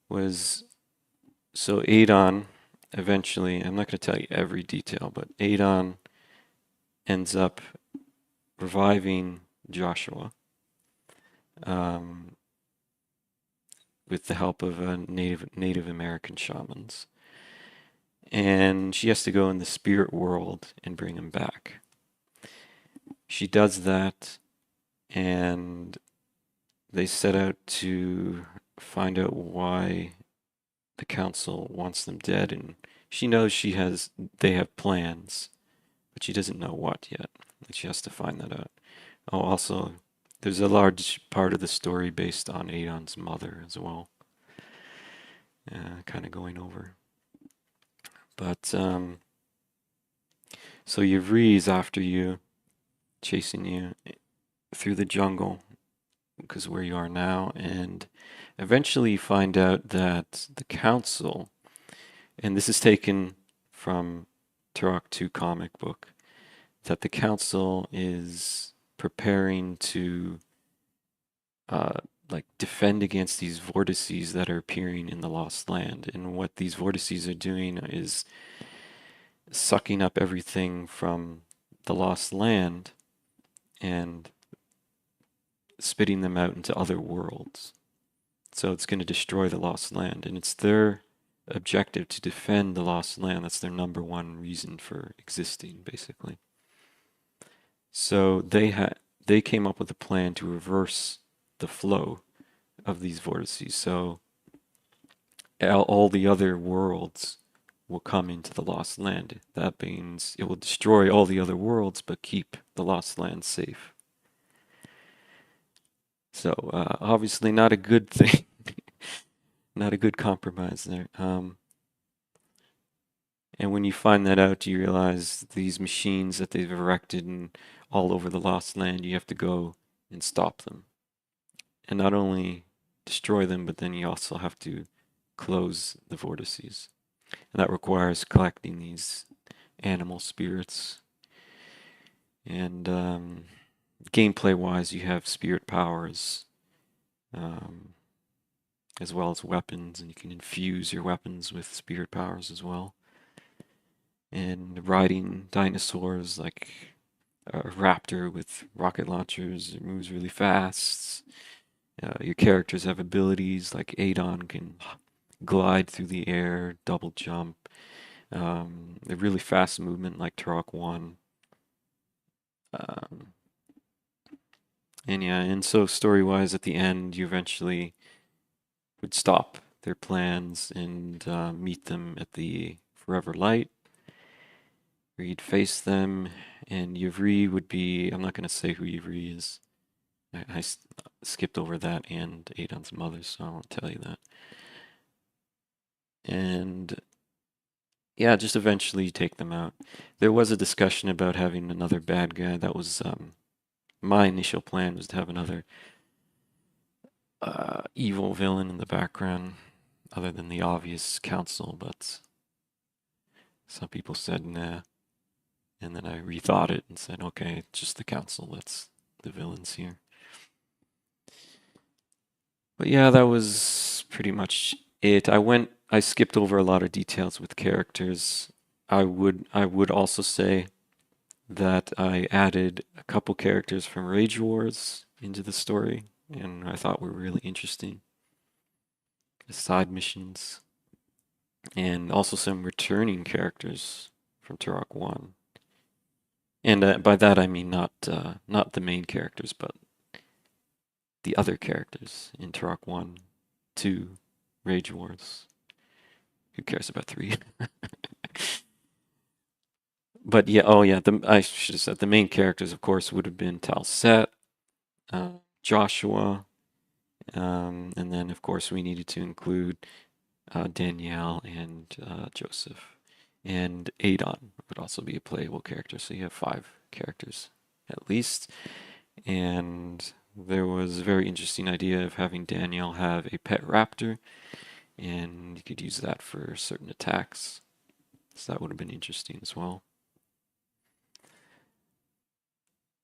was, so Adon eventually, I'm not going to tell you every detail, but Adon ends up reviving Joshua with the help of Native American shamans. And she has to go in the spirit world and bring him back. She does that, and they set out to find out why the council wants them dead, and she knows they have plans, but she doesn't know what yet, and she has to find that out. Oh, also, there's a large part of the story based on Adon's mother as well, kind of going over. But so Yvri is after you, chasing you through the jungle, because where you are now, and eventually you find out that the council, and this is taken from Turok 2 comic book, that the council is preparing to like defend against these vortices that are appearing in the Lost Land. And what these vortices are doing is sucking up everything from the Lost Land and spitting them out into other worlds. So it's going to destroy the Lost Land, and it's their objective to defend the Lost Land. That's their number one reason for existing, basically. So they came up with a plan to reverse the flow of these vortices. So all the other worlds will come into the Lost Land. That means it will destroy all the other worlds, but keep the Lost Land safe. So obviously not a good thing, not a good compromise there. And when you find that out, you realize these machines that they've erected all over the Lost Land, you have to go and stop them. And not only destroy them, but then you also have to close the vortices. And that requires collecting these animal spirits. And gameplay-wise, you have spirit powers, as well as weapons, and you can infuse your weapons with spirit powers as well. And riding dinosaurs like a raptor with rocket launchers, it moves really fast. Your characters have abilities like Adon can glide through the air, double jump, a really fast movement like Turok 1. And so story-wise, at the end, you eventually would stop their plans and meet them at the Forever Light, where you'd face them, and Yvri would be, I'm not going to say who Yvri is. I skipped over that and Adon's mother, so I won't tell you that. And yeah, just eventually take them out. There was a discussion about having another bad guy. That was my initial plan, was to have another evil villain in the background, other than the obvious council, but some people said nah. And then I rethought it and said, okay, it's just the council, that's the villains here. But yeah, that was pretty much it. I skipped over a lot of details with characters. I would also say that I added a couple characters from Rage Wars into the story, and I thought were really interesting. Side missions. And also some returning characters from Turok 1. And by that I mean not the main characters, but the other characters in Turok 1, 2, Rage Wars. Who cares about 3? But yeah, oh yeah, I should have said the main characters, of course, would have been Talset, Joshua, and then of course we needed to include Danielle and Joseph. And Adon would also be a playable character, so you have 5 characters at least. And there was a very interesting idea of having Danielle have a pet raptor, and you could use that for certain attacks. So that would have been interesting as well.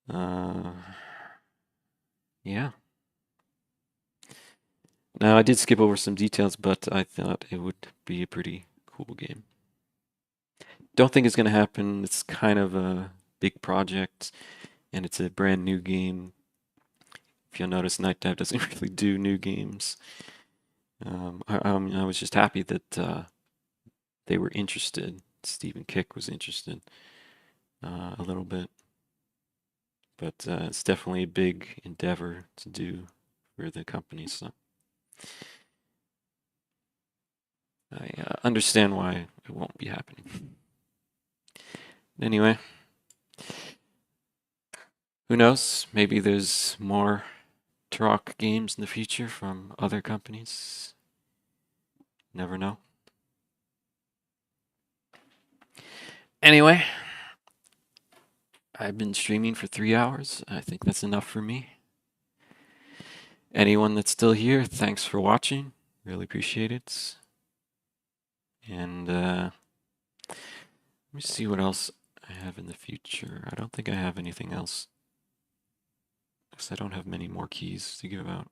Yeah. Now, I did skip over some details, but I thought it would be a pretty cool game. Don't think it's going to happen. It's kind of a big project, and it's a brand new game. If you'll notice, Night Dive doesn't really do new games. I was just happy that they were interested. Stephen Kick was interested a little bit. But it's definitely a big endeavor to do for the company, so I understand why it won't be happening. Anyway, who knows? Maybe there's more Turok games in the future from other companies. Never know. Anyway, I've been streaming for 3 hours. I think that's enough for me. Anyone that's still here, thanks for watching. Really appreciate it. And let me see what else I have in the future. I don't think I have anything else, because I don't have many more keys to give out.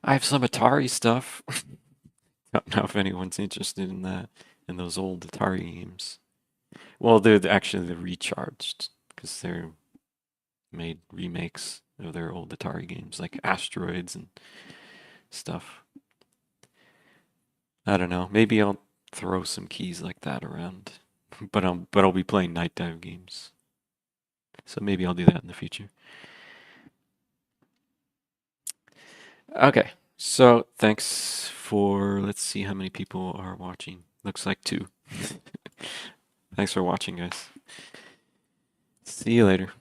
I have some Atari stuff. Don't know if anyone's interested in that, in those old Atari games. Well, they're recharged, because they're made remakes of their old Atari games, like Asteroids and stuff. I don't know. Maybe I'll throw some keys like that around, but I'll be playing Night Dive games, so maybe I'll do that in the future. Okay, so thanks for. Let's see how many people are watching. Looks like 2. Thanks for watching, guys. See you later.